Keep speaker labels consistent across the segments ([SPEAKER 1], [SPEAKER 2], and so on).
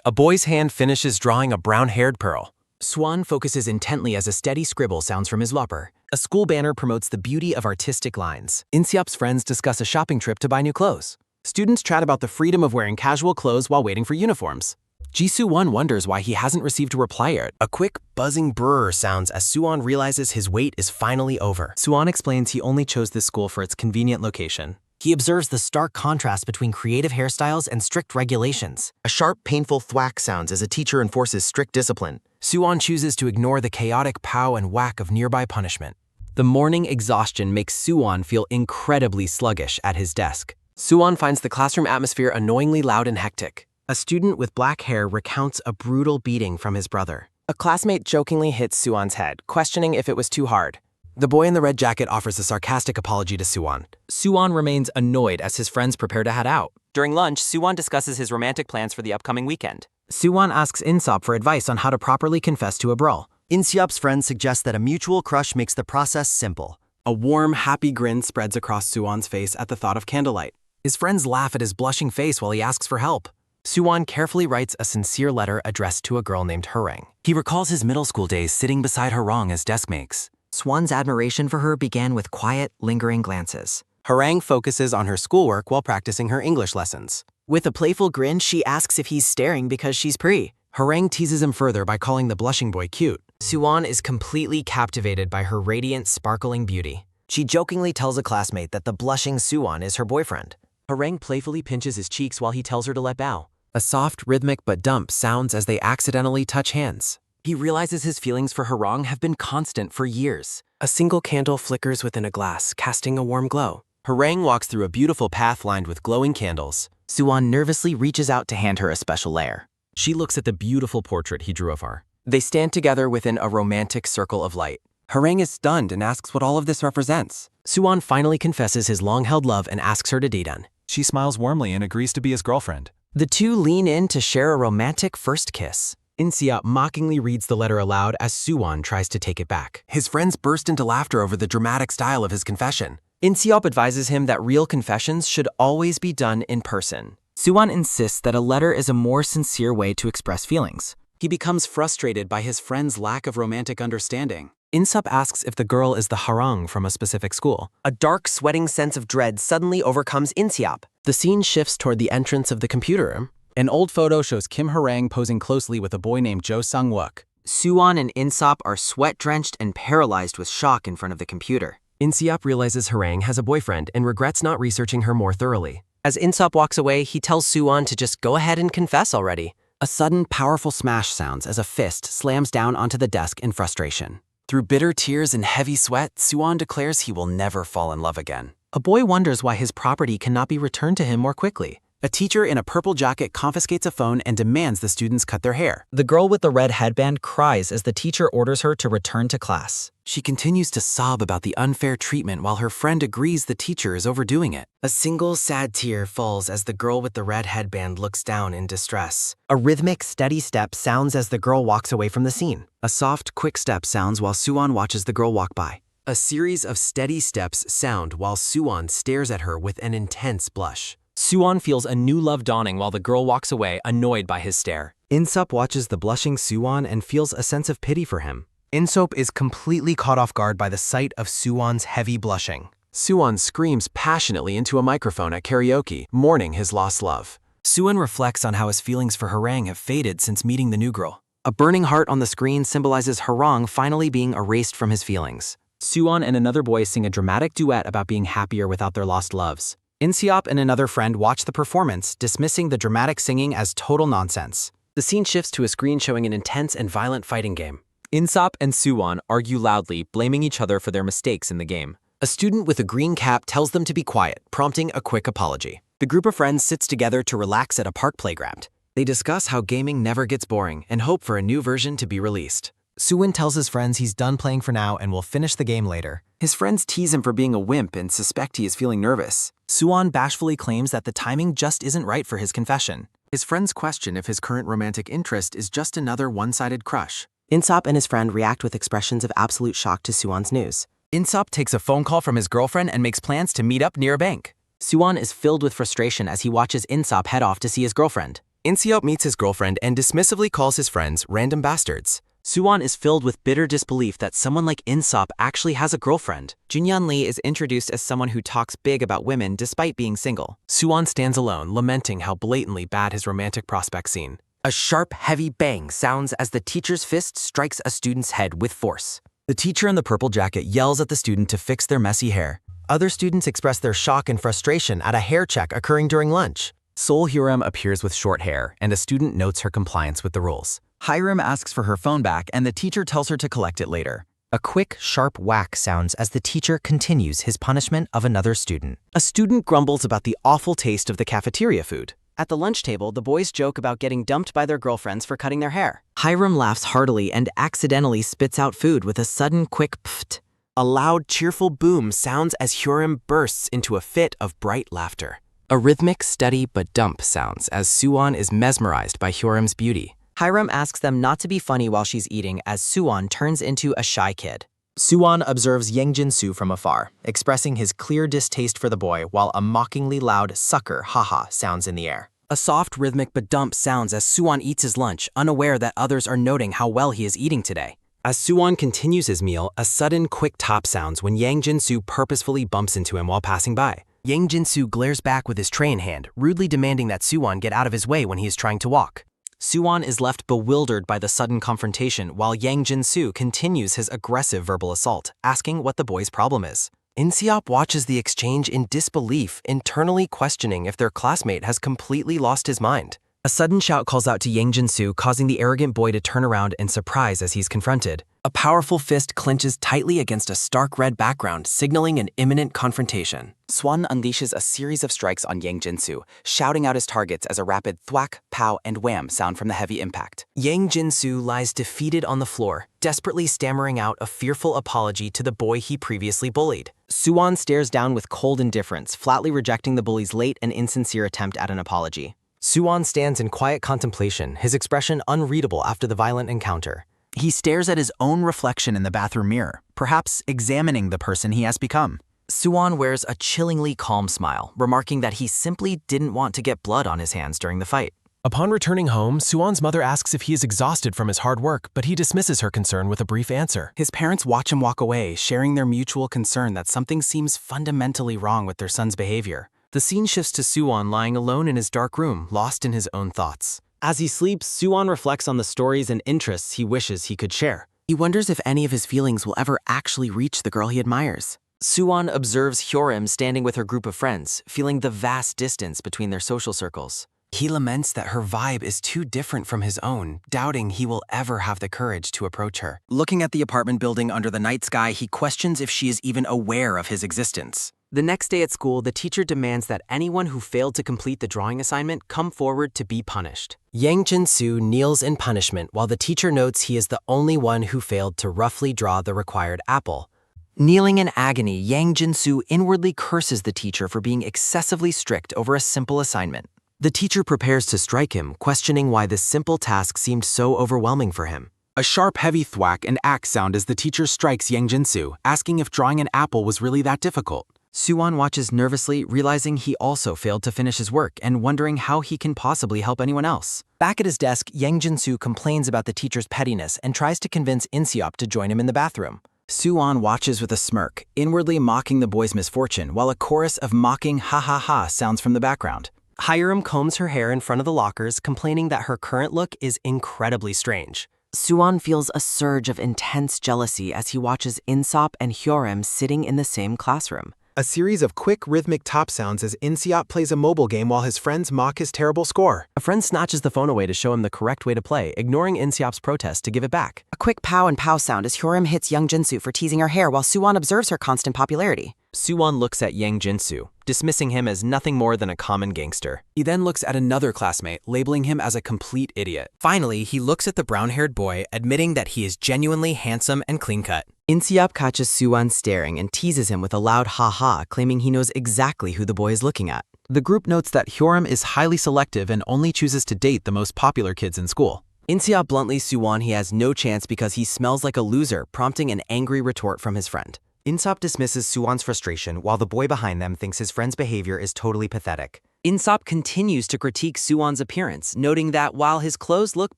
[SPEAKER 1] A boy's hand finishes drawing a brown-haired pearl.
[SPEAKER 2] Swan focuses intently as a steady scribble sounds from his locker. A school banner promotes the beauty of artistic lines. Inseop's friends discuss a shopping trip to buy new clothes. Students chat about the freedom of wearing casual clothes while waiting for uniforms. Jisoo-won wonders why he hasn't received a reply yet.
[SPEAKER 1] A quick, buzzing brrr sounds as Suwon realizes his wait is finally over.
[SPEAKER 2] Suwon explains he only chose this school for its convenient location. He observes the stark contrast between creative hairstyles and strict regulations.
[SPEAKER 1] A sharp, painful thwack sounds as a teacher enforces strict discipline. Suwon chooses to ignore the chaotic pow and whack of nearby punishment.
[SPEAKER 2] The morning exhaustion makes Suwon feel incredibly sluggish at his desk.
[SPEAKER 1] Suwon finds the classroom atmosphere annoyingly loud and hectic.
[SPEAKER 2] A student with black hair recounts a brutal beating from his brother. A classmate jokingly hits Suwon's head, questioning if it was too hard.
[SPEAKER 1] The boy in the red jacket offers a sarcastic apology to Suwon.
[SPEAKER 2] Suwon remains annoyed as his friends prepare to head out.
[SPEAKER 3] During lunch, Suwon discusses his romantic plans for the upcoming weekend.
[SPEAKER 2] Suwon asks Inseop for advice on how to properly confess to a brawl.
[SPEAKER 4] Inseop's friend suggests that a mutual crush makes the process simple.
[SPEAKER 1] A warm, happy grin spreads across Suwon's face at the thought of candlelight.
[SPEAKER 2] His friends laugh at his blushing face while he asks for help.
[SPEAKER 1] Suwon carefully writes a sincere letter addressed to a girl named Harang. He recalls his middle school days sitting beside Harang as deskmates.
[SPEAKER 5] Swan's admiration for her began with quiet, lingering glances.
[SPEAKER 1] Harang focuses on her schoolwork while practicing her English lessons.
[SPEAKER 5] With a playful grin, she asks if he's staring because she's pretty.
[SPEAKER 1] Harang teases him further by calling the blushing boy cute.
[SPEAKER 2] Suwon is completely captivated by her radiant, sparkling beauty.
[SPEAKER 5] She jokingly tells a classmate that the blushing Suwon is her boyfriend.
[SPEAKER 2] Harang playfully pinches his cheeks while he tells her to let bow.
[SPEAKER 1] A soft, rhythmic but dump sounds as they accidentally touch hands.
[SPEAKER 2] He realizes his feelings for Harang have been constant for years.
[SPEAKER 1] A single candle flickers within a glass, casting a warm glow. Harang walks through a beautiful path lined with glowing candles.
[SPEAKER 5] Suwon nervously reaches out to hand her a special layer.
[SPEAKER 2] She looks at the beautiful portrait he drew of her.
[SPEAKER 1] They stand together within a romantic circle of light. Harang is stunned and asks what all of this represents.
[SPEAKER 2] Suwon finally confesses his long-held love and asks her to date on.
[SPEAKER 6] She smiles warmly and agrees to be his girlfriend.
[SPEAKER 2] The two lean in to share a romantic first kiss. Inseop mockingly reads the letter aloud as Suwon tries to take it back.
[SPEAKER 1] His friends burst into laughter over the dramatic style of his confession.
[SPEAKER 2] Inseop advises him that real confessions should always be done in person. Suwon insists that a letter is a more sincere way to express feelings.
[SPEAKER 7] He becomes frustrated by his friend's lack of romantic understanding.
[SPEAKER 2] Inseop asks if the girl is the Harang from a specific school.
[SPEAKER 5] A dark, sweating sense of dread suddenly overcomes Inseop.
[SPEAKER 2] The scene shifts toward the entrance of the computer room.
[SPEAKER 7] An old photo shows Kim Harang posing closely with a boy named Jo Sung-wook.
[SPEAKER 5] Suwon and Inseop are sweat-drenched and paralyzed with shock in front of the computer.
[SPEAKER 1] Inseop realizes Harang has a boyfriend and regrets not researching her more thoroughly.
[SPEAKER 2] As Inseop walks away, he tells Suwon to just go ahead and confess already.
[SPEAKER 5] A sudden, powerful smash sounds as a fist slams down onto the desk in frustration.
[SPEAKER 1] Through bitter tears and heavy sweat, Suwon declares he will never fall in love again.
[SPEAKER 2] A boy wonders why his property cannot be returned to him more quickly.
[SPEAKER 7] A teacher in a purple jacket confiscates a phone and demands the students cut their hair.
[SPEAKER 5] The girl with the red headband cries as the teacher orders her to return to class.
[SPEAKER 1] She continues to sob about the unfair treatment while her friend agrees the teacher is overdoing it.
[SPEAKER 2] A single sad tear falls as the girl with the red headband looks down in distress.
[SPEAKER 5] A rhythmic, steady step sounds as the girl walks away from the scene.
[SPEAKER 1] A soft, quick step sounds while Suwon watches the girl walk by. A series of steady steps sound while Suwon stares at her with an intense blush.
[SPEAKER 2] Suwon feels a new love dawning while the girl walks away, annoyed by his stare.
[SPEAKER 1] Inseop watches the blushing Suwon and feels a sense of pity for him. Inseop is completely caught off guard by the sight of Suwon's heavy blushing. Suwon screams passionately into a microphone at karaoke, mourning his lost love. Suwon reflects on how his feelings for Harang have faded since meeting the new girl.
[SPEAKER 5] A burning heart on the screen symbolizes Harang finally being erased from his feelings.
[SPEAKER 2] Suwon and another boy sing a dramatic duet about being happier without their lost loves.
[SPEAKER 7] Inseop and another friend watch the performance, dismissing the dramatic singing as total nonsense.
[SPEAKER 2] The scene shifts to a screen showing an intense and violent fighting game.
[SPEAKER 3] Inseop and Suwon argue loudly, blaming each other for their mistakes in the game.
[SPEAKER 1] A student with a green cap tells them to be quiet, prompting a quick apology.
[SPEAKER 7] The group of friends sits together to relax at a park playground.
[SPEAKER 1] They discuss how gaming never gets boring and hope for a new version to be released.
[SPEAKER 7] Suwon tells his friends he's done playing for now and will finish the game later.
[SPEAKER 1] His friends tease him for being a wimp and suspect he is feeling nervous.
[SPEAKER 7] Suwon bashfully claims that the timing just isn't right for his confession.
[SPEAKER 1] His friends question if his current romantic interest is just another one-sided crush.
[SPEAKER 5] Inseop and his friend react with expressions of absolute shock to Suwon's news.
[SPEAKER 7] Inseop takes a phone call from his girlfriend and makes plans to meet up near a bank.
[SPEAKER 2] Suwon is filled with frustration as he watches Inseop head off to see his girlfriend. In-seop meets his girlfriend and dismissively calls his friends random bastards.
[SPEAKER 5] Suwon is filled with bitter disbelief that someone like In-seop actually has a girlfriend.
[SPEAKER 7] Junyeon Lee is introduced as someone who talks big about women despite being single.
[SPEAKER 1] Suwon stands alone, lamenting how blatantly bad his romantic prospects seem.
[SPEAKER 2] A sharp, heavy bang sounds as the teacher's fist strikes a student's head with force.
[SPEAKER 1] The teacher in the purple jacket yells at the student to fix their messy hair. Other students express their shock and frustration at a hair check occurring during lunch. Sol Hyurem appears with short hair, and a student notes her compliance with the rules.
[SPEAKER 5] Hyrum asks for her phone back, and the teacher tells her to collect it later.
[SPEAKER 7] A quick, sharp whack sounds as the teacher continues his punishment of another student.
[SPEAKER 1] A student grumbles about the awful taste of the cafeteria food.
[SPEAKER 7] At the lunch table, the boys joke about getting dumped by their girlfriends for cutting their hair.
[SPEAKER 5] Hyrum laughs heartily and accidentally spits out food with a sudden, quick pft.
[SPEAKER 1] A loud, cheerful boom sounds as Hyurem bursts into a fit of bright laughter. A rhythmic, steady but dump sounds as Suwon is mesmerized by Hyurem's beauty.
[SPEAKER 7] Hyrum asks them not to be funny while she's eating as Suwon turns into a shy kid. Suwon observes Yang Jin-soo from afar, expressing his clear distaste for the boy while a mockingly loud sucker haha sounds in the air.
[SPEAKER 1] A soft, rhythmic but dump sounds as Suwon eats his lunch, unaware that others are noting how well he is eating today. As Suwon continues his meal, a sudden, quick top sounds when Yang Jin-soo purposefully bumps into him while passing by. Yang Jin-soo glares back with his tray in hand, rudely demanding that Suwon get out of his way when he is trying to walk. Suwon is left bewildered by the sudden confrontation while Yang Jin-soo continues his aggressive verbal assault, asking what the boy's problem is. In-seop watches the exchange in disbelief, internally questioning if their classmate has completely lost his mind. A sudden shout calls out to Yang Jin-soo, causing the arrogant boy to turn around in surprise as he's confronted. A powerful fist clenches tightly against a stark red background, signaling an imminent confrontation.
[SPEAKER 7] Suwon unleashes a series of strikes on Yang Jin-soo, shouting out his targets as a rapid thwack, pow, and wham sound from the heavy impact.
[SPEAKER 1] Yang Jin-soo lies defeated on the floor, desperately stammering out a fearful apology to the boy he previously bullied.
[SPEAKER 7] Suwon stares down with cold indifference, flatly rejecting the bully's late and insincere attempt at an apology.
[SPEAKER 1] Suwon stands in quiet contemplation, his expression unreadable after the violent encounter.
[SPEAKER 5] He stares at his own reflection in the bathroom mirror, perhaps examining the person he has become.
[SPEAKER 1] Suwon wears a chillingly calm smile, remarking that he simply didn't want to get blood on his hands during the fight. Upon returning home, Suwon's mother asks if he is exhausted from his hard work, but he dismisses her concern with a brief answer. His parents watch him walk away, sharing their mutual concern that something seems fundamentally wrong with their son's behavior. The scene shifts to Suwon lying alone in his dark room, lost in his own thoughts. As he sleeps, Suwon reflects on the stories and interests he wishes he could share.
[SPEAKER 5] He wonders if any of his feelings will ever actually reach the girl he admires.
[SPEAKER 1] Suwon observes Hyurem standing with her group of friends, feeling the vast distance between their social circles. He laments that her vibe is too different from his own, doubting he will ever have the courage to approach her.
[SPEAKER 5] Looking at the apartment building under the night sky, he questions if she is even aware of his existence.
[SPEAKER 1] The next day at school, the teacher demands that anyone who failed to complete the drawing assignment come forward to be punished. Yang Jin-soo kneels in punishment while the teacher notes he is the only one who failed to roughly draw the required apple.
[SPEAKER 7] Kneeling in agony, Yang Jin-soo inwardly curses the teacher for being excessively strict over a simple assignment.
[SPEAKER 1] The teacher prepares to strike him, questioning why this simple task seemed so overwhelming for him. A sharp, heavy thwack and axe sound as the teacher strikes Yang Jin-soo, asking if drawing an apple was really that difficult.
[SPEAKER 7] Suwon watches nervously, realizing he also failed to finish his work and wondering how he can possibly help anyone else. Back at his desk, Yang Jin-soo complains about the teacher's pettiness and tries to convince In-seop to join him in the bathroom.
[SPEAKER 5] Suwon watches with a smirk, inwardly mocking the boy's misfortune, while a chorus of mocking ha-ha-ha sounds from the background.
[SPEAKER 1] Hyrum combs her hair in front of the lockers, complaining that her current look is incredibly strange.
[SPEAKER 7] Suwon feels a surge of intense jealousy as he watches In-seop and Hyurem sitting in the same classroom.
[SPEAKER 1] A series of quick, rhythmic top sounds as In-seop plays a mobile game while his friends mock his terrible score. A friend snatches the phone away to show him the correct way to play, ignoring In-seop's protest to give it back.
[SPEAKER 8] A quick pow and pow sound as Hyurem hits Yang Jin-soo for teasing her hair while Suwon observes her constant popularity.
[SPEAKER 1] Suwon looks at Yang Jin-soo, dismissing him as nothing more than a common gangster. He then looks at another classmate, labeling him as a complete idiot. Finally, he looks at the brown-haired boy, admitting that he is genuinely handsome and clean-cut.
[SPEAKER 7] In-seop catches Suwon staring and teases him with a loud ha-ha, claiming he knows exactly who the boy is looking at.
[SPEAKER 6] The group notes that Hyurem is highly selective and only chooses to date the most popular kids in school.
[SPEAKER 1] In-seop bluntly Suwon he has no chance because he smells like a loser, prompting an angry retort from his friend. In-seop dismisses Suwon's frustration while the boy behind them thinks his friend's behavior is totally pathetic.
[SPEAKER 7] Insop continues to critique Suwon's appearance, noting that while his clothes look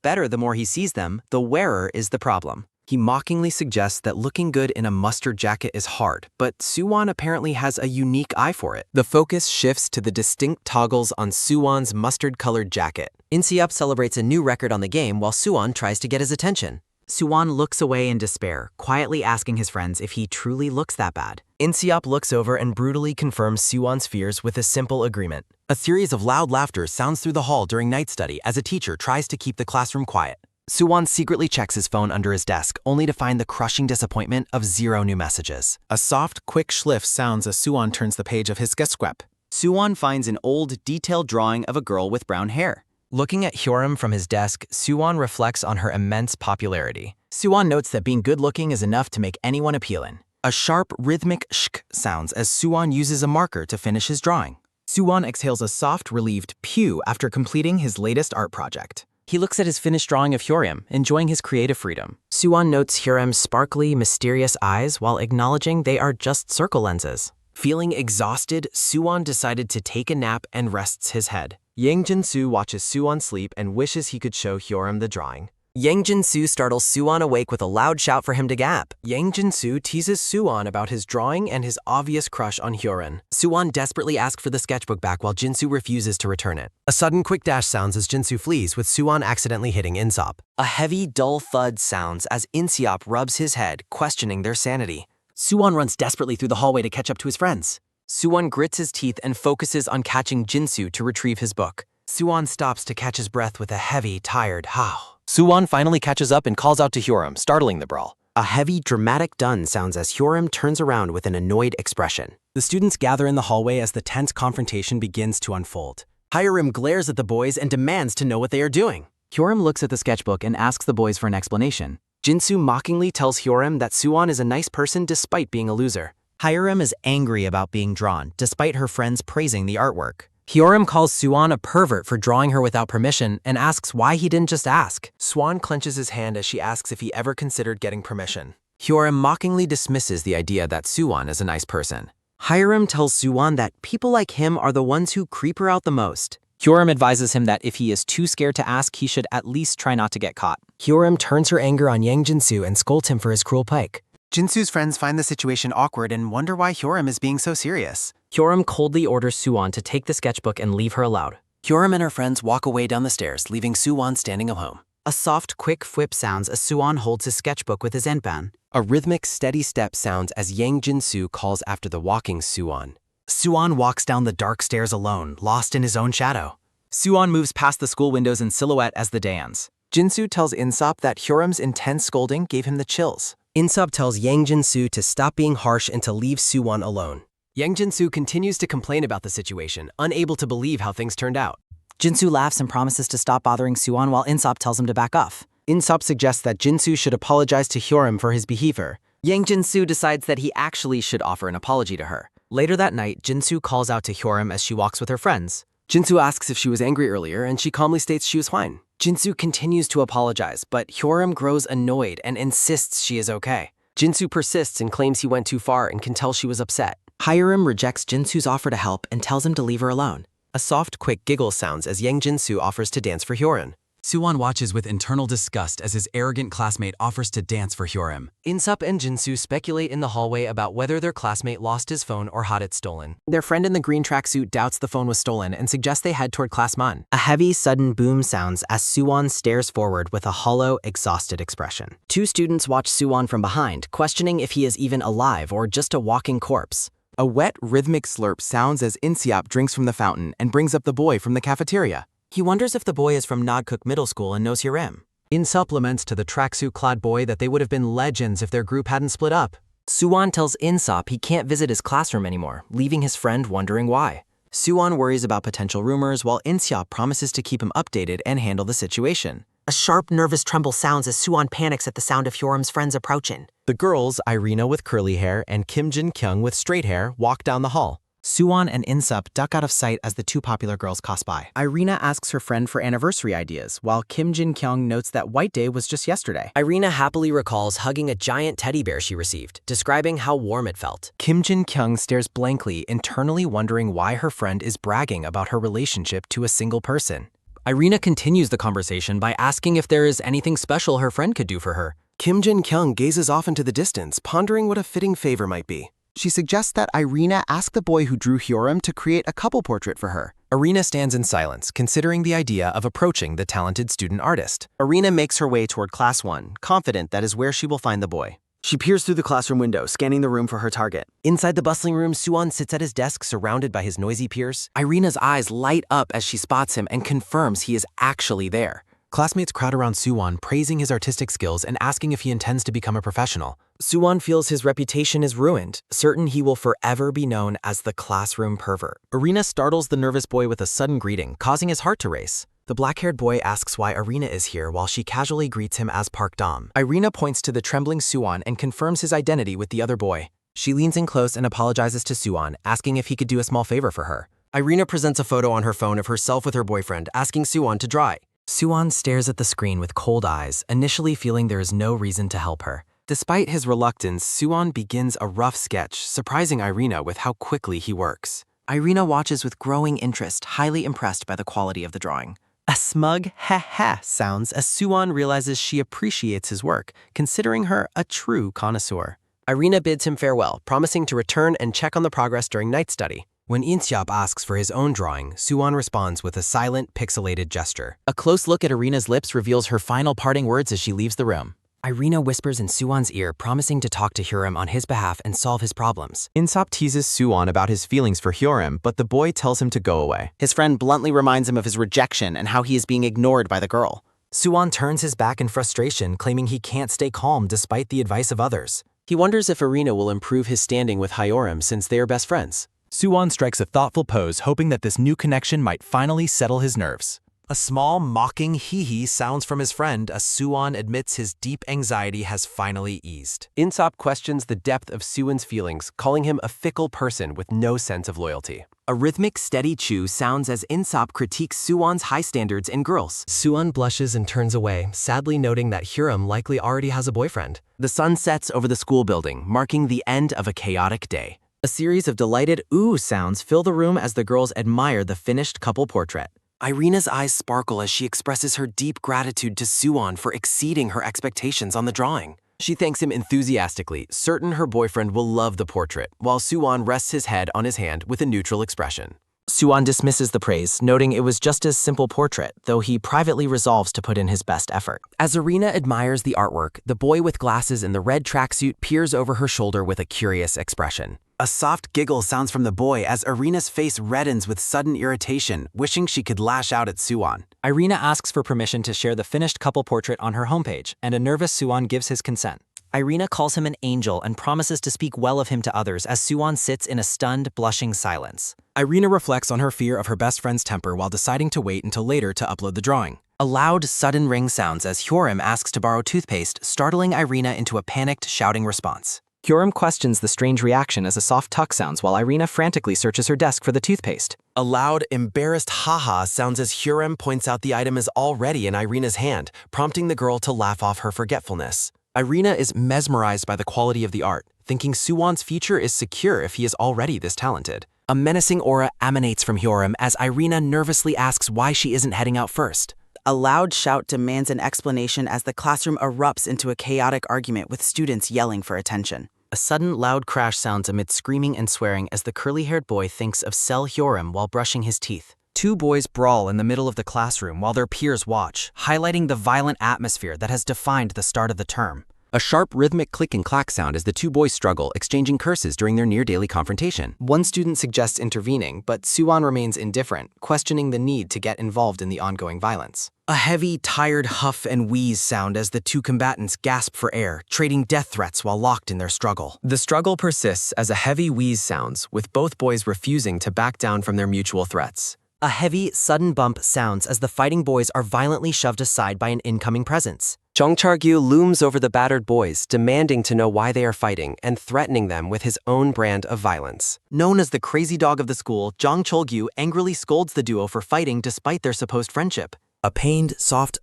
[SPEAKER 7] better the more he sees them, the wearer is the problem.
[SPEAKER 2] He mockingly suggests that looking good in a mustard jacket is hard, but Suwon apparently has a unique eye for it. The focus shifts to the distinct toggles on Suwon's mustard-colored jacket.
[SPEAKER 7] Insop celebrates a new record on the game while Suwon tries to get his attention. Suwon looks away in despair, quietly asking his friends if he truly looks that bad.
[SPEAKER 2] Inseop looks over and brutally confirms Suwon's fears with a simple agreement.
[SPEAKER 5] A series of loud laughter sounds through the hall during night study as a teacher tries to keep the classroom quiet.
[SPEAKER 2] Suwon secretly checks his phone under his desk, only to find the crushing disappointment of 0 new messages.
[SPEAKER 6] A soft, quick schliff sounds as Suwon turns the page of his sketchbook.
[SPEAKER 7] Suwon finds an old, detailed drawing of a girl with brown hair.
[SPEAKER 2] Looking at Hyorim from his desk, Suwon reflects on her immense popularity.
[SPEAKER 5] Suwon notes that being good-looking is enough to make anyone appealing.
[SPEAKER 2] A sharp, rhythmic shk sounds as Suwon uses a marker to finish his drawing.
[SPEAKER 5] Suwon exhales a soft, relieved pew after completing his latest art project.
[SPEAKER 7] He looks at his finished drawing of Hyorim, enjoying his creative freedom.
[SPEAKER 2] Suwon notes Hyorim's sparkly, mysterious eyes while acknowledging they are just circle lenses. Feeling exhausted, Suwon decided to take a nap and rests his head. Yang Jin-soo watches Suwon sleep and wishes he could show Hyorim the drawing.
[SPEAKER 7] Yang Jin-soo startles Suwon awake with a loud shout for him to gap.
[SPEAKER 2] Yang Jin-soo teases Suwon about his drawing and his obvious crush on Hyorin.
[SPEAKER 7] Suwon desperately asks for the sketchbook back while Jin-soo refuses to return it.
[SPEAKER 2] A sudden quick dash sounds as Jin-soo flees, with Suwon accidentally hitting Insop.
[SPEAKER 7] A heavy, dull thud sounds as Inseop rubs his head, questioning their sanity.
[SPEAKER 5] Suwon runs desperately through the hallway to catch up to his friends.
[SPEAKER 2] Suwon grits his teeth and focuses on catching Jin-soo to retrieve his book. Suwon stops to catch his breath with a heavy, tired "how."
[SPEAKER 5] Suwon finally catches up and calls out to Hyorim, startling the brawl.
[SPEAKER 2] A heavy, dramatic dun sounds as Hyorim turns around with an annoyed expression. The students gather in the hallway as the tense confrontation begins to unfold. Hyorim glares at the boys and demands to know what they are doing.
[SPEAKER 5] Hyorim looks at the sketchbook and asks the boys for an explanation.
[SPEAKER 2] Jin-soo mockingly tells Hyorim that Suwon is a nice person despite being a loser.
[SPEAKER 7] Hyorim is angry about being drawn, despite her friends praising the artwork.
[SPEAKER 2] Hyorim calls Suwon a pervert for drawing her without permission and asks why he didn't just ask. Suwon clenches his hand as she asks if he ever considered getting permission. Hyorim mockingly dismisses the idea that Suwon is a nice person.
[SPEAKER 7] Hyorim tells Suwon that people like him are the ones who creep her out the most.
[SPEAKER 5] Hyorim advises him that if he is too scared to ask, he should at least try not to get caught.
[SPEAKER 2] Hyorim turns her anger on Yang Jin-soo and scolds him for his cruel pike. Jin-soo's friends find the situation awkward and wonder why Hyorim is being so serious. Hyorim coldly orders Suwon to take the sketchbook and leave her alone. Hyorim and her friends walk away down the stairs, leaving Suwon standing alone.
[SPEAKER 7] A soft, quick whip sounds as Suwon holds his sketchbook with his endpan.
[SPEAKER 2] A rhythmic, steady step sounds as Yang Jin-soo calls after the walking Suwon. Suwon walks down the dark stairs alone, lost in his own shadow.
[SPEAKER 5] Suwon moves past the school windows in silhouette as the day ends.
[SPEAKER 2] Jin-soo tells Insop that Hyorim's intense scolding gave him the chills. Insop tells Yang Jin-soo to stop being harsh and to leave Suwon alone. Yang Jin-soo continues to complain about the situation, unable to believe how things turned out.
[SPEAKER 8] Jin-soo laughs and promises to stop bothering Suwon while Insop tells him to back off.
[SPEAKER 2] Insop suggests that Jin-soo should apologize to Hyorim for his behavior.
[SPEAKER 7] Yang Jin-soo decides that he actually should offer an apology to her.
[SPEAKER 2] Later that night, Jin-soo calls out to Hyorim as she walks with her friends. Jin-soo asks if she was angry earlier, and she calmly states she was fine. Jin-soo continues to apologize, but Hyorim grows annoyed and insists she is okay. Jin-soo persists and claims he went too far and can tell she was upset.
[SPEAKER 7] Hyorim rejects Jin-soo's offer to help and tells him to leave her alone.
[SPEAKER 2] A soft, quick giggle sounds as Yang Jin-soo offers to dance for Hyorim.
[SPEAKER 6] Suwon watches with internal disgust as his arrogant classmate offers to dance for Hyorim.
[SPEAKER 2] Insop and Jin-soo speculate in the hallway about whether their classmate lost his phone or had it stolen. Their friend in the green tracksuit doubts the phone was stolen and suggests they head toward Class Mon.
[SPEAKER 7] A heavy, sudden boom sounds as Suwon stares forward with a hollow, exhausted expression. Two students watch Suwon from behind, questioning if he is even alive or just a walking corpse.
[SPEAKER 5] A wet, rhythmic slurp sounds as Inseop drinks from the fountain and brings up the boy from the cafeteria.
[SPEAKER 7] He wonders if the boy is from Nodcook Middle School and knows Hyorim.
[SPEAKER 2] Insop laments to the tracksuit-clad boy that they would have been legends if their group hadn't split up.
[SPEAKER 7] Suwon tells Insop he can't visit his classroom anymore, leaving his friend wondering why. Suwon worries about potential rumors while Inseop promises to keep him updated and handle the situation.
[SPEAKER 8] A sharp, nervous tremble sounds as Suwon panics at the sound of Hyorim's friends approaching.
[SPEAKER 2] The girls, Irina with curly hair and Kim Jin-kyung with straight hair, walk down the hall.
[SPEAKER 7] Suwon and Insup duck out of sight as the two popular girls pass by. Irina asks her friend for anniversary ideas, while Kim Jin-kyung notes that White Day was just yesterday.
[SPEAKER 2] Irina happily recalls hugging a giant teddy bear she received, describing how warm it felt.
[SPEAKER 7] Kim Jin-kyung stares blankly, internally wondering why her friend is bragging about her relationship to a single person.
[SPEAKER 2] Irina continues the conversation by asking if there is anything special her friend could do for her.
[SPEAKER 1] Kim Jin-kyung gazes off into the distance, pondering what a fitting favor might be.
[SPEAKER 5] She suggests that Irina ask the boy who drew Hyorim to create a couple portrait for her.
[SPEAKER 7] Irina stands in silence, considering the idea of approaching the talented student artist.
[SPEAKER 5] Irina makes her way toward class 1, confident that is where she will find the boy. She peers through the classroom window, scanning the room for her target.
[SPEAKER 2] Inside the bustling room, Suwon sits at his desk, surrounded by his noisy peers. Irina's eyes light up as she spots him and confirms he is actually there.
[SPEAKER 7] Classmates crowd around Suwon, praising his artistic skills and asking if he intends to become a professional.
[SPEAKER 2] Suwon feels his reputation is ruined, certain he will forever be known as the classroom pervert.
[SPEAKER 7] Irina startles the nervous boy with a sudden greeting, causing his heart to race. The black-haired boy asks why Irina is here while she casually greets him as Park Dam. Irina points to the trembling Suwon and confirms his identity with the other boy. She leans in close and apologizes to Suwon, asking if he could do a small favor for her.
[SPEAKER 2] Irina presents a photo on her phone of herself with her boyfriend, asking Suwon to draw it.
[SPEAKER 7] Suwon stares at the screen with cold eyes, initially feeling there is no reason to help her. Despite his reluctance, Suwon begins a rough sketch, surprising Irina with how quickly he works.
[SPEAKER 8] Irina watches with growing interest, highly impressed by the quality of the drawing.
[SPEAKER 7] A smug ha-ha sounds as Suwon realizes she appreciates his work, considering her a true connoisseur.
[SPEAKER 2] Irina bids him farewell, promising to return and check on the progress during night study.
[SPEAKER 7] When Inseop asks for his own drawing, Suwon responds with a silent, pixelated gesture.
[SPEAKER 5] A close look at Irina's lips reveals her final parting words as she leaves the room.
[SPEAKER 2] Irina whispers in Suwon's ear, promising to talk to Hyorim on his behalf and solve his problems.
[SPEAKER 6] Inseop teases Suwon about his feelings for Hyorim, but the boy tells him to go away.
[SPEAKER 5] His friend bluntly reminds him of his rejection and how he is being ignored by the girl.
[SPEAKER 7] Suwon turns his back in frustration, claiming he can't stay calm despite the advice of others.
[SPEAKER 2] He wonders if Irina will improve his standing with Hyorim since they are best friends.
[SPEAKER 6] Suwon strikes a thoughtful pose, hoping that this new connection might finally settle his nerves.
[SPEAKER 7] A small, mocking hee-hee sounds from his friend as Suwon admits his deep anxiety has finally eased.
[SPEAKER 2] Inseop questions the depth of Suwon's feelings, calling him a fickle person with no sense of loyalty.
[SPEAKER 7] A rhythmic, steady chew sounds as Inseop critiques Suwon's high standards in girls.
[SPEAKER 2] Suwon blushes and turns away, sadly noting that Hyorim likely already has a boyfriend.
[SPEAKER 7] The sun sets over the school building, marking the end of a chaotic day. A series of delighted ooh sounds fill the room as the girls admire the finished couple portrait.
[SPEAKER 2] Irina's eyes sparkle as she expresses her deep gratitude to Suwon for exceeding her expectations on the drawing.
[SPEAKER 7] She thanks him enthusiastically, certain her boyfriend will love the portrait, while Suwon rests his head on his hand with a neutral expression. Suwon dismisses the praise, noting it was just a simple portrait, though he privately resolves to put in his best effort.
[SPEAKER 2] As Irina admires the artwork, the boy with glasses in the red tracksuit peers over her shoulder with a curious expression.
[SPEAKER 5] A soft giggle sounds from the boy as Irina's face reddens with sudden irritation, wishing she could lash out at Suwon.
[SPEAKER 7] Irina asks for permission to share the finished couple portrait on her homepage, and a nervous Suwon gives his consent.
[SPEAKER 8] Irina calls him an angel and promises to speak well of him to others as Suwon sits in a stunned, blushing silence.
[SPEAKER 7] Irina reflects on her fear of her best friend's temper while deciding to wait until later to upload the drawing.
[SPEAKER 8] A loud, sudden ring sounds as Hyorim asks to borrow toothpaste, startling Irina into a panicked, shouting response.
[SPEAKER 7] Hyorim questions the strange reaction as a soft tuck sounds while Irina frantically searches her desk for the toothpaste.
[SPEAKER 2] A loud, embarrassed ha-ha sounds as Hyorim points out the item is already in Irina's hand, prompting the girl to laugh off her forgetfulness. Irina is mesmerized by the quality of the art, thinking Suwon's future is secure if he is already this talented. A menacing aura emanates from Hyorim as Irina nervously asks why she isn't heading out first.
[SPEAKER 8] A loud shout demands an explanation as the classroom erupts into a chaotic argument with students yelling for attention.
[SPEAKER 7] A sudden loud crash sounds amid screaming and swearing as the curly-haired boy thinks of Sel Hyorim while brushing his teeth. Two boys brawl in the middle of the classroom while their peers watch, highlighting the violent atmosphere that has defined the start of the term.
[SPEAKER 2] A sharp rhythmic click and clack sound as the two boys struggle, exchanging curses during their near-daily confrontation.
[SPEAKER 7] One student suggests intervening, but Suwon remains indifferent, questioning the need to get involved in the ongoing violence. A heavy, tired huff and wheeze sound as the two combatants gasp for air, trading death threats while locked in their struggle.
[SPEAKER 2] The struggle persists as a heavy wheeze sounds, with both boys refusing to back down from their mutual threats.
[SPEAKER 8] A heavy, sudden bump sounds as the fighting boys are violently shoved aside by an incoming presence.
[SPEAKER 9] Jung Char-gyu looms over the battered boys, demanding to know why they are fighting and threatening them with his own brand of violence.
[SPEAKER 7] Known as the crazy dog of the school, Jung Chol-gyu angrily scolds the duo for fighting despite their supposed friendship.
[SPEAKER 2] A pained, soft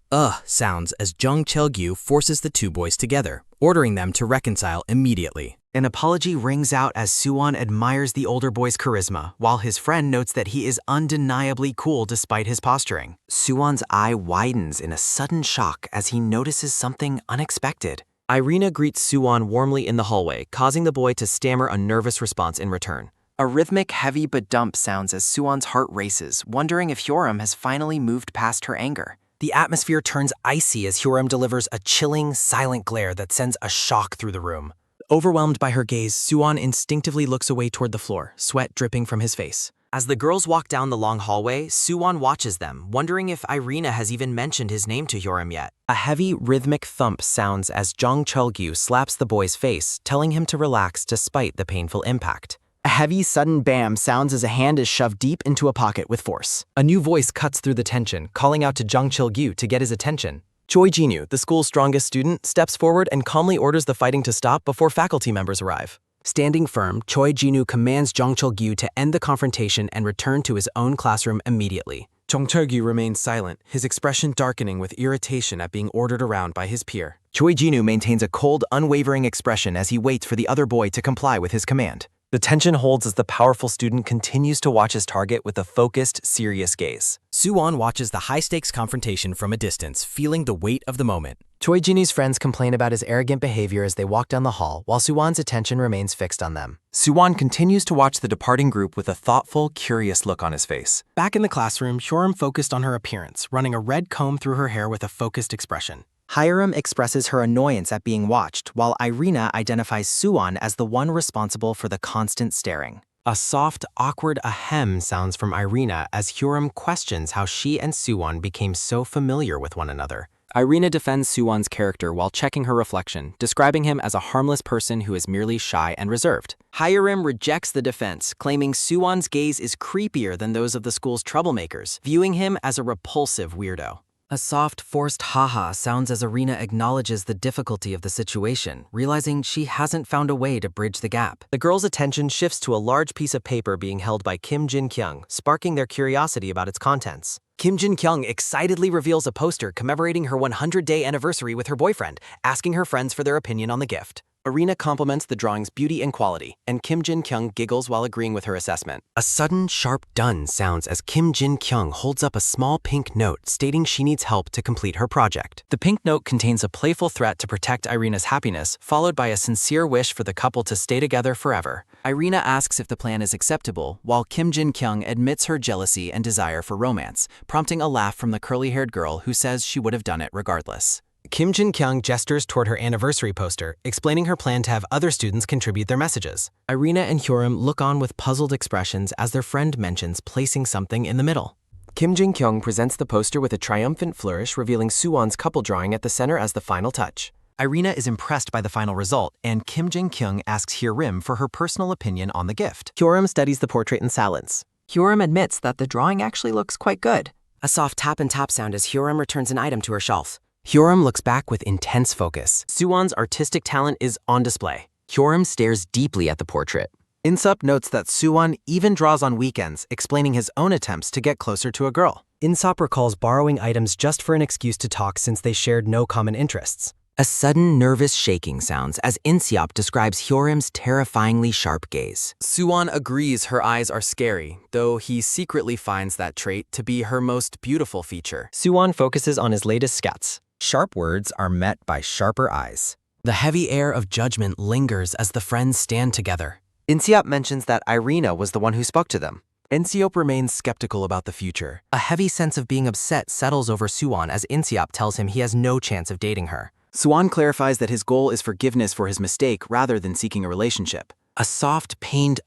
[SPEAKER 2] sounds as Jung Chel-gyu forces the two boys together, ordering them to reconcile immediately.
[SPEAKER 7] An apology rings out as Suwon admires the older boy's charisma, while his friend notes that he is undeniably cool despite his posturing. Suwon's eye widens in a sudden shock as he notices something unexpected.
[SPEAKER 3] Irina greets Suwon warmly in the hallway, causing the boy to stammer a nervous response in return.
[SPEAKER 7] A rhythmic heavy but dump sounds as Suwon's heart races, wondering if Hyoram has finally moved past her anger.
[SPEAKER 2] The atmosphere turns icy as Hyoram delivers a chilling, silent glare that sends a shock through the room. Overwhelmed by her gaze, Suwon instinctively looks away toward the floor, sweat dripping from his face.
[SPEAKER 7] As the girls walk down the long hallway, Suwon watches them, wondering if Irina has even mentioned his name to Hyoram yet.
[SPEAKER 3] A heavy, rhythmic thump sounds as Jung Chol-gyu slaps the boy's face, telling him to relax despite the painful impact.
[SPEAKER 7] A heavy, sudden bam sounds as a hand is shoved deep into a pocket with force.
[SPEAKER 3] A new voice cuts through the tension, calling out to Jung Chol-gyu to get his attention. Choi Jinyu, the school's strongest student, steps forward and calmly orders the fighting to stop before faculty members arrive.
[SPEAKER 2] Standing firm, Choi Jinyu commands Jung Chol-gyu to end the confrontation and return to his own classroom immediately.
[SPEAKER 3] Jung Chol-gyu remains silent, his expression darkening with irritation at being ordered around by his peer.
[SPEAKER 2] Choi Jinyu maintains a cold, unwavering expression as he waits for the other boy to comply with his command.
[SPEAKER 3] The tension holds as the powerful student continues to watch his target with a focused, serious gaze.
[SPEAKER 2] Suwon watches the high-stakes confrontation from a distance, feeling the weight of the moment.
[SPEAKER 7] Choi Jinyu's friends complain about his arrogant behavior as they walk down the hall, while Suwon's attention remains fixed on them.
[SPEAKER 3] Suwon continues to watch the departing group with a thoughtful, curious look on his face.
[SPEAKER 2] Back in the classroom, Hyoram focused on her appearance, running a red comb through her hair with a focused expression.
[SPEAKER 7] Hyoram expresses her annoyance at being watched, while Irina identifies Suwon as the one responsible for the constant staring.
[SPEAKER 2] A soft, awkward ahem sounds from Irina as Hyoram questions how she and Suwon became so familiar with one another.
[SPEAKER 3] Irina defends Suwon's character while checking her reflection, describing him as a harmless person who is merely shy and reserved.
[SPEAKER 7] Hyoram rejects the defense, claiming Suwon's gaze is creepier than those of the school's troublemakers, viewing him as a repulsive weirdo.
[SPEAKER 2] A soft, forced haha sounds as Irina acknowledges the difficulty of the situation, realizing she hasn't found a way to bridge the gap.
[SPEAKER 3] The girls' attention shifts to a large piece of paper being held by Kim Jin-kyung, sparking their curiosity about its contents.
[SPEAKER 2] Kim Jin-kyung excitedly reveals a poster commemorating her 100-day anniversary with her boyfriend, asking her friends for their opinion on the gift.
[SPEAKER 3] Irina compliments the drawing's beauty and quality, and Kim Jin-kyung giggles while agreeing with her assessment.
[SPEAKER 2] A sudden, sharp dun sounds as Kim Jin-kyung holds up a small pink note stating she needs help to complete her project.
[SPEAKER 3] The pink note contains a playful threat to protect Irina's happiness, followed by a sincere wish for the couple to stay together forever.
[SPEAKER 2] Irina asks if the plan is acceptable, while Kim Jin-kyung admits her jealousy and desire for romance, prompting a laugh from the curly-haired girl who says she would have done it regardless. Kim Jin-kyung gestures toward her anniversary poster, explaining her plan to have other students contribute their messages. Irina and Hyoram look on with puzzled expressions as their friend mentions placing something in the middle.
[SPEAKER 3] Kim Jin-kyung presents the poster with a triumphant flourish, revealing Suwon's couple drawing at the center as the final touch.
[SPEAKER 2] Irina is impressed by the final result, and Kim Jin-kyung asks Hyoram for her personal opinion on the gift.
[SPEAKER 7] Hyoram studies the portrait in silence.
[SPEAKER 10] Hyoram admits that the drawing actually looks quite good.
[SPEAKER 11] A soft tap and tap sound as Hyoram returns an item to her shelf.
[SPEAKER 2] Hyoram looks back with intense focus.
[SPEAKER 7] Suwon's artistic talent is on display.
[SPEAKER 2] Hyoram stares deeply at the portrait.
[SPEAKER 7] Insup notes that Suwon even draws on weekends, explaining his own attempts to get closer to a girl.
[SPEAKER 2] Insup recalls borrowing items just for an excuse to talk since they shared no common interests.
[SPEAKER 11] A sudden nervous shaking sounds as Inseop describes Hyoram's terrifyingly sharp gaze.
[SPEAKER 3] Suwon agrees her eyes are scary, though he secretly finds that trait to be her most beautiful feature.
[SPEAKER 7] Suwon focuses on his latest sketch.
[SPEAKER 2] Sharp words are met by sharper eyes. The heavy air of judgment lingers as the friends stand together.
[SPEAKER 7] Inseop mentions that Irina was the one who spoke to them.
[SPEAKER 3] Inseop remains skeptical about the future.
[SPEAKER 2] A heavy sense of being upset settles over Suwon as Inseop tells him he has no chance of dating her.
[SPEAKER 7] Suwon clarifies that his goal is forgiveness for his mistake rather than seeking a relationship.
[SPEAKER 2] A soft, pained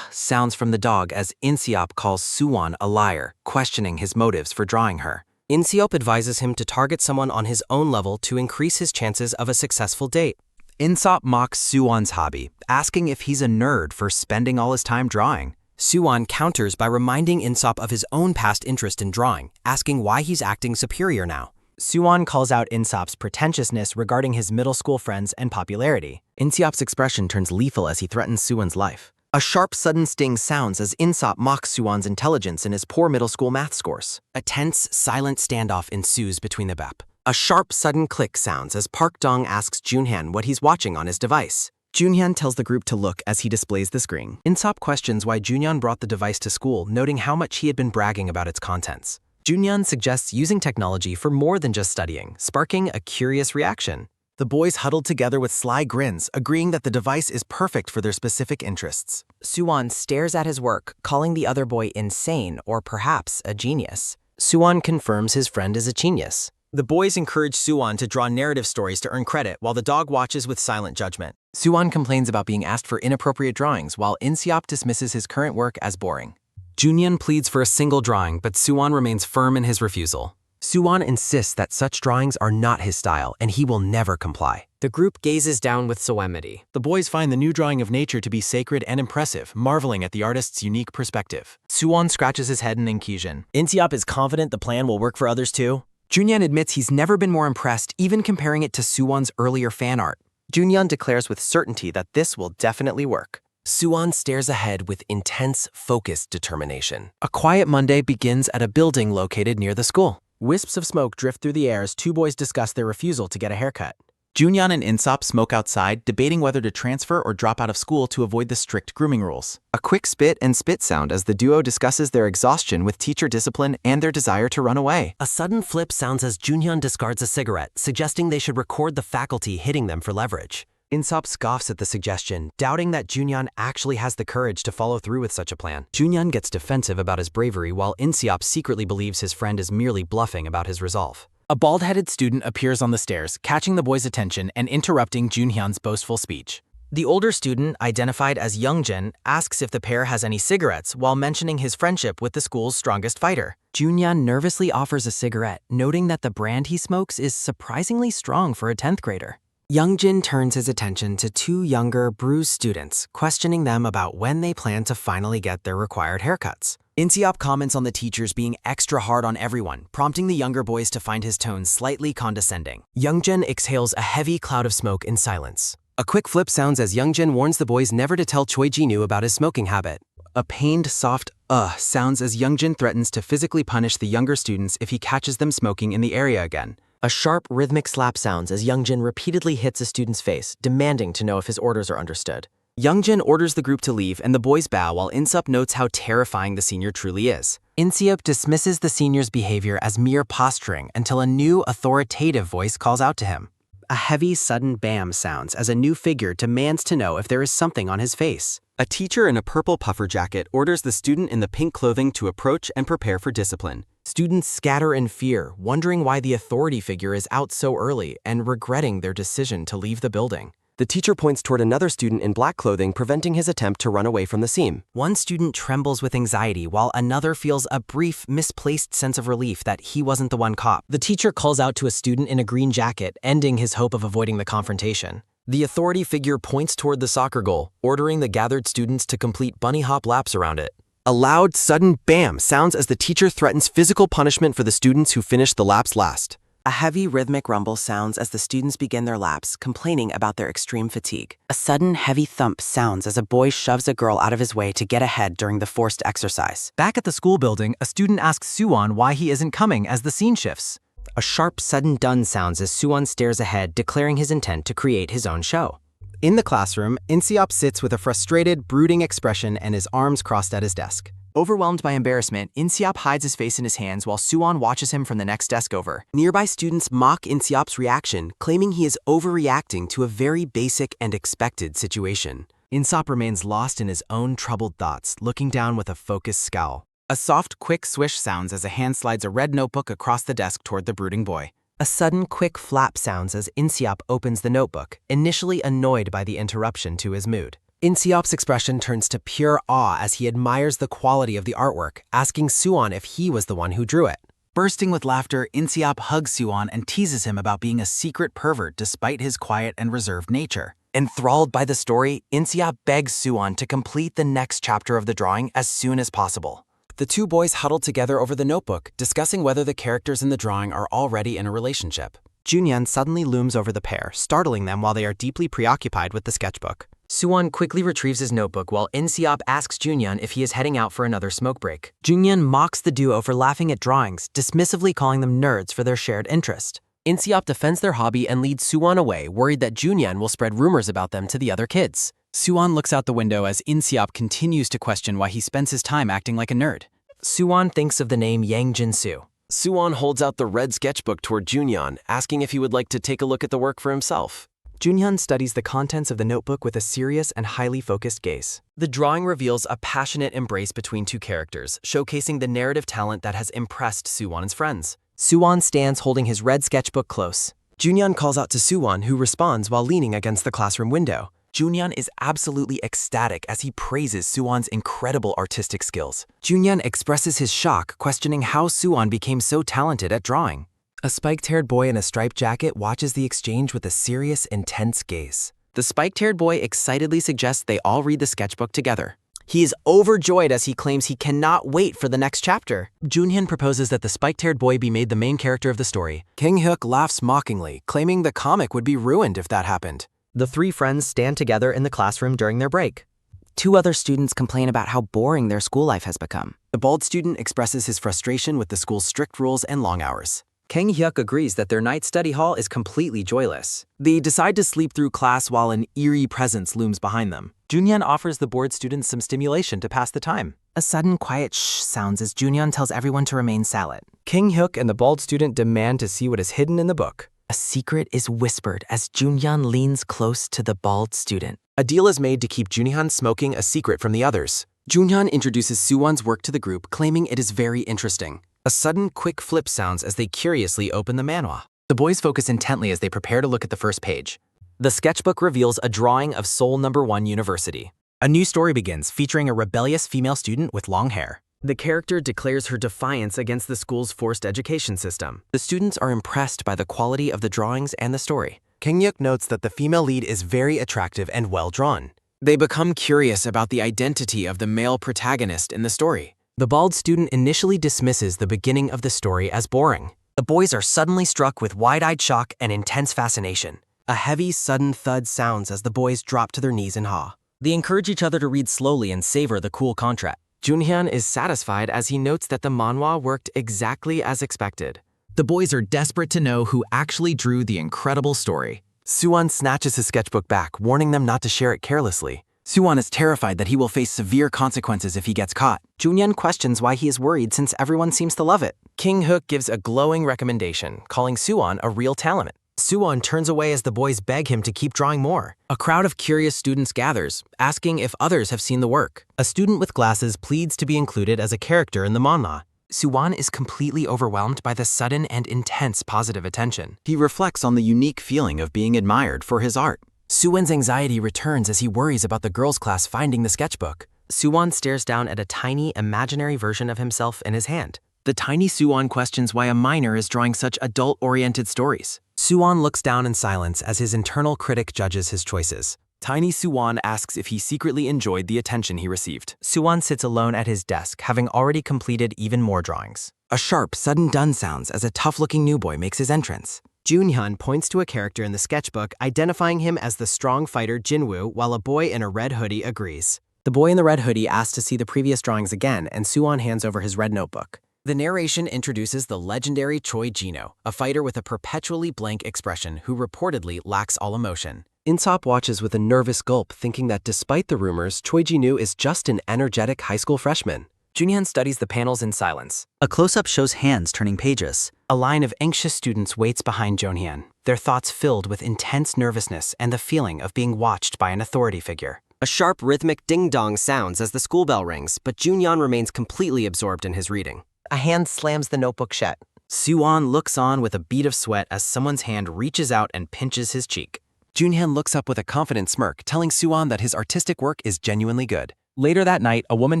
[SPEAKER 2] sounds from the dog as Inseop calls Suwon a liar, questioning his motives for drawing her. Inseop advises him to target someone on his own level to increase his chances of a successful date.
[SPEAKER 7] Inseop mocks Suwon's hobby, asking if he's a nerd for spending all his time drawing.
[SPEAKER 2] Suwon counters by reminding Inseop of his own past interest in drawing, asking why he's acting superior now.
[SPEAKER 7] Suwon calls out Insop's pretentiousness regarding his middle school friends and popularity.
[SPEAKER 2] Inseop's expression turns lethal as he threatens Suwon's life. A sharp, sudden sting sounds as Insop mocks Suwon's intelligence and his poor middle school math scores. A tense, silent standoff ensues between the BEP. A sharp, sudden click sounds as Park Dong asks Junhyun what he's watching on his device. Junhyun tells the group to look as he displays the screen. Insop questions why Junhyun brought the device to school, noting how much he had been bragging about its contents. Junhyun suggests using technology for more than just studying, sparking a curious reaction. The boys huddled together with sly grins, agreeing that the device is perfect for their specific interests.
[SPEAKER 7] Suwon stares at his work, calling the other boy insane or perhaps a genius. Suwon confirms his friend is a genius. The boys encourage Suwon to draw narrative stories to earn credit while the dog watches with silent judgment.
[SPEAKER 2] Suwon complains about being asked for inappropriate drawings while Inseop dismisses his current work as boring.
[SPEAKER 1] Junhyun pleads for a single drawing, but Suwon remains firm in his refusal.
[SPEAKER 2] Suwon insists that such drawings are not his style, and he will never comply.
[SPEAKER 7] The group gazes down with solemnity.
[SPEAKER 3] The boys find the new drawing of nature to be sacred and impressive, marveling at the artist's unique perspective.
[SPEAKER 2] Suwon scratches his head in inclusion.
[SPEAKER 7] Inseop is confident the plan will work for others too.
[SPEAKER 2] Junhyun admits he's never been more impressed, even comparing it to Suwon's earlier fan art. Junhyun declares with certainty that this will definitely work.
[SPEAKER 11] Suwon stares ahead with intense, focused determination.
[SPEAKER 2] A quiet Monday begins at a building located near the school.
[SPEAKER 7] Wisps of smoke drift through the air as two boys discuss their refusal to get a haircut.
[SPEAKER 3] Junhyun and Insop smoke outside, debating whether to transfer or drop out of school to avoid the strict grooming rules.
[SPEAKER 2] A quick spit and spit sound as the duo discusses their exhaustion with teacher discipline and their desire to run away.
[SPEAKER 11] A sudden flip sounds as Junhyun discards a cigarette, suggesting they should record the faculty hitting them for leverage.
[SPEAKER 2] Insop scoffs at the suggestion, doubting that Junhyun actually has the courage to follow through with such a plan.
[SPEAKER 1] Junhyun gets defensive about his bravery while Inseop secretly believes his friend is merely bluffing about his resolve.
[SPEAKER 3] A bald-headed student appears on the stairs, catching the boys' attention and interrupting Junhyun's boastful speech.
[SPEAKER 7] The older student, identified as Youngjin, asks if the pair has any cigarettes while mentioning his friendship with the school's strongest fighter.
[SPEAKER 2] Junhyun nervously offers a cigarette, noting that the brand he smokes is surprisingly strong for a 10th grader.
[SPEAKER 7] Youngjin turns his attention to two younger, bruised students, questioning them about when they plan to finally get their required haircuts.
[SPEAKER 2] Inseop comments on the teachers being extra hard on everyone, prompting the younger boys to find his tone slightly condescending.
[SPEAKER 7] Youngjin exhales a heavy cloud of smoke in silence.
[SPEAKER 11] A quick flip sounds as Youngjin warns the boys never to tell Choi Ji-nu about his smoking habit.
[SPEAKER 2] A pained, soft sounds as Youngjin threatens to physically punish the younger students if he catches them smoking in the area again.
[SPEAKER 7] A sharp, rhythmic slap sounds as Youngjin repeatedly hits a student's face, demanding to know if his orders are understood.
[SPEAKER 2] Youngjin orders the group to leave and the boys bow while Insop notes how terrifying the senior truly is.
[SPEAKER 7] Inseop dismisses the senior's behavior as mere posturing until a new, authoritative voice calls out to him.
[SPEAKER 2] A heavy, sudden bam sounds as a new figure demands to know if there is something on his face.
[SPEAKER 1] A teacher in a purple puffer jacket orders the student in the pink clothing to approach and prepare for discipline.
[SPEAKER 7] Students scatter in fear, wondering why the authority figure is out so early and regretting their decision to leave the building.
[SPEAKER 11] The teacher points toward another student in black clothing, preventing his attempt to run away from the scene.
[SPEAKER 7] One student trembles with anxiety while another feels a brief, misplaced sense of relief that he wasn't the one caught. The teacher calls out to a student in a green jacket, ending his hope of avoiding the confrontation.
[SPEAKER 11] The authority figure points toward the soccer goal, ordering the gathered students to complete bunny hop laps around it.
[SPEAKER 2] A loud, sudden bam sounds as the teacher threatens physical punishment for the students who finish the laps last.
[SPEAKER 8] A heavy rhythmic rumble sounds as the students begin their laps, complaining about their extreme fatigue. A sudden heavy thump sounds as a boy shoves a girl out of his way to get ahead during the forced exercise.
[SPEAKER 3] Back at the school building, a student asks Suwon why he isn't coming as the scene shifts.
[SPEAKER 7] A sharp, sudden dun sounds as Suwon stares ahead, declaring his intent to create his own show.
[SPEAKER 2] In the classroom, Inseop sits with a frustrated, brooding expression and his arms crossed at his desk. Overwhelmed by embarrassment, Inseop hides his face in his hands while Suwon watches him from the next desk over.
[SPEAKER 11] Nearby students mock Inseop's reaction, claiming he is overreacting to a very basic and expected situation.
[SPEAKER 2] Inseop remains lost in his own troubled thoughts, looking down with a focused scowl. A soft, quick swish sounds as a hand slides a red notebook across the desk toward the brooding boy.
[SPEAKER 7] A sudden, quick flap sounds as Inseop opens the notebook, initially annoyed by the interruption to his mood.
[SPEAKER 2] Inseop's expression turns to pure awe as he admires the quality of the artwork, asking Suwon if he was the one who drew it.
[SPEAKER 3] Bursting with laughter, Inseop hugs Suwon and teases him about being a secret pervert despite his quiet and reserved nature.
[SPEAKER 2] Enthralled by the story, Inseop begs Suwon to complete the next chapter of the drawing as soon as possible. The two boys huddle together over the notebook, discussing whether the characters in the drawing are already in a relationship.
[SPEAKER 3] Junhyun suddenly looms over the pair, startling them while they are deeply preoccupied with the sketchbook. Suwon quickly retrieves his notebook while In-seop asks Junhyun if he is heading out for another smoke break. Junhyun mocks the duo for laughing at drawings, dismissively calling them nerds for their shared interest.
[SPEAKER 9] In-seop defends their hobby and leads Suwon away, worried that Junhyun will spread rumors about them to the other kids.
[SPEAKER 6] Suwon looks out the window as In-seop continues to question why he spends his time acting like a nerd.
[SPEAKER 3] Suwon thinks of the name Yangjin-soo.
[SPEAKER 9] Suwon holds out the red sketchbook toward Junhyun, asking if he would like to take a look at the work for himself.
[SPEAKER 3] Junhyun studies the contents of the notebook with a serious and highly focused gaze.
[SPEAKER 7] The drawing reveals a passionate embrace between two characters, showcasing the narrative talent that has impressed Suwon's friends.
[SPEAKER 3] Suwon stands holding his red sketchbook close.
[SPEAKER 7] Junhyun calls out to Suwon, who responds while leaning against the classroom window.
[SPEAKER 2] Junhyun is absolutely ecstatic as he praises Suwon's incredible artistic skills.
[SPEAKER 3] Junhyun expresses his shock, questioning how Suwon became so talented at drawing. A spiked-haired boy in a striped jacket watches the exchange with a serious, intense gaze.
[SPEAKER 7] The spiked-haired boy excitedly suggests they all read the sketchbook together.
[SPEAKER 3] He is overjoyed as he claims he cannot wait for the next chapter.
[SPEAKER 2] Junhyun proposes that the spiked-haired boy be made the main character of the story.
[SPEAKER 3] Kang-hyuk laughs mockingly, claiming the comic would be ruined if that happened. The three friends stand together in the classroom during their break.
[SPEAKER 8] Two other students complain about how boring their school life has become.
[SPEAKER 2] The bald student expresses his frustration with the school's strict rules and long hours.
[SPEAKER 3] Kang-hyuk agrees that their night study hall is completely joyless.
[SPEAKER 2] They decide to sleep through class while an eerie presence looms behind them. Junhyun offers the bored students some stimulation to pass the time.
[SPEAKER 8] A sudden quiet shh sounds as Junhyun tells everyone to remain silent.
[SPEAKER 3] Kang-hyuk and the bald student demand to see what is hidden in the book.
[SPEAKER 8] A secret is whispered as Junhyun leans close to the bald student.
[SPEAKER 2] A deal is made to keep Junhyun smoking a secret from the others. Junhyun introduces Suwon's work to the group, claiming it is very interesting. A sudden, quick flip sounds as they curiously open the manhwa.
[SPEAKER 3] The boys focus intently as they prepare to look at the first page. The sketchbook reveals a drawing of Seoul No. 1 University. A new story begins, featuring a rebellious female student with long hair. The character declares her defiance against the school's forced education system.
[SPEAKER 7] The students are impressed by the quality of the drawings and the story.
[SPEAKER 2] Kang-hyuk notes that the female lead is very attractive and well-drawn. They become curious about the identity of the male protagonist in the story.
[SPEAKER 3] The bald student initially dismisses the beginning of the story as boring.
[SPEAKER 7] The boys are suddenly struck with wide-eyed shock and intense fascination.
[SPEAKER 3] A heavy, sudden thud sounds as the boys drop to their knees in awe.
[SPEAKER 7] They encourage each other to read slowly and savor the cool contrast.
[SPEAKER 3] Junhyun is satisfied as he notes that the manhwa worked exactly as expected.
[SPEAKER 6] The boys are desperate to know who actually drew the incredible story.
[SPEAKER 2] Suwon snatches his sketchbook back, warning them not to share it carelessly. Suwon is terrified that he will face severe consequences if he gets caught.
[SPEAKER 3] Junhyun questions why he is worried since everyone seems to love it. Kang-hyuk gives a glowing recommendation, calling Suwon a real talent. Suwon turns away as the boys beg him to keep drawing more. A crowd of curious students gathers, asking if others have seen the work. A student with glasses pleads to be included as a character in the manhwa. Suwon is completely overwhelmed by the sudden and intense positive attention.
[SPEAKER 6] He reflects on the unique feeling of being admired for his art.
[SPEAKER 3] Suwon's anxiety returns as he worries about the girls' class finding the sketchbook. Suwon stares down at a tiny, imaginary version of himself in his hand.
[SPEAKER 2] The tiny Suwon questions why a minor is drawing such adult-oriented stories.
[SPEAKER 3] Suwon looks down in silence as his internal critic judges his choices.
[SPEAKER 2] Tiny Suwon asks if he secretly enjoyed the attention he received.
[SPEAKER 3] Suwon sits alone at his desk, having already completed even more drawings. A sharp, sudden dun sounds as a tough-looking new boy makes his entrance. Junhyun points to a character in the sketchbook, identifying him as the strong fighter Jinwoo, while a boy in a red hoodie agrees. The boy in the red hoodie asks to see the previous drawings again, and Suwon hands over his red notebook.
[SPEAKER 2] The narration introduces the legendary Choi Jino, a fighter with a perpetually blank expression who reportedly lacks all emotion.
[SPEAKER 3] In-seop watches with a nervous gulp, thinking that despite the rumors, Choi Jinu is just an energetic high school freshman. Junhyun studies the panels in silence.
[SPEAKER 5] A close-up shows hands turning pages.
[SPEAKER 3] A line of anxious students waits behind Junhyun, their thoughts filled with intense nervousness and the feeling of being watched by an authority figure.
[SPEAKER 7] A sharp rhythmic ding-dong sounds as the school bell rings, but Junhyun remains completely absorbed in his reading.
[SPEAKER 3] A hand slams the notebook shut. Suwon looks on with a bead of sweat as someone's hand reaches out and pinches his cheek.
[SPEAKER 2] Junhyun looks up with a confident smirk, telling Suwon that his artistic work is genuinely good.
[SPEAKER 6] Later that night, a woman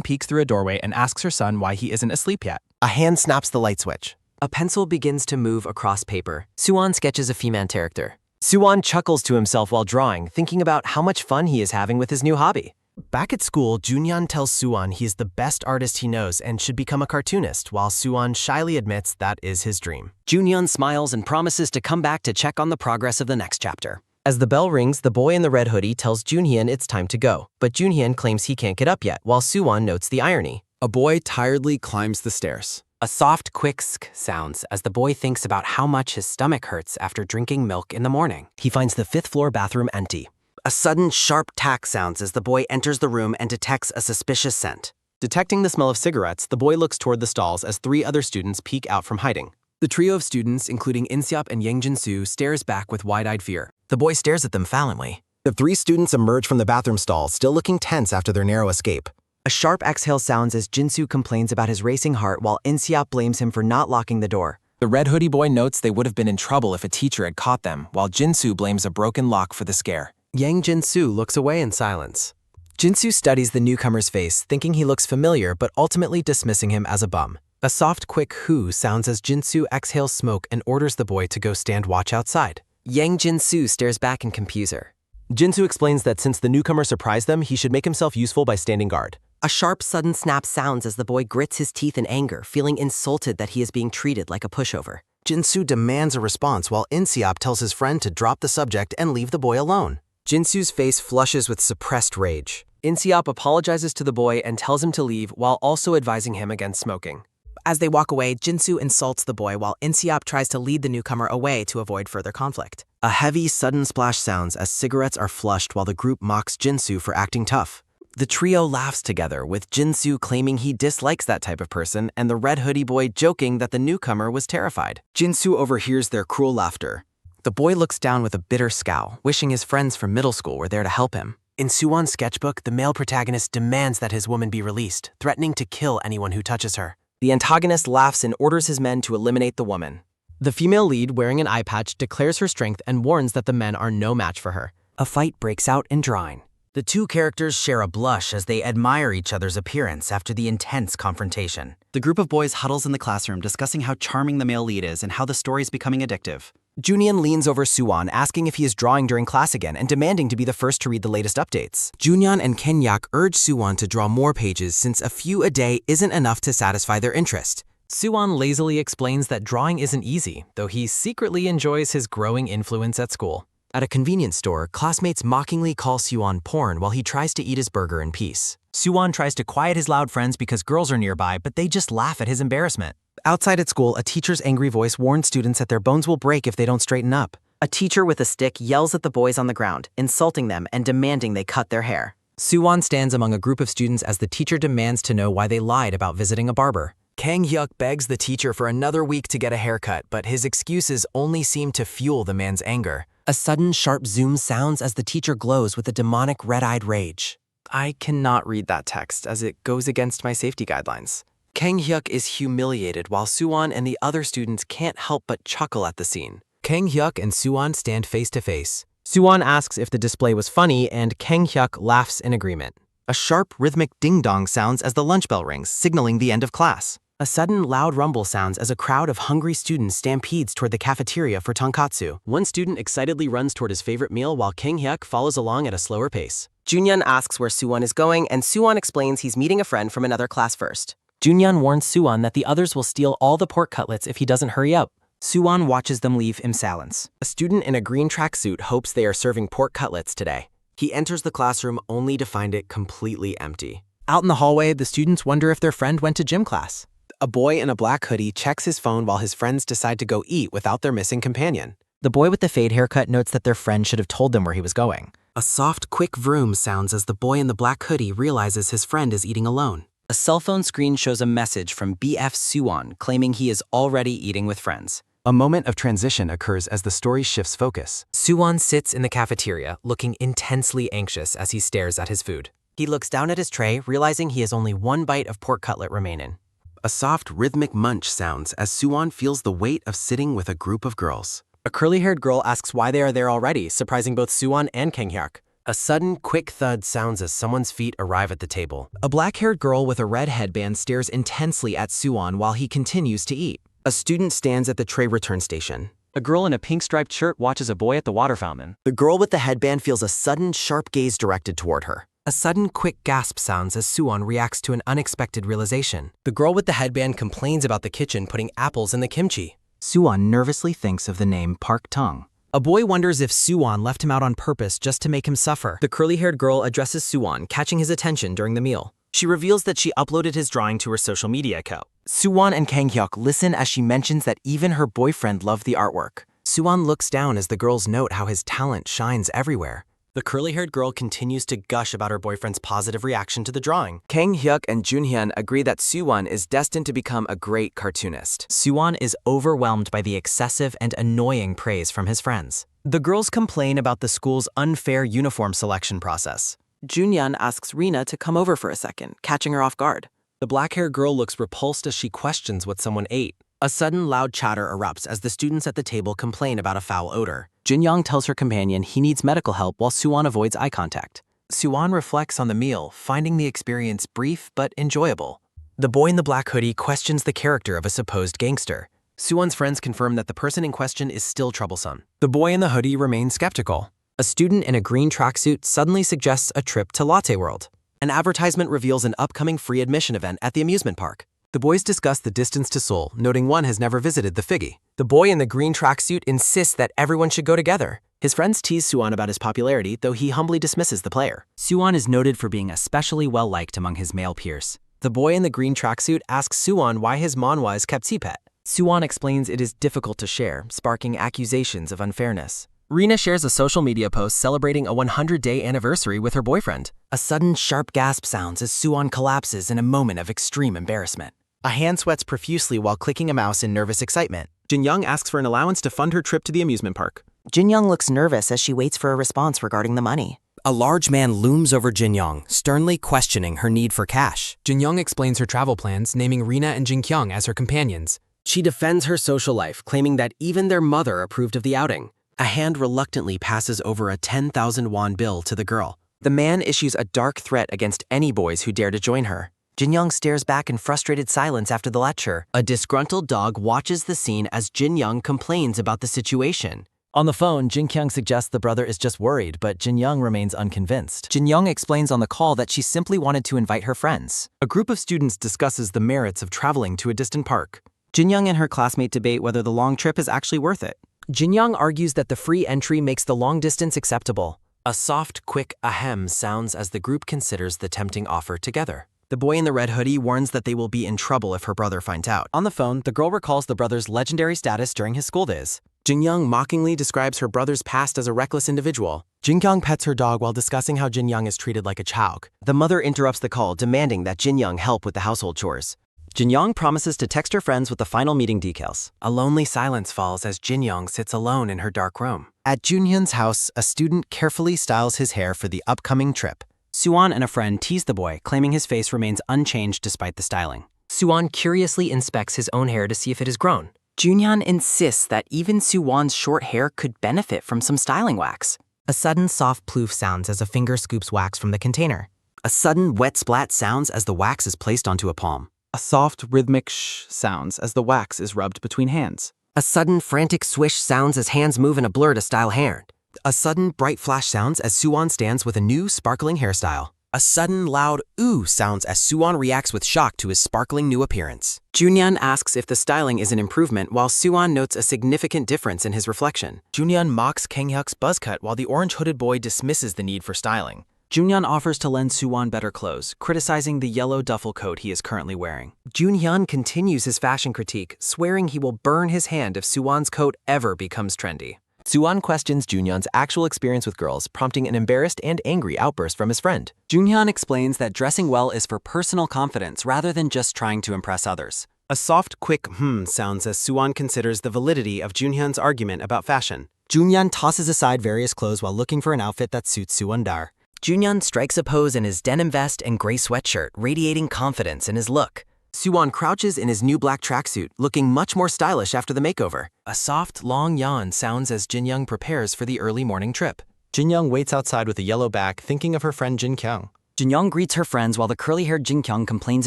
[SPEAKER 6] peeks through a doorway and asks her son why he isn't asleep yet.
[SPEAKER 3] A hand snaps the light switch. A pencil begins to move across paper. Suwon sketches a female character. Suwon chuckles to himself while drawing, thinking about how much fun he is having with his new hobby. Back at school, Junhyun tells Suwon he is the best artist he knows and should become a cartoonist, while Suwon shyly admits that is his dream.
[SPEAKER 11] Junhyun smiles and promises to come back to check on the progress of the next chapter.
[SPEAKER 3] As the bell rings, the boy in the red hoodie tells Junhyun it's time to go, but Junhyun claims he can't get up yet, while Suwon notes the irony.
[SPEAKER 1] A boy tiredly climbs the stairs.
[SPEAKER 8] A soft, quick sk sounds as the boy thinks about how much his stomach hurts after drinking milk in the morning.
[SPEAKER 11] He finds the fifth-floor bathroom empty. A sudden, sharp tack sounds as the boy enters the room and detects a suspicious scent.
[SPEAKER 3] Detecting the smell of cigarettes, the boy looks toward the stalls as 3 other students peek out from hiding.
[SPEAKER 1] The trio of students, including Inseop and Yangjin-soo, stares back with wide-eyed fear.
[SPEAKER 3] The boy stares at them fallantly.
[SPEAKER 2] The 3 students emerge from the bathroom stall, still looking tense after their narrow escape.
[SPEAKER 11] A sharp exhale sounds as Jinsu complains about his racing heart while Inseop blames him for not locking the door.
[SPEAKER 6] The red hoodie boy notes they would have been in trouble if a teacher had caught them, while Jinsu blames a broken lock for the scare.
[SPEAKER 3] Yangjin-soo looks away in silence. Jinsu studies the newcomer's face, thinking he looks familiar but ultimately dismissing him as a bum. A soft, quick hoo sounds as Jinsu exhales smoke and orders the boy to go stand watch outside.
[SPEAKER 8] Yangjin-soo stares back in confuser.
[SPEAKER 3] Jinsu explains that since the newcomer surprised them, he should make himself useful by standing guard.
[SPEAKER 11] A sharp, sudden snap sounds as the boy grits his teeth in anger, feeling insulted that he is being treated like a pushover.
[SPEAKER 2] Jinsu demands a response while Inseop tells his friend to drop the subject and leave the boy alone.
[SPEAKER 3] Jinsu's face flushes with suppressed rage.
[SPEAKER 8] Inseop apologizes to the boy and tells him to leave while also advising him against smoking.
[SPEAKER 7] As they walk away, Jinsu insults the boy while Inseop tries to lead the newcomer away to avoid further conflict.
[SPEAKER 2] A heavy, sudden splash sounds as cigarettes are flushed while the group mocks Jinsu for acting tough.
[SPEAKER 3] The trio laughs together, with Jinsu claiming he dislikes that type of person and the red hoodie boy joking that the newcomer was terrified.
[SPEAKER 2] Jinsu overhears their cruel laughter.
[SPEAKER 8] The boy looks down with a bitter scowl, wishing his friends from middle school were there to help him.
[SPEAKER 3] In Suwon's sketchbook, the male protagonist demands that his woman be released, threatening to kill anyone who touches her. The antagonist laughs and orders his men to eliminate the woman. The female lead, wearing an eye patch, declares her strength and warns that the men are no match for her.
[SPEAKER 8] A fight breaks out in drawing.
[SPEAKER 5] The 2 characters share a blush as they admire each other's appearance after the intense confrontation.
[SPEAKER 12] The group of boys huddles in the classroom discussing how charming the male lead is and how the story is becoming addictive.
[SPEAKER 3] Junhyun leans over Suwon, asking if he is drawing during class again and demanding to be the first to read the latest updates.
[SPEAKER 1] Junhyun and Kenyak urge Suwon to draw more pages since a few a day isn't enough to satisfy their interest.
[SPEAKER 3] Suwon lazily explains that drawing isn't easy, though he secretly enjoys his growing influence at school. At a convenience store, classmates mockingly call Suwon porn while he tries to eat his burger in peace.
[SPEAKER 5] Suwon tries to quiet his loud friends because girls are nearby, but they just laugh at his embarrassment.
[SPEAKER 3] Outside at school, a teacher's angry voice warns students that their bones will break if they don't straighten up.
[SPEAKER 11] A teacher with a stick yells at the boys on the ground, insulting them and demanding they cut their hair.
[SPEAKER 3] Suwon stands among a group of students as the teacher demands to know why they lied about visiting a barber. Kang Hyuk begs the teacher for another week to get a haircut, but his excuses only seem to fuel the man's anger.
[SPEAKER 8] A sudden, sharp zoom sounds as the teacher glows with a demonic red-eyed rage.
[SPEAKER 3] I cannot read that text as it goes against my safety guidelines. Kang Hyuk is humiliated while Suwon and the other students can't help but chuckle at the scene. Kang Hyuk and Suwon stand face to face. Suwon asks if the display was funny and Kang Hyuk laughs in agreement.
[SPEAKER 2] A sharp, rhythmic ding-dong sounds as the lunch bell rings, signaling the end of class.
[SPEAKER 3] A sudden loud rumble sounds as a crowd of hungry students stampedes toward the cafeteria for tonkatsu. One student excitedly runs toward his favorite meal while Kang Hyuk follows along at a slower pace.
[SPEAKER 11] Junhyun asks where Suwon is going, and Suwon explains he's meeting a friend from another class first.
[SPEAKER 3] Junhyun warns Suwon that the others will steal all the pork cutlets if he doesn't hurry up.
[SPEAKER 5] Suwon watches them leave in silence.
[SPEAKER 3] A student in a green tracksuit hopes they are serving pork cutlets today. He enters the classroom only to find it completely empty. Out in the hallway, the students wonder if their friend went to gym class. A boy in a black hoodie checks his phone while his friends decide to go eat without their missing companion.
[SPEAKER 7] The boy with the fade haircut notes that their friend should have told them where he was going.
[SPEAKER 1] A soft, quick vroom sounds as the boy in the black hoodie realizes his friend is eating alone.
[SPEAKER 5] A cell phone screen shows a message from BF Suwon claiming he is already eating with friends.
[SPEAKER 1] A moment of transition occurs as the story shifts focus.
[SPEAKER 3] Suwon sits in the cafeteria, looking intensely anxious as he stares at his food. He looks down at his tray, realizing he has only 1 bite of pork cutlet remaining.
[SPEAKER 1] A soft, rhythmic munch sounds as Suwon feels the weight of sitting with a group of girls.
[SPEAKER 3] A curly-haired girl asks why they are there already, surprising both Suwon and Kang Hyuk. A sudden, quick thud sounds as someone's feet arrive at the table. A black-haired girl with a red headband stares intensely at Suwon while he continues to eat. A student stands at the tray return station.
[SPEAKER 13] A girl in a pink striped shirt watches a boy at the water fountain.
[SPEAKER 2] The girl with the headband feels a sudden, sharp gaze directed toward her. A sudden quick gasp sounds as Suwon reacts to an unexpected realization. The girl with the headband complains about the kitchen putting apples in the kimchi.
[SPEAKER 3] Suwon nervously thinks of the name Park Tung.
[SPEAKER 2] A boy wonders if Suwon left him out on purpose just to make him suffer. The curly-haired girl addresses Suwon, catching his attention during the meal.
[SPEAKER 3] She reveals that she uploaded his drawing to her social media account. Suwon and Kang Hyuk listen as she mentions that even her boyfriend loved the artwork.
[SPEAKER 2] Suwon looks down as the girls note how his talent shines everywhere. The curly-haired girl continues to gush about her boyfriend's positive reaction to the drawing.
[SPEAKER 11] Kang Hyuk and Junhyun agree that Suwon is destined to become a great cartoonist.
[SPEAKER 2] Suwon is overwhelmed by the excessive and annoying praise from his friends. The girls complain about the school's unfair uniform selection process.
[SPEAKER 8] Junhyun asks Rina to come over for a second, catching her off guard.
[SPEAKER 2] The black-haired girl looks repulsed as she questions what someone ate. A sudden loud chatter erupts as the students at the table complain about a foul odor.
[SPEAKER 3] Jinyoung tells her companion he needs medical help while Suwon avoids eye contact.
[SPEAKER 2] Suwon reflects on the meal, finding the experience brief but enjoyable. The boy in the black hoodie questions the character of a supposed gangster. Suwon's friends confirm that the person in question is still troublesome. The boy in the hoodie remains skeptical. A student in a green tracksuit suddenly suggests a trip to Latte World. An advertisement reveals an upcoming free admission event at the amusement park. The boys discuss the distance to Seoul, noting one has never visited the Figgy. The boy in the green tracksuit insists that everyone should go together. His friends tease Suwon about his popularity, though he humbly dismisses the player.
[SPEAKER 3] Suwon is noted for being especially well-liked among his male peers.
[SPEAKER 2] The boy in the green tracksuit asks Suwon why his manhwa is kept secret. Suwon explains it is difficult to share, sparking accusations of unfairness. Rina shares a social media post celebrating a 100-day anniversary with her boyfriend. A sudden sharp gasp sounds as Suwon collapses in a moment of extreme embarrassment. A hand sweats profusely while clicking a mouse in nervous excitement. Jinyoung asks for an allowance to fund her trip to the amusement park.
[SPEAKER 8] Jinyoung looks nervous as she waits for a response regarding the money.
[SPEAKER 2] A large man looms over Jinyoung, sternly questioning her need for cash. Jinyoung explains her travel plans, naming Rina and Jinkyung as her companions. She defends her social life, claiming that even their mother approved of the outing. A hand reluctantly passes over a 10,000 won bill to the girl. The man issues a dark threat against any boys who dare to join her.
[SPEAKER 3] Jinyoung stares back in frustrated silence after the lecture.
[SPEAKER 2] A disgruntled dog watches the scene as Jinyoung complains about the situation.
[SPEAKER 3] On the phone, Jinkyung suggests the brother is just worried, but Jinyoung remains unconvinced. Jinyoung explains on the call that she simply wanted to invite her friends.
[SPEAKER 2] A group of students discusses the merits of traveling to a distant park.
[SPEAKER 3] Jinyoung and her classmate debate whether the long trip is actually worth it.
[SPEAKER 2] Jinyoung argues that the free entry makes the long distance acceptable. A soft, quick ahem sounds as the group considers the tempting offer together. The boy in the red hoodie warns that they will be in trouble if her brother finds out.
[SPEAKER 3] On the phone, the girl recalls the brother's legendary status during his school days.
[SPEAKER 2] Jinyoung mockingly describes her brother's past as a reckless individual. Jinkyung pets her dog while discussing how Jinyoung is treated like a chauk.
[SPEAKER 3] The mother interrupts the call, demanding that Jinyoung help with the household chores. Jinyoung promises to text her friends with the final meeting details.
[SPEAKER 2] A lonely silence falls as Jinyoung sits alone in her dark room. At Junhyun's house, a student carefully styles his hair for the upcoming trip.
[SPEAKER 3] Suwon and a friend tease the boy, claiming his face remains unchanged despite the styling.
[SPEAKER 2] Suwon curiously inspects his own hair to see if it has grown.
[SPEAKER 8] Junhyun insists that even Suwon's short hair could benefit from some styling wax.
[SPEAKER 2] A sudden soft ploof sounds as a finger scoops wax from the container.
[SPEAKER 3] A sudden wet splat sounds as the wax is placed onto a palm.
[SPEAKER 5] A soft rhythmic shh sounds as the wax is rubbed between hands.
[SPEAKER 2] A sudden frantic swish sounds as hands move in a blur to style hair. A sudden bright flash sounds as Suwon stands with a new sparkling hairstyle. A sudden loud ooh sounds as Suwon reacts with shock to his sparkling new appearance.
[SPEAKER 8] Junhyun asks if the styling is an improvement while Suwon notes a significant difference in his reflection.
[SPEAKER 2] Junhyun mocks Kang Hyuk's buzz cut while the orange-hooded boy dismisses the need for styling.
[SPEAKER 3] Junhyun offers to lend Suwon better clothes, criticizing the yellow duffel coat he is currently wearing.
[SPEAKER 2] Junhyun continues his fashion critique, swearing he will burn his hand if Suwon's coat ever becomes trendy. Suwon questions Junhyun's actual experience with girls, prompting an embarrassed and angry outburst from his friend.
[SPEAKER 3] Junhyun explains that dressing well is for personal confidence rather than just trying to impress others.
[SPEAKER 2] A soft, quick sounds as Suwon considers the validity of Junhyun's argument about fashion.
[SPEAKER 3] Junhyun tosses aside various clothes while looking for an outfit that suits Suwon-dar.
[SPEAKER 2] Junhyun strikes a pose in his denim vest and gray sweatshirt, radiating confidence in his look. Suwon crouches in his new black tracksuit, looking much more stylish after the makeover. A soft, long yawn sounds as Jinyoung prepares for the early morning trip.
[SPEAKER 3] Jinyoung waits outside with a yellow bag, thinking of her friend Jinkyung. Jinyoung greets her friends while the curly-haired Jinkyung complains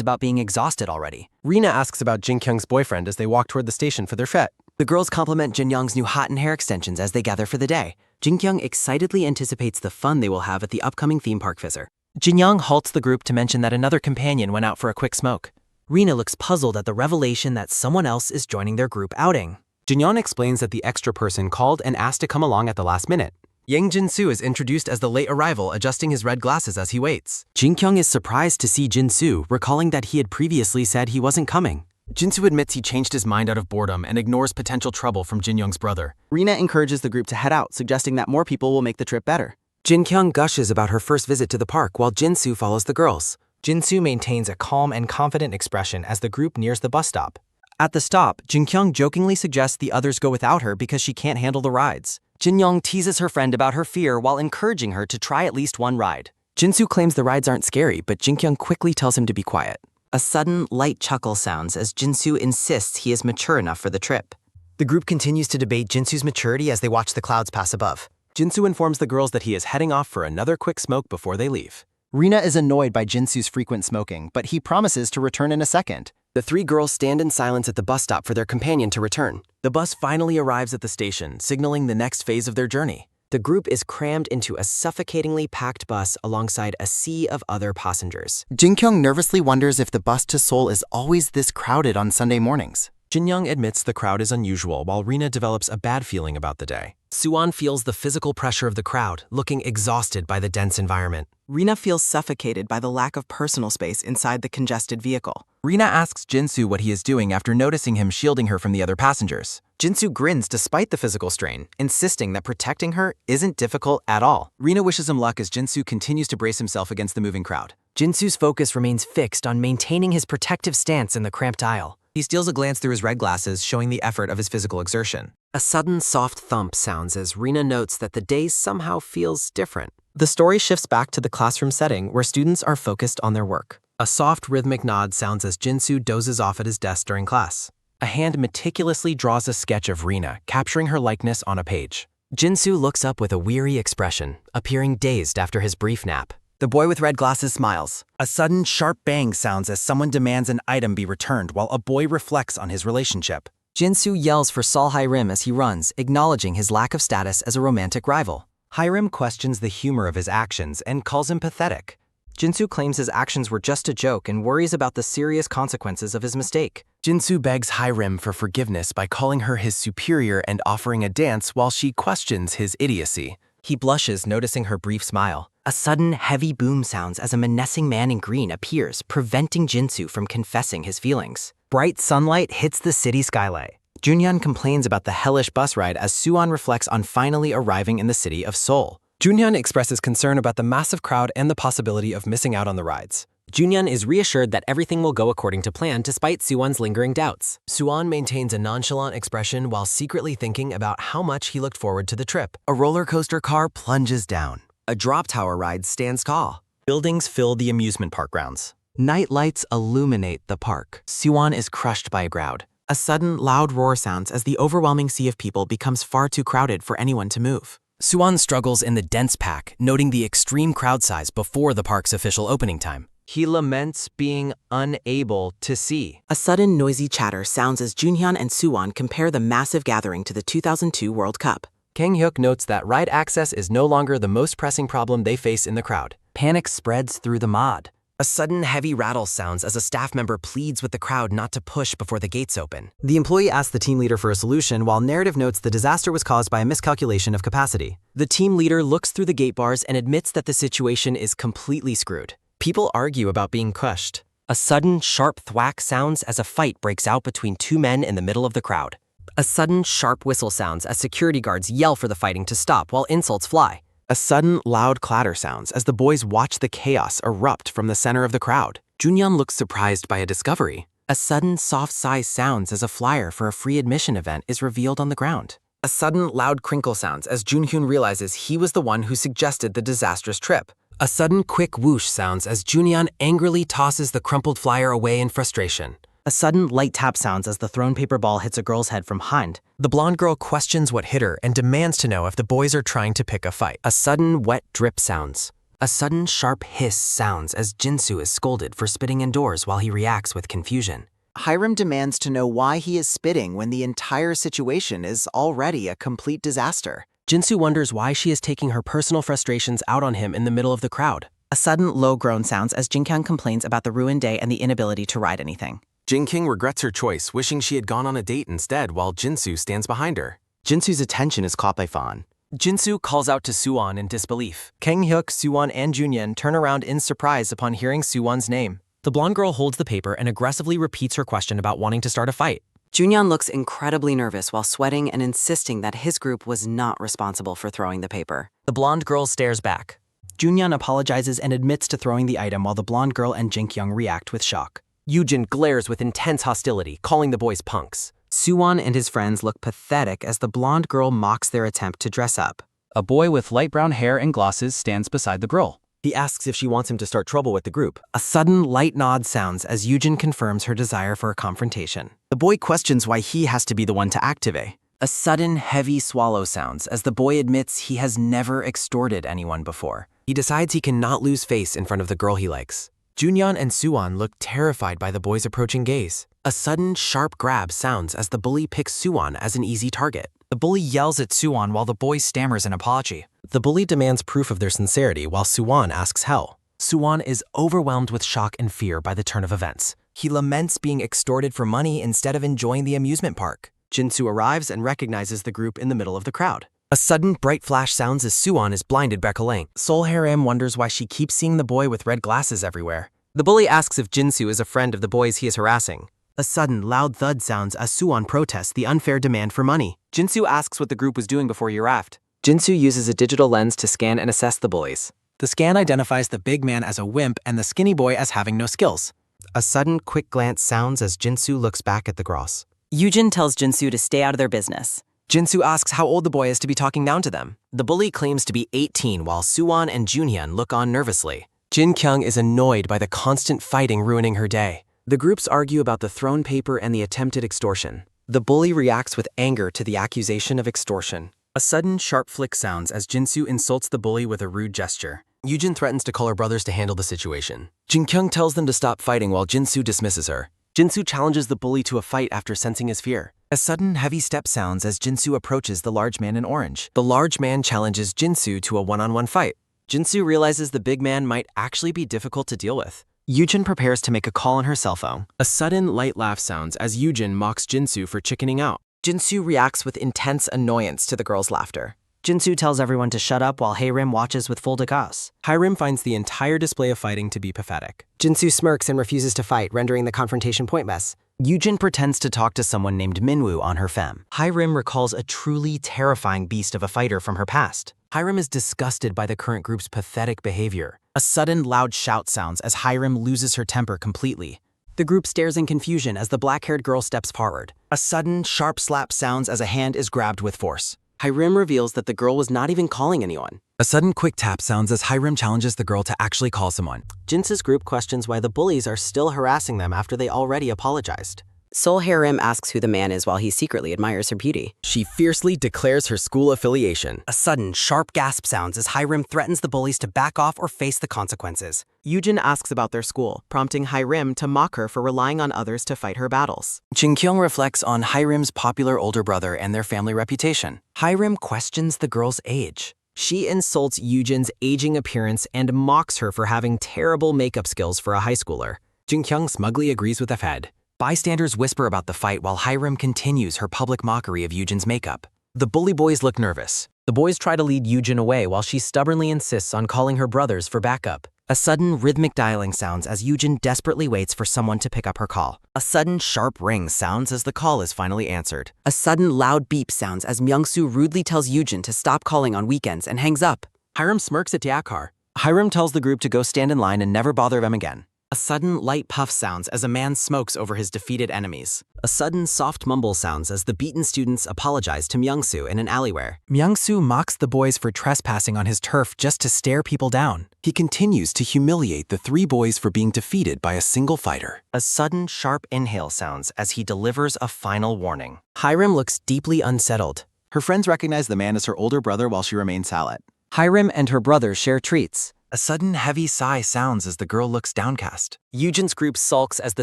[SPEAKER 3] about being exhausted already.
[SPEAKER 2] Rina asks about Jinkyung's boyfriend as they walk toward the station for their fete.
[SPEAKER 3] The girls compliment Jinyoung's new hat and hair extensions as they gather for the day. Jinkyung excitedly anticipates the fun they will have at the upcoming theme park visit. Jinyoung halts the group to mention that another companion went out for a quick smoke.
[SPEAKER 7] Rina looks puzzled at the revelation that someone else is joining their group outing.
[SPEAKER 1] Jinyoung explains that the extra person called and asked to come along at the last minute. Yang Jin-soo is introduced as the late arrival, adjusting his red glasses as he waits.
[SPEAKER 11] Jin-kyung is surprised to see Jin-soo, recalling that he had previously said he wasn't coming.
[SPEAKER 1] Jin-soo admits he changed his mind out of boredom and ignores potential trouble from Jin-young's brother.
[SPEAKER 5] Rina encourages the group to head out, suggesting that more people will make the trip better.
[SPEAKER 11] Jin-kyung gushes about her first visit to the park while Jin-soo follows the girls.
[SPEAKER 7] Jin-soo maintains a calm and confident expression as the group nears the bus stop. At the stop, Jin-kyung jokingly suggests the others go without her because she can't handle the rides.
[SPEAKER 11] Jin-young teases her friend about her fear while encouraging her to try at least one ride. Jin-soo claims the rides aren't scary, but Jin-kyung quickly tells him to be quiet.
[SPEAKER 8] A sudden, light chuckle sounds as Jin-soo insists he is mature enough for the trip.
[SPEAKER 7] The group continues to debate Jin-soo's maturity as they watch the clouds pass above.
[SPEAKER 1] Jin-soo informs the girls that he is heading off for another quick smoke before they leave.
[SPEAKER 5] Rina is annoyed by Jin-soo's frequent smoking, but he promises to return in a second.
[SPEAKER 11] The three girls stand in silence at the bus stop for their companion to return.
[SPEAKER 1] The bus finally arrives at the station, signaling the next phase of their journey.
[SPEAKER 11] The group is crammed into a suffocatingly packed bus alongside a sea of other passengers.
[SPEAKER 5] Jin-kyung nervously wonders if the bus to Seoul is always this crowded on Sunday mornings.
[SPEAKER 1] Jinyoung admits the crowd is unusual, while Rina develops a bad feeling about the day.
[SPEAKER 11] Suwon feels the physical pressure of the crowd, looking exhausted by the dense environment.
[SPEAKER 8] Rina feels suffocated by the lack of personal space inside the congested vehicle.
[SPEAKER 6] Rina asks Jin-soo what he is doing after noticing him shielding her from the other passengers.
[SPEAKER 7] Jin-soo grins despite the physical strain, insisting that protecting her isn't difficult at all.
[SPEAKER 1] Rina wishes him luck as Jin-soo continues to brace himself against the moving crowd.
[SPEAKER 7] Jin-soo's focus remains fixed on maintaining his protective stance in the cramped aisle.
[SPEAKER 3] He steals a glance through his red glasses, showing the effort of his physical exertion.
[SPEAKER 11] A sudden soft thump sounds as Rina notes that the day somehow feels different.
[SPEAKER 7] The story shifts back to the classroom setting where students are focused on their work.
[SPEAKER 1] A soft rhythmic nod sounds as Jin-soo dozes off at his desk during class. A hand meticulously draws a sketch of Rina, capturing her likeness on a page.
[SPEAKER 11] Jin-soo looks up with a weary expression, appearing dazed after his brief nap.
[SPEAKER 5] The boy with red glasses smiles. A sudden, sharp bang sounds as someone demands an item be returned while a boy reflects on his relationship.
[SPEAKER 7] Jin-soo yells for Sol Hai-rim as he runs, acknowledging his lack of status as a romantic rival.
[SPEAKER 1] Hai-rim questions the humor of his actions and calls him pathetic.
[SPEAKER 7] Jin-soo claims his actions were just a joke and worries about the serious consequences of his mistake.
[SPEAKER 1] Jin-soo begs Hai-rim for forgiveness by calling her his superior and offering a dance while she questions his idiocy.
[SPEAKER 7] He blushes, noticing her brief smile.
[SPEAKER 8] A sudden, heavy boom sounds as a menacing man in green appears, preventing Jin-soo from confessing his feelings.
[SPEAKER 7] Bright sunlight hits the city skylight. Junhyun complains about the hellish bus ride as Suwon reflects on finally arriving in the city of Seoul.
[SPEAKER 1] Junhyun expresses concern about the massive crowd and the possibility of missing out on the rides.
[SPEAKER 11] Junhyun is reassured that everything will go according to plan despite Suwon's lingering doubts.
[SPEAKER 1] Suwon maintains a nonchalant expression while secretly thinking about how much he looked forward to the trip.
[SPEAKER 5] A roller coaster car plunges down.
[SPEAKER 11] A drop tower ride stands tall.
[SPEAKER 7] Buildings fill the amusement park grounds.
[SPEAKER 8] Night lights illuminate the park.
[SPEAKER 7] Suwon is crushed by a crowd.
[SPEAKER 8] A sudden, loud roar sounds as the overwhelming sea of people becomes far too crowded for anyone to move.
[SPEAKER 11] Suwon struggles in the dense pack, noting the extreme crowd size before the park's official opening time.
[SPEAKER 1] He laments being unable to see.
[SPEAKER 8] A sudden, noisy chatter sounds as Junhyun and Suwon compare the massive gathering to the 2002 World Cup.
[SPEAKER 1] Kang-hyuk notes that ride access is no longer the most pressing problem they face in the crowd.
[SPEAKER 11] Panic spreads through the mod. A sudden heavy rattle sounds as a staff member pleads with the crowd not to push before the gates open.
[SPEAKER 7] The employee asks the team leader for a solution, while narrative notes the disaster was caused by a miscalculation of capacity.
[SPEAKER 11] The team leader looks through the gate bars and admits that the situation is completely screwed. People argue about being crushed. A sudden, sharp thwack sounds as a fight breaks out between two men in the middle of the crowd. A sudden, sharp whistle sounds as security guards yell for the fighting to stop while insults fly.
[SPEAKER 1] A sudden, loud clatter sounds as the boys watch the chaos erupt from the center of the crowd.
[SPEAKER 11] Junhyun looks surprised by a discovery. A sudden, soft sigh sounds as a flyer for a free admission event is revealed on the ground.
[SPEAKER 3] A sudden, loud crinkle sounds as Junhyun realizes he was the one who suggested the disastrous trip.
[SPEAKER 11] A sudden, quick whoosh sounds as Junhyun angrily tosses the crumpled flyer away in frustration.
[SPEAKER 7] A sudden, light tap sounds as the thrown paper ball hits a girl's head from behind.
[SPEAKER 3] The blonde girl questions what hit her and demands to know if the boys are trying to pick a fight.
[SPEAKER 11] A sudden, wet drip sounds. A sudden, sharp hiss sounds as Jin-soo is scolded for spitting indoors while he reacts with confusion.
[SPEAKER 5] Hai-rim demands to know why he is spitting when the entire situation is already a complete disaster.
[SPEAKER 11] Jin-soo wonders why she is taking her personal frustrations out on him in the middle of the crowd.
[SPEAKER 8] A sudden low groan sounds as Jin-kyung complains about the ruined day and the inability to ride anything.
[SPEAKER 2] Jin-kyung regrets her choice, wishing she had gone on a date instead while Jin-soo stands behind her.
[SPEAKER 3] Jin-soo's attention is caught by Fawn.
[SPEAKER 11] Jin-soo calls out to Soo-won in disbelief. Kang-hyuk, Soo-won, and Junyeon turn around in surprise upon hearing Soo-won's name. The blonde girl holds the paper and aggressively repeats her question about wanting to start a fight.
[SPEAKER 8] Junyeon looks incredibly nervous while sweating and insisting that his group was not responsible for throwing the paper.
[SPEAKER 11] The blonde girl stares back.
[SPEAKER 3] Junyeon apologizes and admits to throwing the item while the blonde girl and Jin-kyung react with shock.
[SPEAKER 11] Yujin glares with intense hostility, calling the boys punks.
[SPEAKER 7] Soo-won and his friends look pathetic as the blonde girl mocks their attempt to dress up.
[SPEAKER 5] A boy with light brown hair and glasses stands beside the girl.
[SPEAKER 11] He asks if she wants him to start trouble with the group.
[SPEAKER 7] A sudden light nod sounds as Yujin confirms her desire for a confrontation.
[SPEAKER 3] The boy questions why he has to be the one to activate.
[SPEAKER 7] A sudden heavy swallow sounds as the boy admits he has never extorted anyone before.
[SPEAKER 11] He decides he cannot lose face in front of the girl he likes. Junyeon and Soo-won look terrified by the boy's approaching gaze.
[SPEAKER 2] A sudden, sharp grab sounds as the bully picks Soo-won as an easy target.
[SPEAKER 5] The bully yells at Soo-won while the boy stammers an apology.
[SPEAKER 11] The bully demands proof of their sincerity while Soo-won asks how. Soo-won is overwhelmed with shock and fear by the turn of events. He laments being extorted for money instead of enjoying the amusement park.
[SPEAKER 2] Jin-soo arrives and recognizes the group in the middle of the crowd.
[SPEAKER 11] A sudden bright flash sounds as Soo-won is blinded by Kalang.
[SPEAKER 7] Sol Hae-rim wonders why she keeps seeing the boy with red glasses everywhere.
[SPEAKER 11] The bully asks if Jin-soo is a friend of the boys he is harassing.
[SPEAKER 3] A sudden, loud thud sounds as Soo-won protests the unfair demand for money.
[SPEAKER 11] Jin-soo asks what the group was doing before he arrived.
[SPEAKER 7] Jin-soo uses a digital lens to scan and assess the bullies.
[SPEAKER 5] The scan identifies the big man as a wimp and the skinny boy as having no skills.
[SPEAKER 3] A sudden, quick glance sounds as Jin-soo looks back at the gross.
[SPEAKER 8] Yujin tells Jin-soo to stay out of their business.
[SPEAKER 11] Jin-soo asks how old the boy is to be talking down to them.
[SPEAKER 2] The bully claims to be 18 while Soo-won and Junyeon look on nervously.
[SPEAKER 11] Jin-kyung is annoyed by the constant fighting ruining her day.
[SPEAKER 2] The groups argue about the thrown paper and the attempted extortion.
[SPEAKER 11] The bully reacts with anger to the accusation of extortion.
[SPEAKER 5] A sudden, sharp flick sounds as Jin-soo insults the bully with a rude gesture.
[SPEAKER 2] Yujin threatens to call her brothers to handle the situation. Jin-kyung tells them to stop fighting while Jin-soo dismisses her. Jin-soo challenges the bully to a fight after sensing his fear.
[SPEAKER 5] A sudden, heavy step sounds as Jin-soo approaches the large man in orange.
[SPEAKER 11] The large man challenges Jin-soo to a one-on-one fight.
[SPEAKER 2] Jin-soo realizes the big man might actually be difficult to deal with.
[SPEAKER 3] Yujin prepares to make a call on her cell phone.
[SPEAKER 2] A sudden, light laugh sounds as Yujin mocks Jin-soo for chickening out.
[SPEAKER 7] Jin-soo reacts with intense annoyance to the girl's laughter.
[SPEAKER 3] Jin-soo tells everyone to shut up while Hae-rim watches with full degauss.
[SPEAKER 11] Hae-rim finds the entire display of fighting to be pathetic.
[SPEAKER 7] Jin-soo smirks and refuses to fight, rendering the confrontation pointless.
[SPEAKER 3] Yujin pretends to talk to someone named Minwoo on her fem.
[SPEAKER 7] Hae-rim recalls a truly terrifying beast of a fighter from her past.
[SPEAKER 11] Hae-rim is disgusted by the current group's pathetic behavior.
[SPEAKER 5] A sudden, loud shout sounds as Hae-rim loses her temper completely.
[SPEAKER 8] The group stares in confusion as the black-haired girl steps forward.
[SPEAKER 5] A sudden, sharp slap sounds as a hand is grabbed with force.
[SPEAKER 8] Hae-rim reveals that the girl was not even calling anyone.
[SPEAKER 5] A sudden quick tap sounds as Hae-rim challenges the girl to actually call someone.
[SPEAKER 3] Jin-soo's group questions why the bullies are still harassing them after they already apologized.
[SPEAKER 8] Sol Hae-rim asks who the man is while he secretly admires her beauty.
[SPEAKER 2] She fiercely declares her school affiliation.
[SPEAKER 3] A sudden, sharp gasp sounds as Hae-rim threatens the bullies to back off or face the consequences.
[SPEAKER 8] Yujin asks about their school, prompting Hae-rim to mock her for relying on others to fight her battles.
[SPEAKER 2] Jin-kyung reflects on Hae-rim's popular older brother and their family reputation.
[SPEAKER 7] Hae-rim questions the girl's age. She insults Yujin's aging appearance and mocks her for having terrible makeup skills for a high schooler.
[SPEAKER 2] Jin-kyung smugly agrees with the Fed. Bystanders whisper about the fight while Hae-rim continues her public mockery of Yujin's makeup. The bully boys look nervous.
[SPEAKER 7] The boys try to lead Yujin away while she stubbornly insists on calling her brothers for backup.
[SPEAKER 3] A sudden, rhythmic dialing sounds as Yujin desperately waits for someone to pick up her call. A sudden, sharp ring sounds as the call is finally answered.
[SPEAKER 8] A sudden loud beep sounds as Myung-soo rudely tells Yujin to stop calling on weekends and hangs up.
[SPEAKER 2] Hae-rim smirks at Daekar.
[SPEAKER 3] Hae-rim tells the group to go stand in line and never bother them again. A sudden, light puff sounds as a man smokes over his defeated enemies. A sudden, soft mumble sounds as the beaten students apologize to Myung-soo in an alleyway.
[SPEAKER 5] Myung-soo mocks the boys for trespassing on his turf just to stare people down.
[SPEAKER 2] He continues to humiliate the three boys for being defeated by a single fighter.
[SPEAKER 3] A sudden, sharp inhale sounds as he delivers a final warning.
[SPEAKER 7] Hae-rim looks deeply unsettled.
[SPEAKER 12] Her friends recognize the man as her older brother while she remains silent.
[SPEAKER 7] Hae-rim and her brother share treats.
[SPEAKER 5] A sudden, heavy sigh sounds as the girl looks downcast.
[SPEAKER 11] Yujin's group sulks as the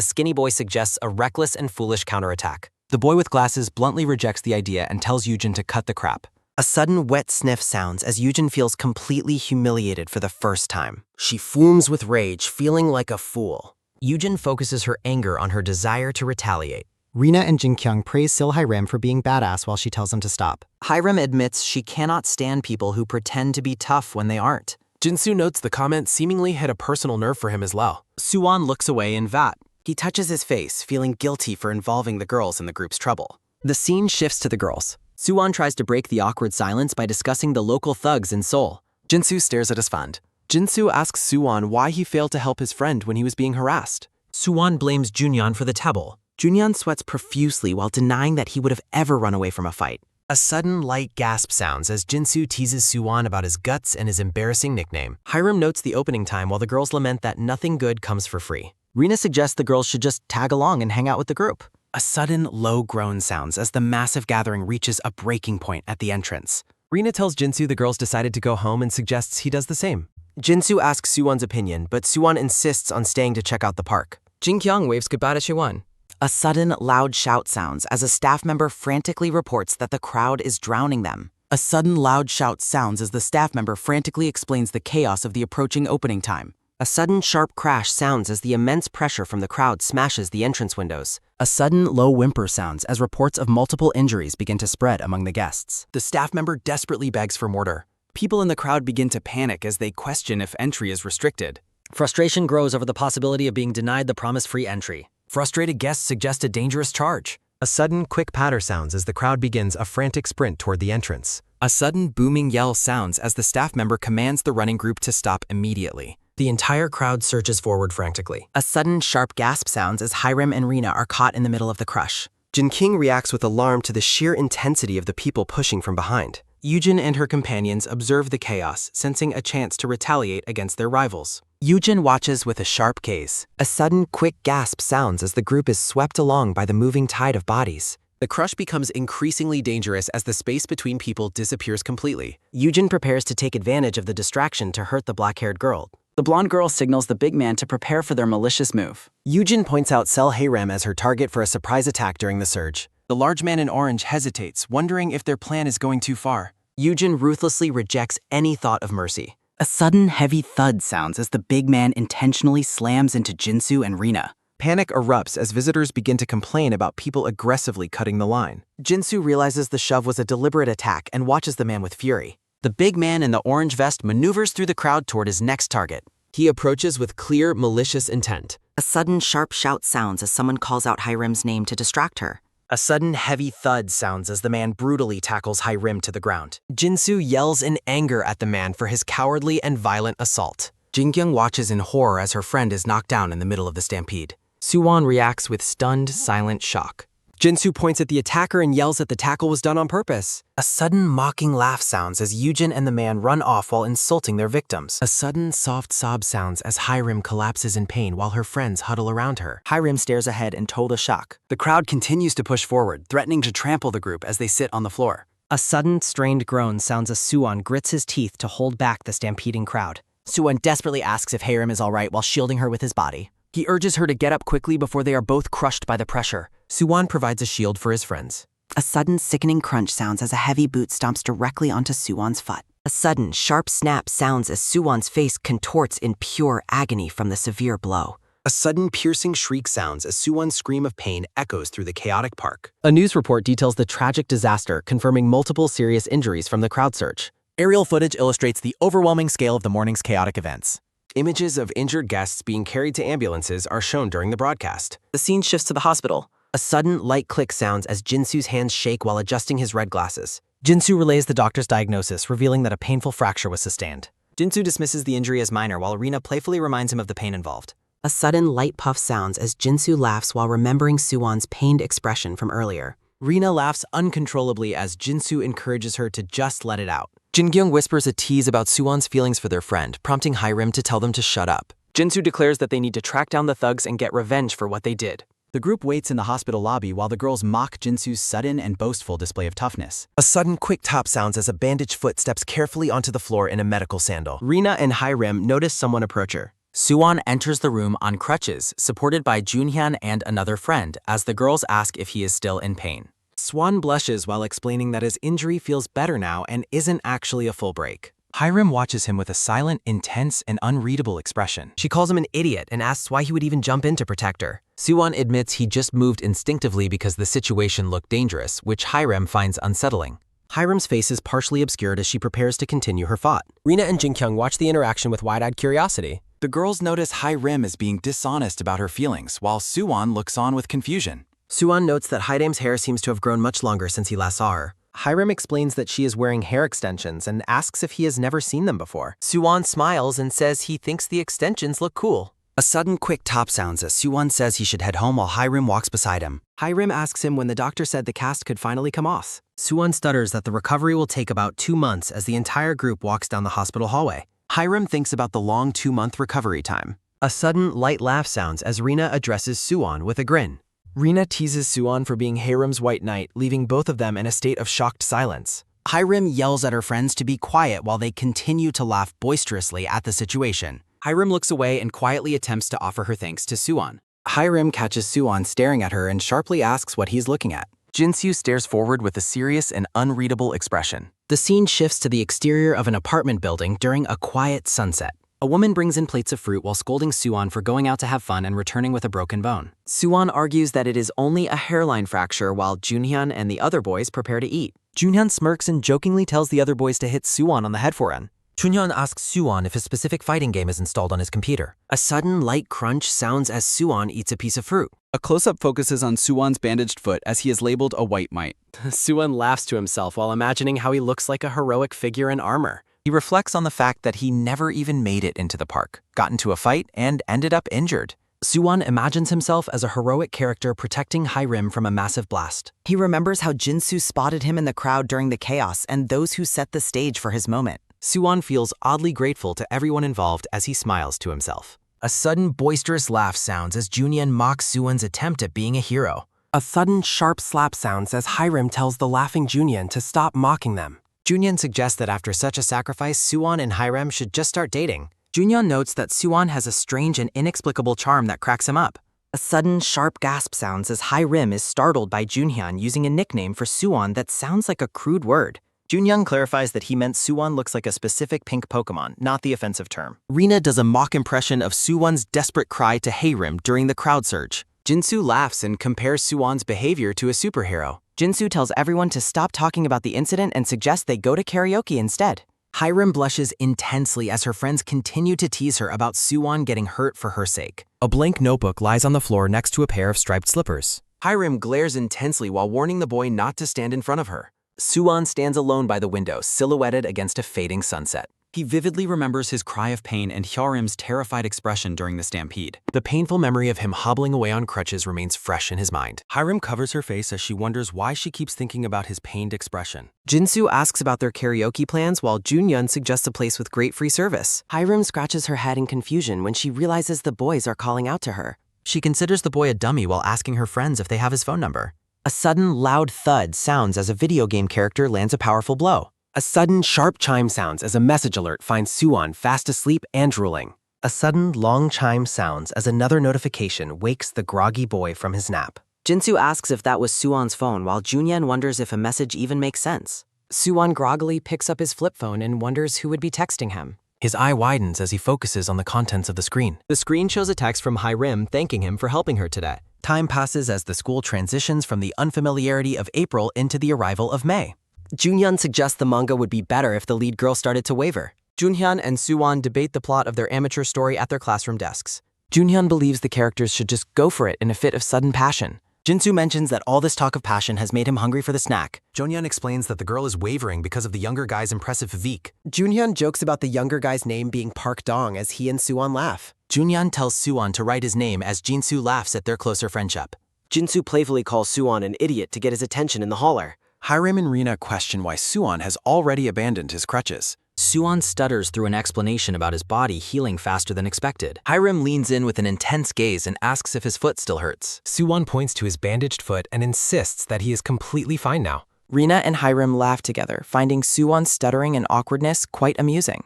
[SPEAKER 11] skinny boy suggests a reckless and foolish counterattack.
[SPEAKER 5] The boy with glasses bluntly rejects the idea and tells Yujin to cut the crap.
[SPEAKER 3] A sudden wet sniff sounds as Yujin feels completely humiliated for the first time. She fumes with rage, feeling like a fool. Yujin focuses her anger on her desire to retaliate.
[SPEAKER 7] Rina and Jinkyung praise Sil Hiram for being badass while she tells him to stop.
[SPEAKER 3] Hiram admits she cannot stand people who pretend to be tough when they aren't.
[SPEAKER 2] Jinsu notes the comment seemingly hit a personal nerve for him as well.
[SPEAKER 3] Suwon looks away in vat. He touches his face, feeling guilty for involving the girls in the group's trouble. The scene shifts to the girls. Suwon tries to break the awkward silence by discussing the local thugs in Seoul.
[SPEAKER 2] Jinsu stares at his friend. Jinsu asks Suwon why he failed to help his friend when he was being harassed.
[SPEAKER 3] Suwon blames Junyeon for the tabble. Junyeon sweats profusely while denying that he would have ever run away from a fight.
[SPEAKER 1] A sudden light gasp sounds as Jinsu teases Suwon about his guts and his embarrassing nickname.
[SPEAKER 3] Hiram notes the opening time while the girls lament that nothing good comes for free. Rina suggests the girls should just tag along and hang out with the group.
[SPEAKER 12] A sudden low groan sounds as the massive gathering reaches a breaking point at the entrance.
[SPEAKER 2] Rina tells Jinsu the girls decided to go home and suggests he does the same.
[SPEAKER 3] Jinsu asks Suwon's opinion, but Suwon insists on staying to check out the park.
[SPEAKER 11] Jinkyung waves goodbye to Siwon.
[SPEAKER 8] A sudden, loud shout sounds as a staff member frantically reports that the crowd is drowning them. A sudden, loud shout sounds as the staff member frantically explains the chaos of the approaching opening time.
[SPEAKER 3] A sudden, sharp crash sounds as the immense pressure from the crowd smashes the entrance windows.
[SPEAKER 12] A sudden low whimper sounds as reports of multiple injuries begin to spread among the guests.
[SPEAKER 5] The staff member desperately begs for mortar. People in the crowd begin to panic as they question if entry is restricted.
[SPEAKER 7] Frustration grows over the possibility of being denied the promised free entry.
[SPEAKER 2] Frustrated guests suggest a dangerous charge.
[SPEAKER 1] A sudden quick patter sounds as the crowd begins a frantic sprint toward the entrance.
[SPEAKER 6] A sudden booming yell sounds as the staff member commands the running group to stop immediately.
[SPEAKER 1] The entire crowd surges forward frantically.
[SPEAKER 8] A sudden sharp gasp sounds as Hiram and Rina are caught in the middle of the crush.
[SPEAKER 1] Jin King reacts with alarm to the sheer intensity of the people pushing from behind.
[SPEAKER 3] Yujin and her companions observe the chaos, sensing a chance to retaliate against their rivals.
[SPEAKER 8] Yujin watches with a sharp gaze.
[SPEAKER 1] A sudden quick gasp sounds as the group is swept along by the moving tide of bodies.
[SPEAKER 2] The crush becomes increasingly dangerous as the space between people disappears completely.
[SPEAKER 3] Yujin prepares to take advantage of the distraction to hurt the black-haired girl.
[SPEAKER 12] The blonde girl signals the big man to prepare for their malicious move.
[SPEAKER 1] Yujin points out Sel Hayram as her target for a surprise attack during the surge.
[SPEAKER 6] The large man in orange hesitates, wondering if their plan is going too far.
[SPEAKER 3] Yujin ruthlessly rejects any thought of mercy.
[SPEAKER 12] A sudden heavy thud sounds as the big man intentionally slams into Jinsu and Rina.
[SPEAKER 2] Panic erupts as visitors begin to complain about people aggressively cutting the line.
[SPEAKER 3] Jinsu realizes the shove was a deliberate attack and watches the man with fury. The big man in the orange vest maneuvers through the crowd toward his next target.
[SPEAKER 2] He approaches with clear, malicious intent.
[SPEAKER 8] A sudden sharp shout sounds as someone calls out Hiram's name to distract her.
[SPEAKER 3] A sudden heavy thud sounds as the man brutally tackles Hiram to the ground. Jinsu yells in anger at the man for his cowardly and violent assault.
[SPEAKER 8] Jinkyung watches in horror as her friend is knocked down in the middle of the stampede.
[SPEAKER 3] Suwon reacts with stunned, silent shock.
[SPEAKER 2] Jinsu points at the attacker and yells that the tackle was done on purpose.
[SPEAKER 3] A sudden mocking laugh sounds as Yujin and the man run off while insulting their victims.
[SPEAKER 1] A sudden soft sob sounds as Hiram collapses in pain while her friends huddle around her.
[SPEAKER 12] Hiram stares ahead in total shock. The crowd continues to push forward, threatening to trample the group as they sit on the floor.
[SPEAKER 7] A sudden, strained groan sounds as Suwon grits his teeth to hold back the stampeding crowd.
[SPEAKER 8] Suwon desperately asks if Hiram is all right while shielding her with his body.
[SPEAKER 3] He urges her to get up quickly before they are both crushed by the pressure.
[SPEAKER 2] Suwon provides a shield for his friends.
[SPEAKER 8] A sudden sickening crunch sounds as a heavy boot stomps directly onto Suwon's foot. A sudden sharp snap sounds as Suwon's face contorts in pure agony from the severe blow.
[SPEAKER 1] A sudden piercing shriek sounds as Suwon's scream of pain echoes through the chaotic park.
[SPEAKER 3] A news report details the tragic disaster, confirming multiple serious injuries from the crowd surge.
[SPEAKER 5] Aerial footage illustrates the overwhelming scale of the morning's chaotic events.
[SPEAKER 1] Images of injured guests being carried to ambulances are shown during the broadcast.
[SPEAKER 8] The scene shifts to the hospital.
[SPEAKER 3] A sudden light click sounds as Jinsu's hands shake while adjusting his red glasses.
[SPEAKER 7] Jinsu relays the doctor's diagnosis, revealing that a painful fracture was sustained.
[SPEAKER 3] Jinsu dismisses the injury as minor while Rina playfully reminds him of the pain involved. A sudden light puff sounds as Jinsu laughs while remembering Suwon's pained expression from earlier. Rina laughs uncontrollably as Jinsu encourages her to just let it out.
[SPEAKER 2] Jinkyung whispers a tease about Suwon's feelings for their friend, prompting Hiram to tell them to shut up.
[SPEAKER 3] Jinsu declares that they need to track down the thugs and get revenge for what they did.
[SPEAKER 12] The group waits in the hospital lobby while the girls mock Jinsu's sudden and boastful display of toughness.
[SPEAKER 1] A sudden quick tap sounds as a bandaged foot steps carefully onto the floor in a medical sandal.
[SPEAKER 3] Rina and Hiram notice someone approach her. Suwon enters the room on crutches, supported by Junhyun and another friend, as the girls ask if he is still in pain. Swan blushes while explaining that his injury feels better now and isn't actually a full break.
[SPEAKER 2] Hiram watches him with a silent, intense, and unreadable expression.
[SPEAKER 3] She calls him an idiot and asks why he would even jump in to protect her. Suwon admits he just moved instinctively because the situation looked dangerous, which Hiram finds unsettling. Hiram's face is partially obscured as she prepares to continue her thought.
[SPEAKER 11] Rina and Jin-kyung watch the interaction with wide-eyed curiosity.
[SPEAKER 5] The girls notice Hiram is being dishonest about her feelings, while Suwon looks on with confusion.
[SPEAKER 3] Suwon notes that Haidam's hair seems to have grown much longer since he last saw her. Hiram explains that she is wearing hair extensions and asks if he has never seen them before.
[SPEAKER 11] Suwon smiles and says he thinks the extensions look cool.
[SPEAKER 12] A sudden quick top sounds as Suwon says he should head home while Hiram walks beside him.
[SPEAKER 3] Hiram asks him when the doctor said the cast could finally come off. Suwon stutters that the recovery will take about 2 months as the entire group walks down the hospital hallway.
[SPEAKER 12] Hiram thinks about the long 2-month recovery time.
[SPEAKER 3] A sudden, light laugh sounds as Rina addresses Suwon with a grin. Rina teases Suwon for being Hiram's white knight, leaving both of them in a state of shocked silence.
[SPEAKER 12] Hiram yells at her friends to be quiet while they continue to laugh boisterously at the situation. Hiram looks away and quietly attempts to offer her thanks to Suwon. Hiram catches Suwon staring at her and sharply asks what he's looking at.
[SPEAKER 2] Jin-soo stares forward with a serious and unreadable expression.
[SPEAKER 3] The scene shifts to the exterior of an apartment building during a quiet sunset. A woman brings in plates of fruit while scolding Suwon for going out to have fun and returning with a broken bone.
[SPEAKER 8] Suwon argues that it is only a hairline fracture while Junhyun and the other boys prepare to eat.
[SPEAKER 11] Junhyun smirks and jokingly tells the other boys to hit Suwon on the head for him.
[SPEAKER 3] Junhyun asks Suwon if a specific fighting game is installed on his computer. A sudden light crunch sounds as Suwon eats a piece of fruit.
[SPEAKER 12] A close-up focuses on Suwon's bandaged foot as he is labeled a white mite.
[SPEAKER 3] Suwon laughs to himself while imagining how he looks like a heroic figure in armor.
[SPEAKER 2] He reflects on the fact that he never even made it into the park, got into a fight, and ended up injured.
[SPEAKER 3] Suwon imagines himself as a heroic character protecting Hiram from a massive blast.
[SPEAKER 8] He remembers how Jin-soo spotted him in the crowd during the chaos and those who set the stage for his moment.
[SPEAKER 3] Suwon feels oddly grateful to everyone involved as he smiles to himself. A sudden boisterous laugh sounds as Junhyun mocks Suwon's attempt at being a hero.
[SPEAKER 11] A sudden sharp slap sounds as Hiram tells the laughing Junhyun to stop mocking them.
[SPEAKER 3] Junhyun suggests that after such a sacrifice, Suwon and Hiram should just start dating. Junhyun notes that Suwon has a strange and inexplicable charm that cracks him up.
[SPEAKER 8] A sudden sharp gasp sounds as Hiram is startled by Junhyun using a nickname for Suwon that sounds like a crude word.
[SPEAKER 3] Junhyun clarifies that he meant Suwon looks like a specific pink Pokemon, not the offensive term.
[SPEAKER 2] Rina does a mock impression of Suwon's desperate cry to Hiram during the crowd surge.
[SPEAKER 3] Jin-soo laughs and compares Suwon's behavior to a superhero.
[SPEAKER 8] Jin-soo tells everyone to stop talking about the incident and suggests they go to karaoke instead.
[SPEAKER 3] Hiram blushes intensely as her friends continue to tease her about Suwon getting hurt for her sake.
[SPEAKER 2] A blank notebook lies on the floor next to a pair of striped slippers.
[SPEAKER 3] Hiram glares intensely while warning the boy not to stand in front of her. Suwon stands alone by the window, silhouetted against a fading sunset.
[SPEAKER 12] He vividly remembers his cry of pain and Hyarim's terrified expression during the stampede.
[SPEAKER 3] The painful memory of him hobbling away on crutches remains fresh in his mind.
[SPEAKER 2] Hiram covers her face as she wonders why she keeps thinking about his pained expression.
[SPEAKER 3] Jin-soo asks about their karaoke plans while Junhyun suggests a place with great free service.
[SPEAKER 8] Hiram scratches her head in confusion when she realizes the boys are calling out to her.
[SPEAKER 3] She considers the boy a dummy while asking her friends if they have his phone number.
[SPEAKER 8] A sudden loud thud sounds as a video game character lands a powerful blow.
[SPEAKER 11] A sudden sharp chime sounds as a message alert finds Suwon fast asleep and drooling.
[SPEAKER 3] A sudden long chime sounds as another notification wakes the groggy boy from his nap.
[SPEAKER 8] Jin-soo asks if that was Suwon's phone while Junhyun wonders if a message even makes sense.
[SPEAKER 3] Suwon groggily picks up his flip phone and wonders who would be texting him.
[SPEAKER 2] His eye widens as he focuses on the contents of the screen.
[SPEAKER 3] The screen shows a text from Hiram thanking him for helping her today. Time passes as the school transitions from the unfamiliarity of April into the arrival of May.
[SPEAKER 8] Junhyun suggests the manga would be better if the lead girl started to waver.
[SPEAKER 3] Junhyun and Suwon debate the plot of their amateur story at their classroom desks.
[SPEAKER 8] Junhyun believes the characters should just go for it in a fit of sudden passion.
[SPEAKER 3] Jin-soo mentions that all this talk of passion has made him hungry for the snack.
[SPEAKER 1] Jonhyun explains that the girl is wavering because of the younger guy's impressive physique.
[SPEAKER 3] Junhyun jokes about the younger guy's name being Park Dong as he and Suwon laugh.
[SPEAKER 1] Junhyun tells Suwon to write his name as Jin-soo laughs at their closer friendship.
[SPEAKER 8] Jin-soo playfully calls Suwon an idiot to get his attention in the holler.
[SPEAKER 5] Hiram and Rina question why Suwon has already abandoned his crutches.
[SPEAKER 12] Suwon stutters through an explanation about his body healing faster than expected.
[SPEAKER 1] Hiram leans in with an intense gaze and asks if his foot still hurts.
[SPEAKER 2] Suwon points to his bandaged foot and insists that he is completely fine now.
[SPEAKER 8] Rina and Hiram laugh together, finding Suwon's stuttering and awkwardness quite amusing.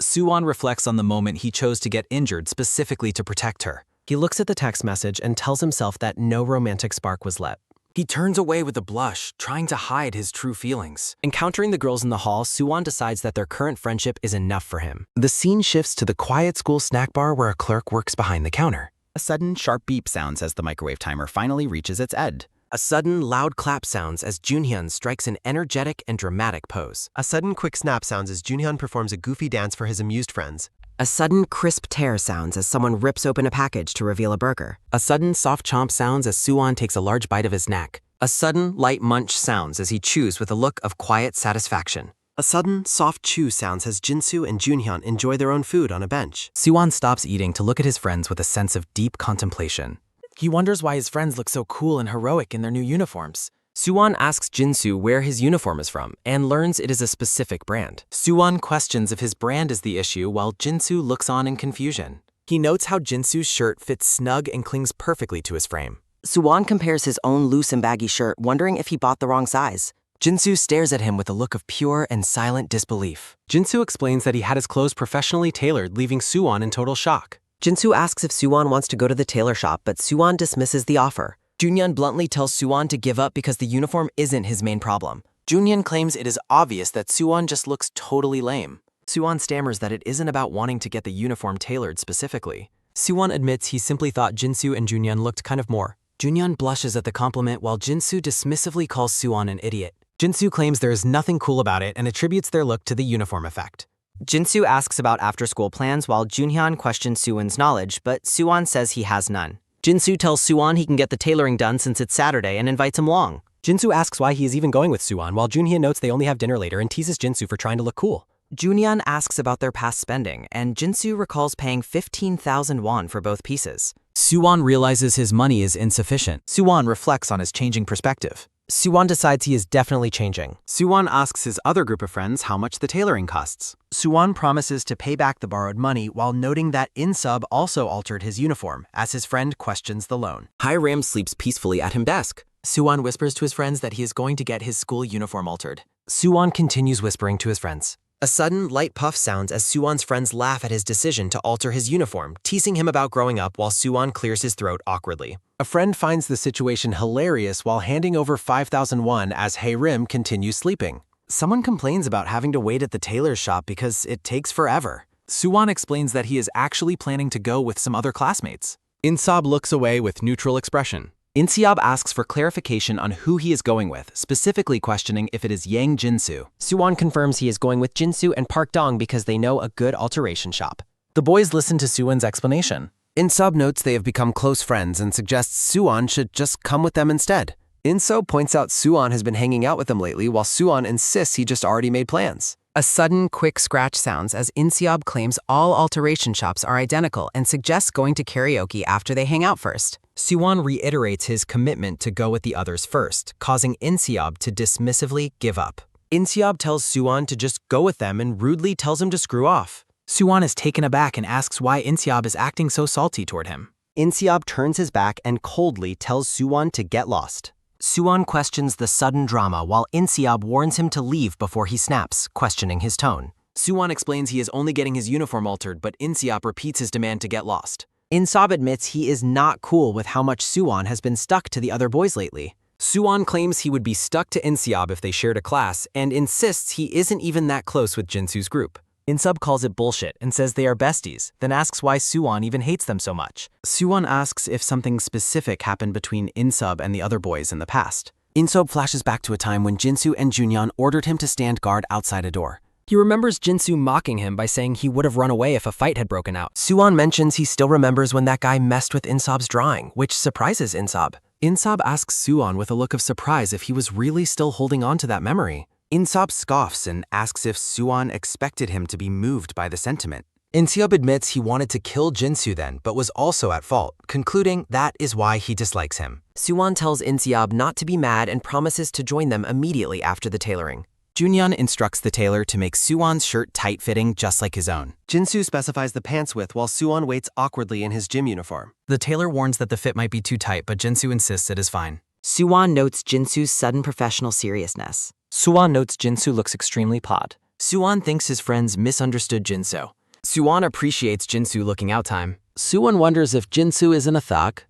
[SPEAKER 1] Suwon reflects on the moment he chose to get injured specifically to protect her.
[SPEAKER 3] He looks at the text message and tells himself that no romantic spark was lit. He turns away with a blush, trying to hide his true feelings. Encountering the girls in the hall, Suwon decides that their current friendship is enough for him. The scene shifts to the quiet school snack bar where a clerk works behind the counter.
[SPEAKER 12] A sudden, sharp beep sounds as the microwave timer finally reaches its end.
[SPEAKER 3] A sudden, loud clap sounds as Junhyun strikes an energetic and dramatic pose.
[SPEAKER 11] A sudden quick snap sounds as Junhyun performs a goofy dance for his amused friends.
[SPEAKER 8] A sudden crisp tear sounds as someone rips open a package to reveal a burger.
[SPEAKER 3] A sudden soft chomp sounds as Suwon takes a large bite of his snack. A sudden light munch sounds as he chews with a look of quiet satisfaction.
[SPEAKER 11] A sudden soft chew sounds as Jinsu and Junhyun enjoy their own food on a bench.
[SPEAKER 3] Suwon stops eating to look at his friends with a sense of deep contemplation. He wonders why his friends look so cool and heroic in their new uniforms. Suwon asks Jinsu where his uniform is from and learns it is a specific brand. Suwon questions if his brand is the issue while Jinsu looks on in confusion. He notes how Jinsu's shirt fits snug and clings perfectly to his frame.
[SPEAKER 8] Suwon compares his own loose and baggy shirt, wondering if he bought the wrong size.
[SPEAKER 3] Jinsu stares at him with a look of pure and silent disbelief. Jinsu explains that he had his clothes professionally tailored, leaving Suwon in total shock.
[SPEAKER 8] Jinsu asks if Suwon wants to go to the tailor shop, but Suwon dismisses the offer.
[SPEAKER 3] Junhyun bluntly tells Suwon to give up because the uniform isn't his main problem. Junhyun claims it is obvious that Suwon just looks totally lame. Suwon stammers that it isn't about wanting to get the uniform tailored specifically. Suwon admits he simply thought Jinsu and Junhyun looked kind of more. Junhyun blushes at the compliment while Jinsu dismissively calls Suwon an idiot. Jinsu claims there is nothing cool about it and attributes their look to the uniform effect.
[SPEAKER 7] Jinsu asks about after-school plans while Junhyun questions Suwon's knowledge, but Suwon says he has none. Jinsu tells Suwon he can get the tailoring done since it's Saturday and invites him along.
[SPEAKER 3] Jinsu asks why he is even going with Suwon while Junhyun notes they only have dinner later and teases Jinsu for trying to look cool.
[SPEAKER 7] Junhyun asks about their past spending, and Jinsu recalls paying 15,000 won for both pieces.
[SPEAKER 3] Suwon realizes his money is insufficient.
[SPEAKER 5] Suwon reflects on his changing perspective.
[SPEAKER 3] Suwon decides he is definitely changing.
[SPEAKER 12] Suwon asks his other group of friends how much the tailoring costs. Suwon promises to pay back the borrowed money while noting that In-sub also altered his uniform as his friend questions the loan.
[SPEAKER 3] Hiram sleeps peacefully at his desk. Suwon whispers to his friends that he is going to get his school uniform altered. Suwon continues whispering to his friends.
[SPEAKER 11] A sudden, light puff sounds as Suwon's friends laugh at his decision to alter his uniform, teasing him about growing up while Suwon clears his throat awkwardly.
[SPEAKER 2] A friend finds the situation hilarious while handing over 5,000 won as Haerim continues sleeping.
[SPEAKER 3] Someone complains about having to wait at the tailor's shop because it takes forever.
[SPEAKER 2] Suwon explains that he is actually planning to go with some other classmates.
[SPEAKER 1] In-sub looks away with neutral expression.
[SPEAKER 5] In-sub asks for clarification on who he is going with, specifically questioning if it is Yang Jinsu.
[SPEAKER 7] Suwon confirms he is going with Jinsu and Park Dong because they know a good alteration shop.
[SPEAKER 5] The boys listen to Suwon's explanation.
[SPEAKER 1] In-sub notes they have become close friends and suggests Suwon should just come with them instead. In-sub points out Suwon has been hanging out with them lately while Suwon insists he just already made plans.
[SPEAKER 8] A sudden, quick scratch sounds as In-sub claims all alteration shops are identical and suggests going to karaoke after they hang out first.
[SPEAKER 3] Suwon reiterates his commitment to go with the others first, causing In-sub to dismissively give up. In-sub tells Suwon to just go with them and rudely tells him to screw off.
[SPEAKER 5] Suwon is taken aback and asks why In-sub is acting so salty toward him.
[SPEAKER 12] In-sub turns his back and coldly tells Suwon to get lost.
[SPEAKER 3] Suwon questions the sudden drama while In-sub warns him to leave before he snaps, questioning his tone. Suwon explains he is only getting his uniform altered, but In-sub repeats his demand to get lost.
[SPEAKER 7] In-sub admits he is not cool with how much Suwon has been stuck to the other boys lately.
[SPEAKER 3] Suwon claims he would be stuck to In-sub if they shared a class and insists he isn't even that close with Jinsu's group.
[SPEAKER 5] In-sub calls it bullshit and says they are besties, then asks why Suwon even hates them so much.
[SPEAKER 12] Suwon asks if something specific happened between In-sub and the other boys in the past. In-sub flashes back to a time when Jinsu and Junhyun ordered him to stand guard outside a door.
[SPEAKER 3] He remembers Jinsu mocking him by saying he would have run away if a fight had broken out.
[SPEAKER 11] Suwon mentions he still remembers when that guy messed with In-sub's drawing, which surprises In-sub.
[SPEAKER 1] In-sub asks Suwon with a look of surprise if he was really still holding on to that memory. In-sub scoffs and asks if Suwon expected him to be moved by the sentiment. In-sub admits he wanted to kill Jinsu then, but was also at fault, concluding that is why he dislikes him.
[SPEAKER 11] Suwon tells In-sub not to be mad and promises to join them immediately after the tailoring.
[SPEAKER 12] Junhyun instructs the tailor to make Suwon's shirt tight-fitting just like his own.
[SPEAKER 11] Jinsu specifies the pants width while Suwon waits awkwardly in his gym uniform.
[SPEAKER 3] The tailor warns that the fit might be too tight, but Jinsu insists it is fine.
[SPEAKER 8] Suwon notes Jinsu's sudden professional seriousness.
[SPEAKER 3] Suwon notes Jinsu looks extremely pod. Suwon thinks his friends misunderstood Jinsu. Suwon appreciates Jinsu looking out time.
[SPEAKER 13] Suwon wonders if Jinsu isn't a thug.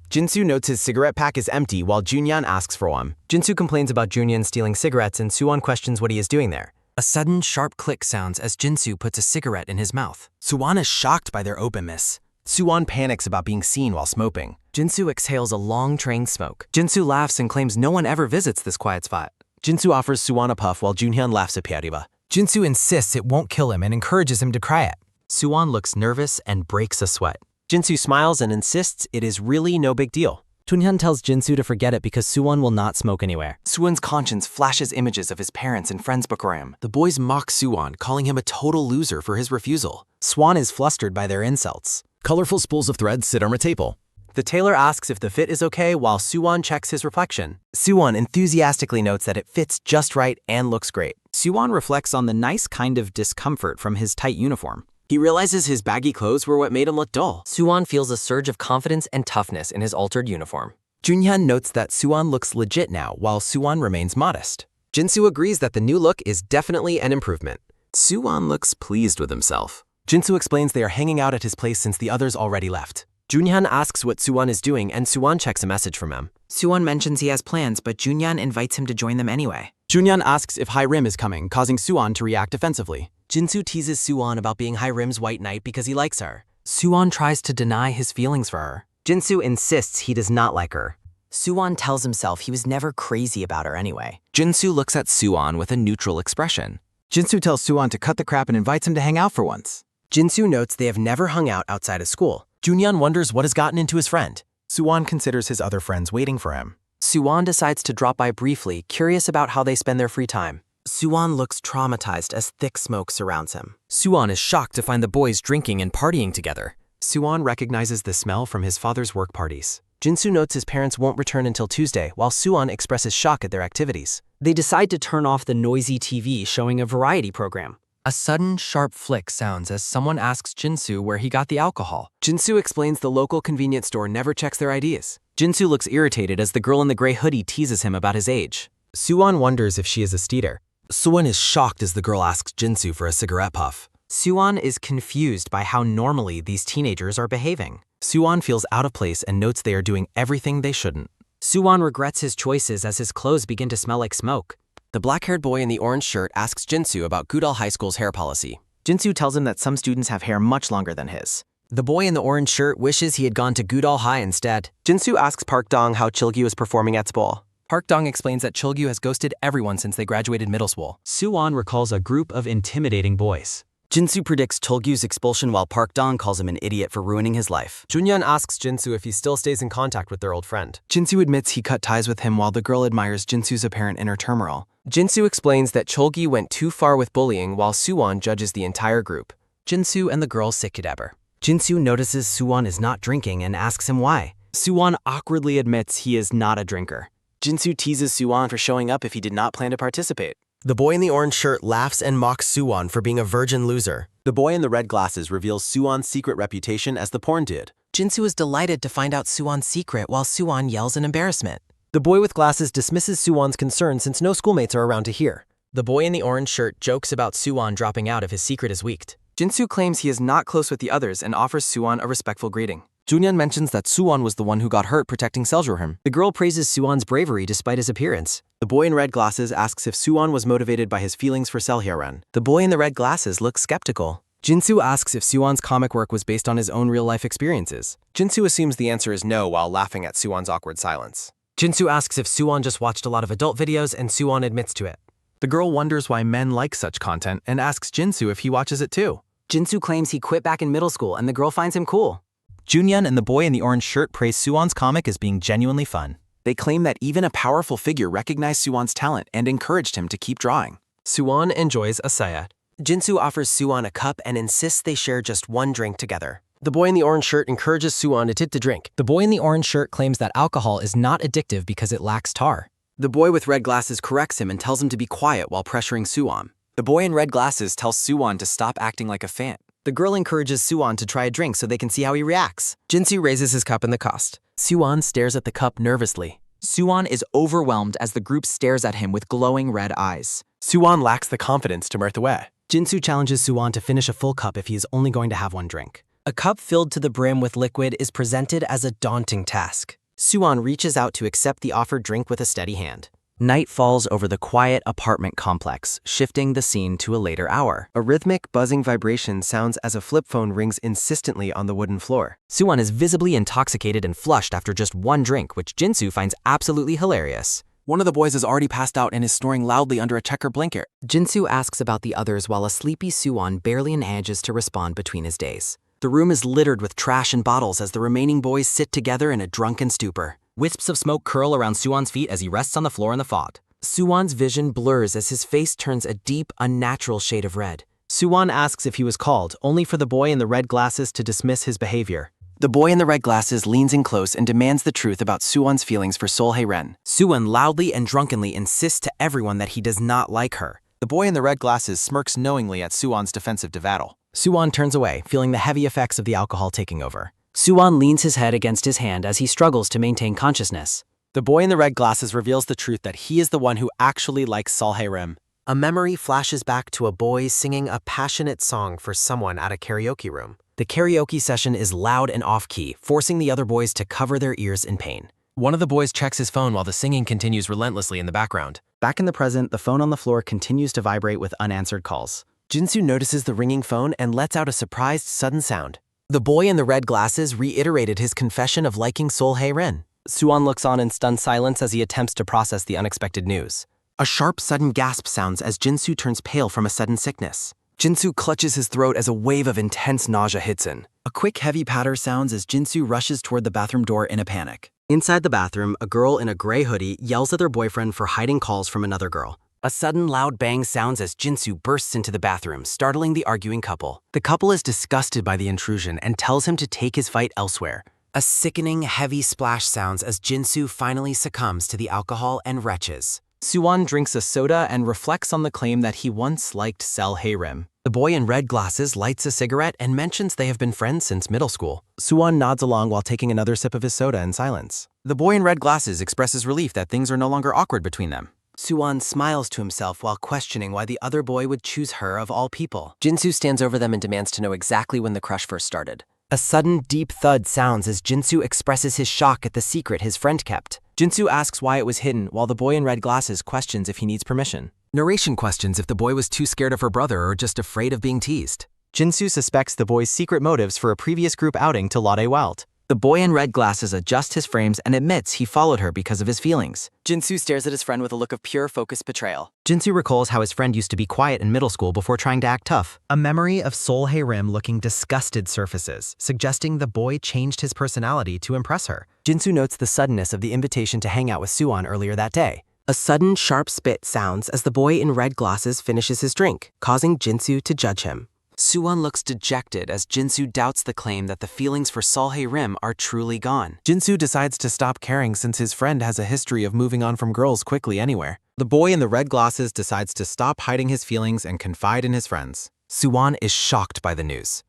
[SPEAKER 2] Jinsu notes his cigarette pack is empty while Junyan asks for one. Jinsu complains about Junyan stealing cigarettes and Suwon questions what he is doing there.
[SPEAKER 3] A sudden, sharp click sounds as Jinsu puts a cigarette in his mouth.
[SPEAKER 5] Suwon is shocked by their openness. Suwon panics about being seen while smoking.
[SPEAKER 3] Jinsu exhales a long train smoke. Jinsu laughs and claims no one ever visits this quiet spot.
[SPEAKER 2] Jinsu offers Suwon a puff while Junhyun laughs at Pyariba.
[SPEAKER 1] Jinsu insists it won't kill him and encourages him to cry it. Suwon looks nervous and breaks a sweat.
[SPEAKER 11] Jinsu smiles and insists it is really no big deal.
[SPEAKER 3] Junhyun tells Jinsu to forget it because Suwon will not smoke anywhere.
[SPEAKER 2] Suwon's conscience flashes images of his parents and friends before him. The boys mock Suwon, calling him a total loser for his refusal.
[SPEAKER 12] Swan is flustered by their insults.
[SPEAKER 1] Colorful spools of thread sit on a table.
[SPEAKER 2] The tailor asks if the fit is okay while Suwon checks his reflection. Suwon enthusiastically notes that it fits just right and looks great.
[SPEAKER 12] Suwon reflects on the nice kind of discomfort from his tight uniform.
[SPEAKER 2] He realizes his baggy clothes were what made him look dull.
[SPEAKER 11] Suwon feels a surge of confidence and toughness in his altered uniform.
[SPEAKER 2] Junhyun notes that Suwon looks legit now while Suwon remains modest. Jinsu agrees that the new look is definitely an improvement. Suwon looks pleased with himself. Jinsu explains they are hanging out at his place since the others already left. Junhyun asks what Suwon is doing and Suwon checks a message from him.
[SPEAKER 12] Suwon mentions he has plans, but Junyan invites him to join them anyway.
[SPEAKER 2] Junhyun asks if High-Rim is coming, causing Suwon to react offensively. Jinsu teases Suwon about being High-Rim's white knight because he likes her.
[SPEAKER 3] Suwon tries to deny his feelings for her.
[SPEAKER 12] Jinsu insists he does not like her. Suwon tells himself he was never crazy about her anyway.
[SPEAKER 2] Jinsu looks at Suwon with a neutral expression.
[SPEAKER 12] Jinsu tells Suwon to cut the crap and invites him to hang out for once.
[SPEAKER 2] Jinsu notes they have never hung out outside of school. Junhyun wonders what has gotten into his friend.
[SPEAKER 5] Suwon considers his other friends waiting for him.
[SPEAKER 11] Suwon decides to drop by briefly, curious about how they spend their free time.
[SPEAKER 8] Suwon looks traumatized as thick smoke surrounds him.
[SPEAKER 11] Suwon is shocked to find the boys drinking and partying together.
[SPEAKER 2] Suwon recognizes the smell from his father's work parties. Jinsu notes his parents won't return until Tuesday, while Suwon expresses shock at their activities.
[SPEAKER 3] They decide to turn off the noisy TV showing a variety program. A sudden, sharp flick sounds as someone asks Jinsu where he got the alcohol.
[SPEAKER 2] Jinsu explains the local convenience store never checks their IDs. Jinsu looks irritated as the girl in the gray hoodie teases him about his age. Suwon wonders if she is a steeder. Suwon is shocked as the girl asks Jinsu for a cigarette puff.
[SPEAKER 3] Suwon is confused by how normally these teenagers are behaving.
[SPEAKER 2] Suwon feels out of place and notes they are doing everything they shouldn't.
[SPEAKER 3] Suwon regrets his choices as his clothes begin to smell like smoke.
[SPEAKER 11] The black-haired boy in the orange shirt asks Jinsu about Gudal High School's hair policy.
[SPEAKER 12] Jinsu tells him that some students have hair much longer than his.
[SPEAKER 2] The boy in the orange shirt wishes he had gone to Gudal High instead. Jinsu asks Park Dong how Chilgyu is performing at school.
[SPEAKER 6] Park Dong explains that Chilgyu has ghosted everyone since they graduated middle school.
[SPEAKER 1] Suwon recalls a group of intimidating boys.
[SPEAKER 12] Jinsu predicts Chilgyu's expulsion while Park Dong calls him an idiot for ruining his life.
[SPEAKER 2] Junhyun asks Jinsu if he still stays in contact with their old friend. Jinsu admits he cut ties with him while the girl admires Jinsu's apparent inner turmoil. Jinsu explains that Cholgi went too far with bullying while Suwon judges the entire group.
[SPEAKER 3] Jinsu and the girl sit together.
[SPEAKER 12] Jinsu notices Suwon is not drinking and asks him why.
[SPEAKER 3] Suwon awkwardly admits he is not a drinker.
[SPEAKER 2] Jinsu teases Suwon for showing up if he did not plan to participate. The boy in the orange shirt laughs and mocks Suwon for being a virgin loser. The boy in the red glasses reveals Suwon's secret reputation as the porn dude.
[SPEAKER 8] Jinsu is delighted to find out Suwon's secret while Suwon yells in embarrassment.
[SPEAKER 2] The boy with glasses dismisses Suwon's concern since no schoolmates are around to hear. The boy in the orange shirt jokes about Suwon dropping out if his secret is leaked. Jinsu claims he is not close with the others and offers Suwon a respectful greeting. Junhyun mentions that Suwon was the one who got hurt protecting Seljurhim.
[SPEAKER 3] The girl praises Suwon's bravery despite his appearance.
[SPEAKER 2] The boy in red glasses asks if Suwon was motivated by his feelings for Seljurhim. The boy in the red glasses looks skeptical. Jinsu asks if Suwon's comic work was based on his own real-life experiences. Jinsu assumes the answer is no while laughing at Suwon's awkward silence. Jinsu asks if Suwon just watched a lot of adult videos and Suwon admits to it.
[SPEAKER 5] The girl wonders why men like such content and asks Jinsu if he watches it too.
[SPEAKER 12] Jinsu claims he quit back in middle school and the girl finds him cool.
[SPEAKER 5] Junhyun and the boy in the orange shirt praise Suwon's comic as being genuinely fun.
[SPEAKER 2] They claim that even a powerful figure recognized Suwon's talent and encouraged him to keep drawing. Suwon enjoys a sayat.
[SPEAKER 8] Jinsu offers Suwon a cup and insists they share just one drink together.
[SPEAKER 2] The boy in the orange shirt encourages Suwon to tip the drink.
[SPEAKER 3] The boy in the orange shirt claims that alcohol is not addictive because it lacks tar.
[SPEAKER 2] The boy with red glasses corrects him and tells him to be quiet while pressuring Suwon. The boy in red glasses tells Suwon to stop acting like a fan. The girl encourages Suwon to try a drink so they can see how he reacts. Jinsu raises his cup in the cost. Suwon stares at the cup nervously.
[SPEAKER 12] Suwon is overwhelmed as the group stares at him with glowing red eyes.
[SPEAKER 5] Suwon lacks the confidence to mirth away.
[SPEAKER 2] Jinsu challenges Suwon to finish a full cup if he is only going to have one drink.
[SPEAKER 7] A cup filled to the brim with liquid is presented as a daunting task. Suwon reaches out to accept the offered drink with a steady hand.
[SPEAKER 12] Night falls over the quiet apartment complex, shifting the scene to a later hour.
[SPEAKER 9] A rhythmic, buzzing vibration sounds as a flip phone rings insistently on the wooden floor.
[SPEAKER 7] Suwon is visibly intoxicated and flushed after just one drink, which Jinsu finds absolutely hilarious.
[SPEAKER 6] One of the boys has already passed out and is snoring loudly under a checker blanket.
[SPEAKER 7] Jinsu asks about the others while a sleepy Suwon barely manages to respond between his days. The room is littered with trash and bottles as the remaining boys sit together in a drunken stupor. Wisps of smoke curl around Suwon's feet as he rests on the floor in the fog. Suwon's vision blurs as his face turns a deep, unnatural shade of red.
[SPEAKER 12] Suwon asks if he was called, only for the boy in the red glasses to dismiss his behavior.
[SPEAKER 6] The boy in the red glasses leans in close and demands the truth about Suwon's feelings for Sol Hae-ren.
[SPEAKER 7] Suwon loudly and drunkenly insists to everyone that he does not like her.
[SPEAKER 6] The boy in the red glasses smirks knowingly at Suwon's defensive devattle.
[SPEAKER 7] Suwon turns away, feeling the heavy effects of the alcohol taking over. Suwon leans his head against his hand as he struggles to maintain consciousness.
[SPEAKER 12] The boy in the red glasses reveals the truth that he is the one who actually likes Sol Hae-ren.
[SPEAKER 7] A memory flashes back to a boy singing a passionate song for someone at a karaoke room. The karaoke session is loud and off-key, forcing the other boys to cover their ears in pain.
[SPEAKER 6] One of the boys checks his phone while the singing continues relentlessly in the background.
[SPEAKER 12] Back in the present, the phone on the floor continues to vibrate with unanswered calls.
[SPEAKER 9] Jinsu notices the ringing phone and lets out a surprised, sudden sound.
[SPEAKER 7] The boy in the red glasses reiterated his confession of liking Sol Hae-ren.
[SPEAKER 9] Suwon looks on in stunned silence as he attempts to process the unexpected news.
[SPEAKER 7] A sharp, sudden gasp sounds as Jinsu turns pale from a sudden sickness.
[SPEAKER 9] Jinsu clutches his throat as a wave of intense nausea hits in.
[SPEAKER 12] A quick, heavy patter sounds as Jinsu rushes toward the bathroom door in a panic.
[SPEAKER 7] Inside the bathroom, a girl in a gray hoodie yells at their boyfriend for hiding calls from another girl.
[SPEAKER 9] A sudden loud bang sounds as Jinsu bursts into the bathroom, startling the arguing couple. The couple is disgusted by the intrusion and tells him to take his fight elsewhere.
[SPEAKER 7] A sickening, heavy splash sounds as Jinsu finally succumbs to the alcohol and retches.
[SPEAKER 12] Suwon drinks a soda and reflects on the claim that he once liked Sol Hae-ren.
[SPEAKER 7] The boy in red glasses lights a cigarette and mentions they have been friends since middle school.
[SPEAKER 12] Suwon nods along while taking another sip of his soda in silence.
[SPEAKER 6] The boy in red glasses expresses relief that things are no longer awkward between them.
[SPEAKER 7] Suwon smiles to himself while questioning why the other boy would choose her of all people.
[SPEAKER 9] Jinsu stands over them and demands to know exactly when the crush first started.
[SPEAKER 7] A sudden, deep thud sounds as Jinsu expresses his shock at the secret his friend kept.
[SPEAKER 12] Jinsu asks why it was hidden, while the boy in red glasses questions if he needs permission.
[SPEAKER 7] Narration questions if the boy was too scared of her brother or just afraid of being teased.
[SPEAKER 12] Jinsu suspects the boy's secret motives for a previous group outing to Lade Wild. The boy in red glasses adjusts his frames and admits he followed her because of his feelings.
[SPEAKER 3] Jinsu stares at his friend with a look of pure, focused betrayal.
[SPEAKER 12] Jinsu recalls how his friend used to be quiet in middle school before trying to act tough. A memory of Sol Hae-ren looking disgusted surfaces, suggesting the boy changed his personality to impress her.
[SPEAKER 7] Jinsu notes the suddenness of the invitation to hang out with Suwon earlier that day. A sudden, sharp spit sounds as the boy in red glasses finishes his drink, causing Jinsu to judge him.
[SPEAKER 9] Suwon looks dejected as Jinsu doubts the claim that the feelings for Sol Hae-ren are truly gone.
[SPEAKER 6] Jinsu decides to stop caring since his friend has a history of moving on from girls quickly anywhere.
[SPEAKER 12] The boy in the red glasses decides to stop hiding his feelings and confide in his friends.
[SPEAKER 7] Suwon is shocked by the news.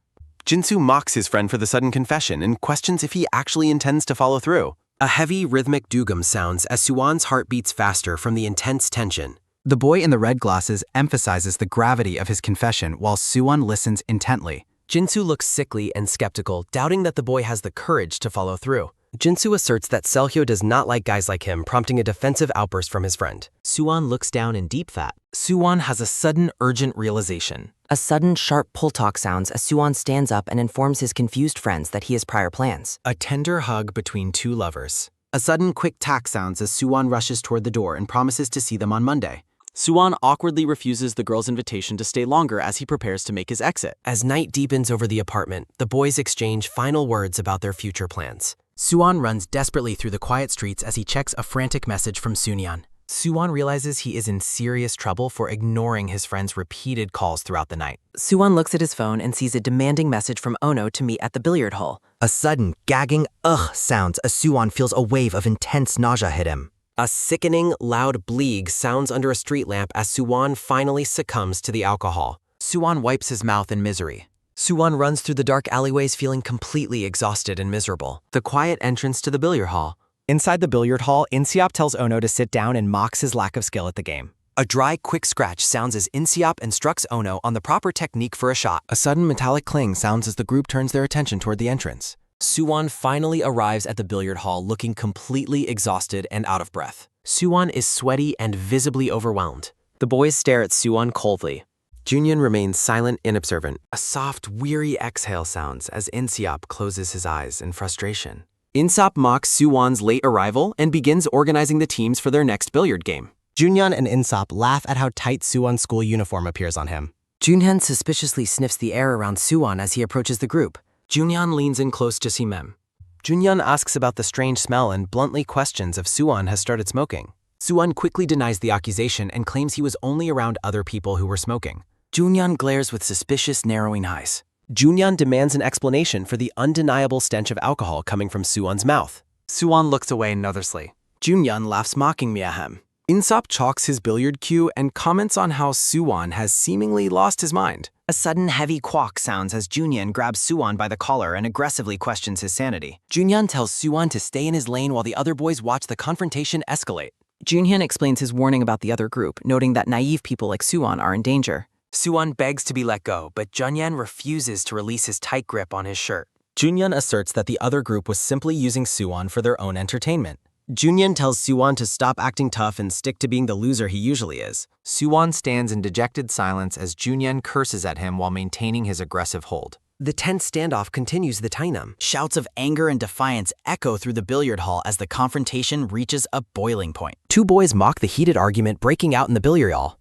[SPEAKER 6] Jinsu mocks his friend for the sudden confession and questions if he actually intends to follow through.
[SPEAKER 7] A heavy, rhythmic dugum sounds as Suwon's heart beats faster from the intense tension.
[SPEAKER 12] The boy in the red glasses emphasizes the gravity of his confession while Suwon listens intently.
[SPEAKER 7] Jinsu looks sickly and skeptical, doubting that the boy has the courage to follow through. Jinsu asserts that Selhyo does not like guys like him, prompting a defensive outburst from his friend.
[SPEAKER 12] Suwon looks down in deep thought.
[SPEAKER 7] Suwon has a sudden, urgent realization.
[SPEAKER 8] A sudden, sharp pull talk sounds as Suwon stands up and informs his confused friends that he has prior plans.
[SPEAKER 7] A tender hug between two lovers.
[SPEAKER 12] A sudden, quick tack sounds as Suwon rushes toward the door and promises to see them on Monday.
[SPEAKER 3] Suwon awkwardly refuses the girl's invitation to stay longer as he prepares to make his exit.
[SPEAKER 7] As night deepens over the apartment, the boys exchange final words about their future plans.
[SPEAKER 12] Suwon runs desperately through the quiet streets as he checks a frantic message from Sunyeon.
[SPEAKER 7] Suwon realizes he is in serious trouble for ignoring his friend's repeated calls throughout the night.
[SPEAKER 8] Suwon looks at his phone and sees a demanding message from Ono to meet at the billiard hall.
[SPEAKER 12] A sudden, gagging ugh sounds as Suwon feels a wave of intense nausea hit him.
[SPEAKER 7] A sickening, loud bleeg sounds under a street lamp as Suwon finally succumbs to the alcohol.
[SPEAKER 6] Suwon wipes his mouth in misery.
[SPEAKER 7] Suwon runs through the dark alleyways feeling completely exhausted and miserable. The quiet entrance to the billiard hall.
[SPEAKER 12] Inside the billiard hall, Inseop tells Ono to sit down and mocks his lack of skill at the game.
[SPEAKER 9] A dry, quick scratch sounds as Inseop instructs Ono on the proper technique for a shot.
[SPEAKER 2] A sudden metallic clang sounds as the group turns their attention toward the entrance.
[SPEAKER 9] Suwon finally arrives at the billiard hall looking completely exhausted and out of breath. Suwon is sweaty and visibly overwhelmed. The boys stare at Suwon coldly.
[SPEAKER 1] Junhyun remains silent and observant. A soft, weary exhale sounds as Inseop closes his eyes in frustration. Inseop mocks Suwon's late arrival and begins organizing the teams for their next billiard game.
[SPEAKER 3] Junhyun and Inseop laugh at how tight Suwon's school uniform appears on him.
[SPEAKER 8] Junhyun suspiciously sniffs the air around Suwon as he approaches the group.
[SPEAKER 1] Junhyun leans in close to see Mem.
[SPEAKER 2] Junhyun asks about the strange smell and bluntly questions if Suwon has started smoking.
[SPEAKER 1] Suwon quickly denies the accusation and claims he was only around other people who were smoking.
[SPEAKER 8] Junhyun glares with suspicious, narrowing eyes.
[SPEAKER 2] Junhyun demands an explanation for the undeniable stench of alcohol coming from Suwon's mouth.
[SPEAKER 12] Suwon looks away nervously.
[SPEAKER 3] Junhyun laughs mockingly at him.
[SPEAKER 1] Inseop chalks his billiard cue and comments on how Suwon has seemingly lost his mind.
[SPEAKER 3] A sudden heavy quack sounds as Junhyun grabs Suwon by the collar and aggressively questions his sanity.
[SPEAKER 9] Junhyun tells Suwon to stay in his lane while the other boys watch the confrontation escalate.
[SPEAKER 10] Junhyun explains his warning about the other group, noting that naive people like Suwon are in danger.
[SPEAKER 9] Suwon begs to be let go, but Junhyun refuses to release his tight grip on his shirt.
[SPEAKER 2] Junhyun asserts that the other group was simply using Suwon for their own entertainment. Junhyun tells Suwon to stop acting tough and stick to being the loser he usually is.
[SPEAKER 1] Suwon stands in dejected silence as Junhyun curses at him while maintaining his aggressive hold.
[SPEAKER 9] The tense standoff continues the Tainam.
[SPEAKER 3] Shouts of anger and defiance echo through the billiard hall as the confrontation reaches a boiling point.
[SPEAKER 9] Two boys mock the heated argument breaking out in the billiard hall.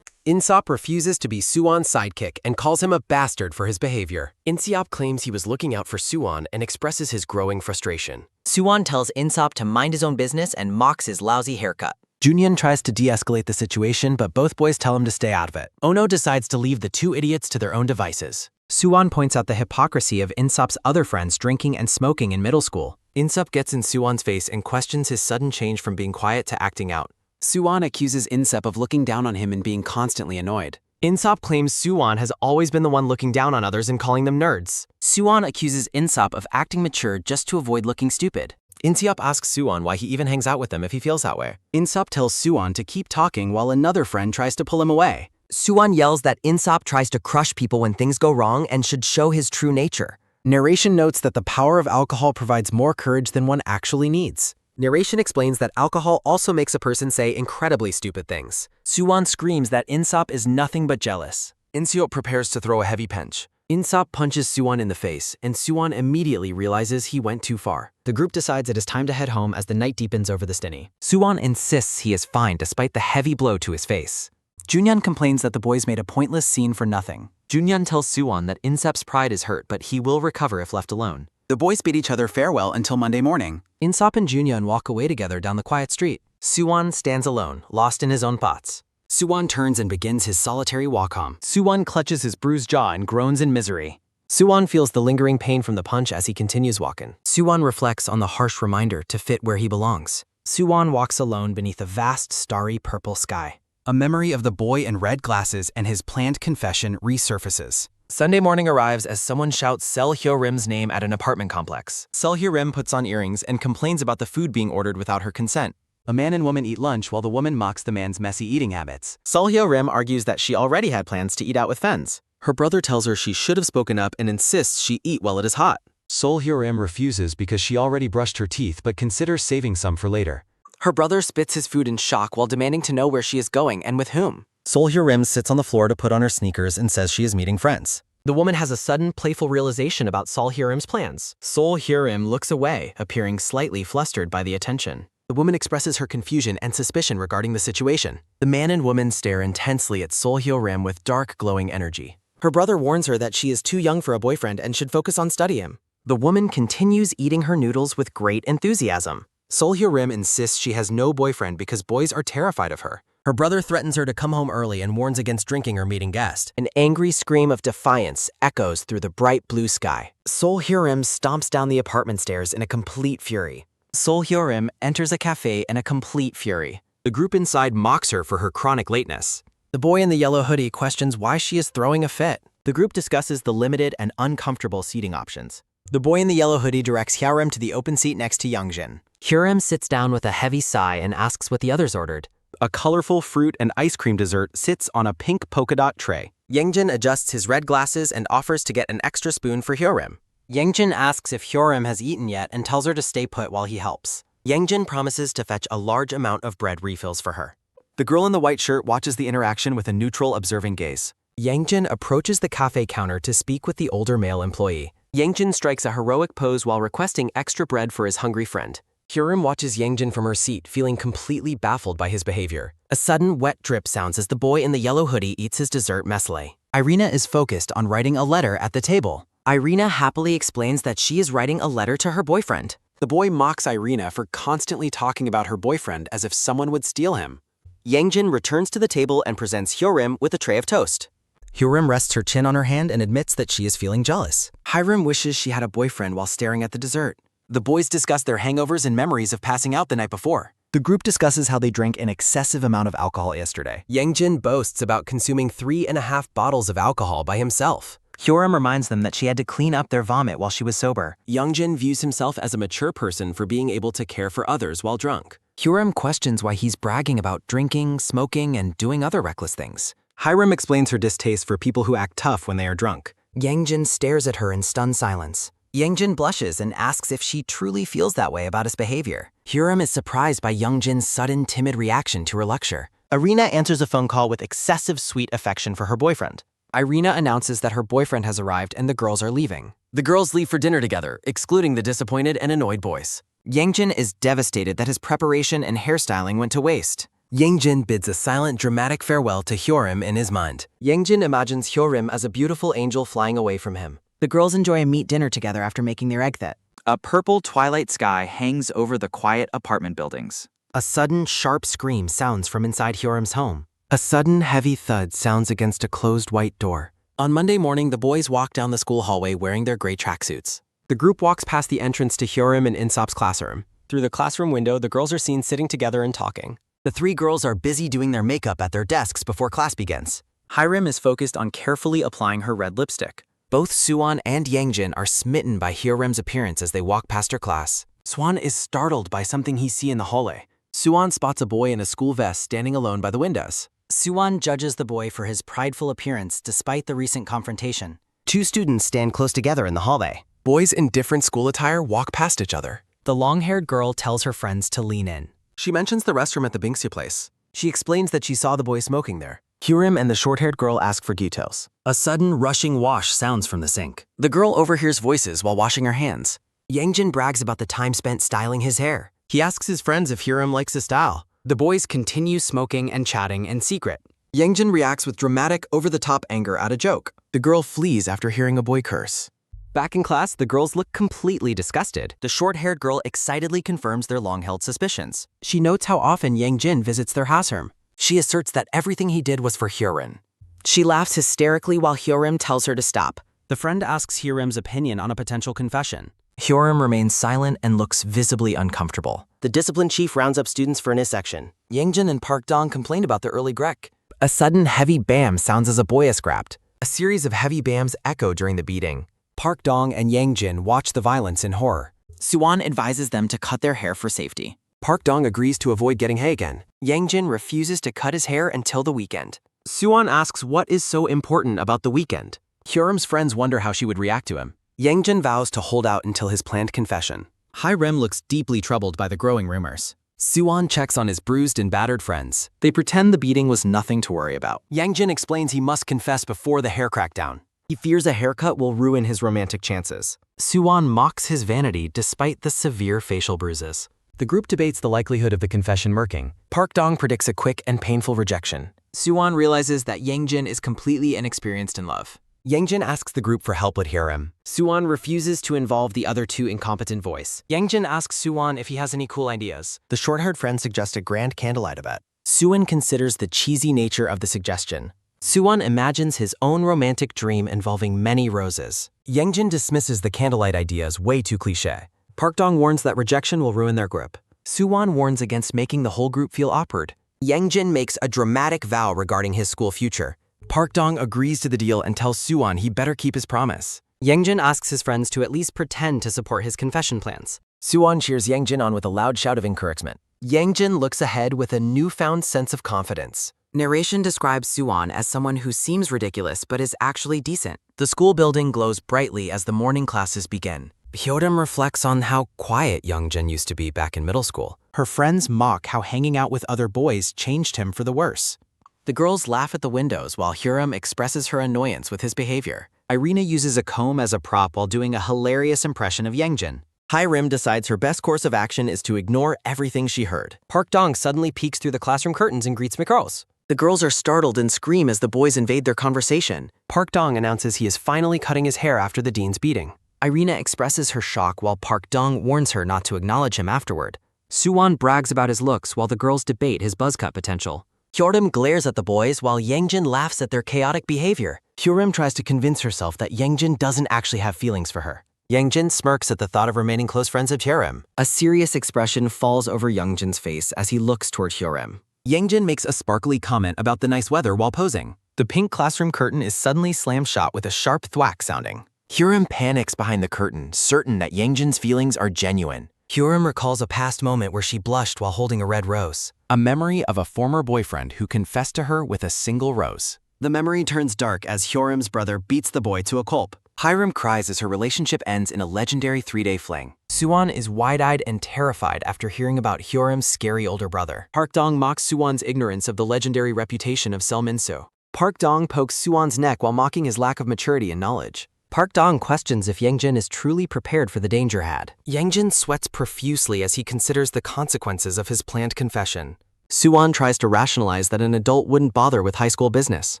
[SPEAKER 1] Inseop refuses to be Suwon's sidekick and calls him a bastard for his behavior.
[SPEAKER 9] Inseop claims he was looking out for Suwon and expresses his growing frustration.
[SPEAKER 10] Suwon tells Inseop to mind his own business and mocks his lousy haircut.
[SPEAKER 2] Junhyun tries to de-escalate the situation, but both boys tell him to stay out of it.
[SPEAKER 9] Ono decides to leave the two idiots to their own devices.
[SPEAKER 3] Suwon points out the hypocrisy of Inseop's other friends drinking and smoking in middle school.
[SPEAKER 1] Inseop gets in Suwon's face and questions his sudden change from being quiet to acting out. Suwon accuses Inseop of looking down on him and being constantly annoyed.
[SPEAKER 9] Inseop claims Suwon has always been the one looking down on others and calling them nerds.
[SPEAKER 8] Suwon accuses Inseop of acting mature just to avoid looking stupid.
[SPEAKER 2] Inseop asks Suwon why he even hangs out with them if he feels that way.
[SPEAKER 3] Inseop tells Suwon to keep talking while another friend tries to pull him away.
[SPEAKER 11] Suwon yells that Inseop tries to crush people when things go wrong and should show his true nature.
[SPEAKER 2] Narration notes that the power of alcohol provides more courage than one actually needs.
[SPEAKER 9] Narration explains that alcohol also makes a person say incredibly stupid things.
[SPEAKER 2] Suwon screams that Inseop is nothing but jealous.
[SPEAKER 1] Inseop prepares to throw a heavy punch.
[SPEAKER 9] Inseop punches Suwon in the face, and Suwon immediately realizes he went too far.
[SPEAKER 3] The group decides it is time to head home as the night deepens over the Stiny.
[SPEAKER 9] Suwon insists he is fine despite the heavy blow to his face.
[SPEAKER 3] Junhyun complains that the boys made a pointless scene for nothing.
[SPEAKER 9] Junhyun tells Suwon that Inseop's pride is hurt, but he will recover if left alone.
[SPEAKER 12] The boys bid each other farewell until Monday morning.
[SPEAKER 3] Inseop and Junhyun walk away together down the quiet street.
[SPEAKER 9] Suwon stands alone, lost in his own thoughts.
[SPEAKER 1] Suwon turns and begins his solitary walk home.
[SPEAKER 2] Suwon clutches his bruised jaw and groans in misery.
[SPEAKER 9] Suwon feels the lingering pain from the punch as he continues walking.
[SPEAKER 3] Suwon reflects on the harsh reminder to fit where he belongs. Suwon walks alone beneath a vast, starry purple sky.
[SPEAKER 12] A memory of the boy in red glasses and his planned confession resurfaces.
[SPEAKER 6] Sunday morning arrives as someone shouts Sel Hyo-rim's name at an apartment complex.
[SPEAKER 2] Sel Hyo-rim puts on earrings and complains about the food being ordered without her consent.
[SPEAKER 12] A man and woman eat lunch while the woman mocks the man's messy eating habits.
[SPEAKER 2] Sel Hyo-rim argues that she already had plans to eat out with friends. Her brother tells her she should have spoken up and insists she eat while it is hot.
[SPEAKER 13] Sol Hyo-rim refuses because she already brushed her teeth but considers saving some for later.
[SPEAKER 8] Her brother spits his food in shock while demanding to know where she is going and with whom.
[SPEAKER 2] Sol Hyo-rim sits on the floor to put on her sneakers and says she is meeting friends.
[SPEAKER 3] The woman has a sudden, playful realization about Sol Hyo-rim's plans. Sol Hyo-rim looks away, appearing slightly flustered by the attention.
[SPEAKER 9] The woman expresses her confusion and suspicion regarding the situation. The man and woman stare intensely at Sol Hyo-rim with dark, glowing energy.
[SPEAKER 3] Her brother warns her that she is too young for a boyfriend and should focus on studying.
[SPEAKER 9] The woman continues eating her noodles with great enthusiasm. Sol Hyo-rim insists she has no boyfriend because boys are terrified of her.
[SPEAKER 2] Her brother threatens her to come home early and warns against drinking or meeting guests.
[SPEAKER 9] An angry scream of defiance echoes through the bright blue sky. Sol Hyo-rim stomps down the apartment stairs in a complete fury.
[SPEAKER 3] Sol Hyo-rim enters a cafe in a complete fury.
[SPEAKER 9] The group inside mocks her for her chronic lateness.
[SPEAKER 3] The boy in the yellow hoodie questions why she is throwing a fit. The group discusses the limited and uncomfortable seating options. The boy in the yellow hoodie directs Hyo-rim to the open seat next to Youngjin.
[SPEAKER 10] Hyo-rim sits down with a heavy sigh and asks what the others ordered.
[SPEAKER 3] A colorful fruit and ice cream dessert sits on a pink polka dot tray.
[SPEAKER 2] Yangjin adjusts his red glasses and offers to get an extra spoon for Hyorim.
[SPEAKER 7] Yangjin asks if Hyorim has eaten yet and tells her to stay put while he helps.
[SPEAKER 2] Yangjin promises to fetch a large amount of bread refills for her.
[SPEAKER 3] The girl in the white shirt watches the interaction with a neutral, observing gaze.
[SPEAKER 2] Yangjin approaches the cafe counter to speak with the older male employee. Yangjin strikes a heroic pose while requesting extra bread for his hungry friend. Hyorim watches Yangjin from her seat, feeling completely baffled by his behavior. A sudden wet drip sounds as the boy in the yellow hoodie eats his dessert messily.
[SPEAKER 12] Irina is focused on writing a letter at the table.
[SPEAKER 10] Irina happily explains that she is writing a letter to her boyfriend.
[SPEAKER 3] The boy mocks Irina for constantly talking about her boyfriend as if someone would steal him.
[SPEAKER 2] Yangjin returns to the table and presents Hyorim with a tray of toast.
[SPEAKER 12] Hyorim rests her chin on her hand and admits that she is feeling jealous.
[SPEAKER 10] Hiram wishes she had a boyfriend while staring at the dessert.
[SPEAKER 3] The boys discuss their hangovers and memories of passing out the night before.
[SPEAKER 5] The group discusses how they drank an excessive amount of alcohol yesterday.
[SPEAKER 2] Yangjin boasts about consuming 3.5 bottles of alcohol by himself.
[SPEAKER 7] Hyorim reminds them that she had to clean up their vomit while she was sober.
[SPEAKER 2] Yangjin views himself as a mature person for being able to care for others while drunk.
[SPEAKER 10] Hyorim questions why he's bragging about drinking, smoking, and doing other reckless things.
[SPEAKER 3] Hiram explains her distaste for people who act tough when they are drunk.
[SPEAKER 10] Yangjin stares at her in stunned silence.
[SPEAKER 12] Yangjin blushes and asks if she truly feels that way about his behavior.
[SPEAKER 10] Hyorim is surprised by Yangjin's sudden, timid reaction to her lecture.
[SPEAKER 7] Irina answers a phone call with excessive sweet affection for her boyfriend.
[SPEAKER 10] Irina announces that her boyfriend has arrived and the girls are leaving.
[SPEAKER 2] The girls leave for dinner together, excluding the disappointed and annoyed boys.
[SPEAKER 10] Yangjin is devastated that his preparation and hairstyling went to waste.
[SPEAKER 2] Yangjin bids a silent, dramatic farewell to Hyorim in his mind. Yangjin imagines Hyorim as a beautiful angel flying away from him.
[SPEAKER 10] The girls enjoy a meat dinner together after making their egg that.
[SPEAKER 14] A purple twilight sky hangs over the quiet apartment buildings.
[SPEAKER 2] A sudden, sharp scream sounds from inside Hyorim's home. A sudden, heavy thud sounds against a closed white door. On Monday morning, the boys walk down the school hallway wearing their gray tracksuits. The group walks past the entrance to Hyorim and Insop's classroom. Through the classroom window, the girls are seen sitting together and talking.
[SPEAKER 12] The three girls are busy doing their makeup at their desks before class begins.
[SPEAKER 7] Hiram is focused on carefully applying her red lipstick.
[SPEAKER 2] Both Suwon and Yangjin are smitten by Hyorim's appearance as they walk past her class. Suwon is startled by something he sees in the hallway. Suwon spots a boy in a school vest standing alone by the windows.
[SPEAKER 12] Suwon judges the boy for his prideful appearance despite the recent confrontation.
[SPEAKER 2] Two students stand close together in the hallway. Boys in different school attire walk past each other.
[SPEAKER 12] The long-haired girl tells her friends to lean in.
[SPEAKER 2] She mentions the restroom at the Binxia place. She explains that she saw the boy smoking there. Hyorim and the short-haired girl ask for details.
[SPEAKER 12] A sudden rushing wash sounds from the sink.
[SPEAKER 2] The girl overhears voices while washing her hands. Yangjin brags about the time spent styling his hair. He asks his friends if Hyorim likes his style.
[SPEAKER 12] The boys continue smoking and chatting in secret.
[SPEAKER 2] Yangjin reacts with dramatic, over-the-top anger at a joke. The girl flees after hearing a boy curse. Back in class, the girls look completely disgusted.
[SPEAKER 12] The short-haired girl excitedly confirms their long-held suspicions.
[SPEAKER 2] She notes how often Yangjin visits their classroom. She asserts that everything he did was for Hyorim.
[SPEAKER 10] She laughs hysterically while Hyorim tells her to stop.
[SPEAKER 12] The friend asks Hyorim's opinion on a potential confession.
[SPEAKER 2] Hyorim remains silent and looks visibly uncomfortable. The discipline chief rounds up students for an dissection. Yangjin and Park Dong complain about the early Grek. A sudden heavy bam sounds as a boy is grabbed. A series of heavy bams echo during the beating. Park Dong and Yangjin watch the violence in horror.
[SPEAKER 10] Suwon advises them to cut their hair for safety.
[SPEAKER 2] Park Dong agrees to avoid getting hay again. Yangjin refuses to cut his hair until the weekend. Suwon asks what is so important about the weekend. Hyorim's friends wonder how she would react to him. Yangjin vows to hold out until his planned confession.
[SPEAKER 12] Hiram looks deeply troubled by the growing rumors.
[SPEAKER 2] Suwon checks on his bruised and battered friends.
[SPEAKER 7] They pretend the beating was nothing to worry about.
[SPEAKER 2] Yangjin explains he must confess before the hair crackdown. He fears a haircut will ruin his romantic chances. Suwon mocks his vanity despite the severe facial bruises. The group debates the likelihood of the confession murking. Park Dong predicts a quick and painful rejection.
[SPEAKER 10] Suwon realizes that Yangjin is completely inexperienced in love.
[SPEAKER 2] Yangjin asks the group for help with Hyorim. Suwon refuses to involve the other two incompetent voice. Yangjin asks Suwon if he has any cool ideas. The short-haired friend suggests a grand candlelight event. Suwon considers the cheesy nature of the suggestion. Suwon imagines his own romantic dream involving many roses. Yangjin dismisses the candlelight idea as way too cliché. Park Dong warns that rejection will ruin their group. Suwon warns against making the whole group feel awkward. Yangjin makes a dramatic vow regarding his school future. Park Dong agrees to the deal and tells Suwon he better keep his promise. Yangjin asks his friends to at least pretend to support his confession plans. Suwon cheers Yangjin on with a loud shout of encouragement. Yangjin looks ahead with a newfound sense of confidence.
[SPEAKER 10] Narration describes Suwon as someone who seems ridiculous but is actually decent.
[SPEAKER 2] The school building glows brightly as the morning classes begin. Hyorim reflects on how quiet Youngjin used to be back in middle school.
[SPEAKER 5] Her friends mock how hanging out with other boys changed him for the worse.
[SPEAKER 7] The girls laugh at the windows while Hyorim expresses her annoyance with his behavior.
[SPEAKER 12] Irina uses a comb as a prop while doing a hilarious impression of Yangjin.
[SPEAKER 9] Hyerim decides her best course of action is to ignore everything she heard. Park Dong suddenly peeks through the classroom curtains and greets McGirls.
[SPEAKER 2] The girls are startled and scream as the boys invade their conversation. Park Dong announces he is finally cutting his hair after the dean's beating.
[SPEAKER 10] Irina expresses her shock while Park Dong warns her not to acknowledge him afterward. Suwon brags about his looks while the girls debate his buzz cut potential.
[SPEAKER 9] Hyorim glares at the boys while Yangjin laughs at their chaotic behavior.
[SPEAKER 2] Hyorim tries to convince herself that Yangjin doesn't actually have feelings for her. Yangjin smirks at the thought of remaining close friends of Hyorim.
[SPEAKER 10] A serious expression falls over Youngjin's face as he looks toward Hyorim.
[SPEAKER 12] Yangjin makes a sparkly comment about the nice weather while posing.
[SPEAKER 2] The pink classroom curtain is suddenly slammed shut with a sharp thwack sounding.
[SPEAKER 6] Hyorim panics behind the curtain, certain that Yangjin's feelings are genuine.
[SPEAKER 2] Hyorim recalls a past moment where she blushed while holding a red rose.
[SPEAKER 5] A memory of a former boyfriend who confessed to her with a single rose.
[SPEAKER 12] The memory turns dark as Hyorim's brother beats the boy to a pulp.
[SPEAKER 6] Hyerim cries as her relationship ends in a legendary 3-day fling.
[SPEAKER 2] Suwon is wide-eyed and terrified after hearing about Hyorim's scary older brother. Park Dong mocks Suwon's ignorance of the legendary reputation of Selminso. Park Dong pokes Suwon's neck while mocking his lack of maturity and knowledge.
[SPEAKER 9] Park Dong questions if Yangjin is truly prepared for the danger had.
[SPEAKER 2] Yangjin sweats profusely as he considers the consequences of his planned confession. Suwon tries to rationalize that an adult wouldn't bother with high school business.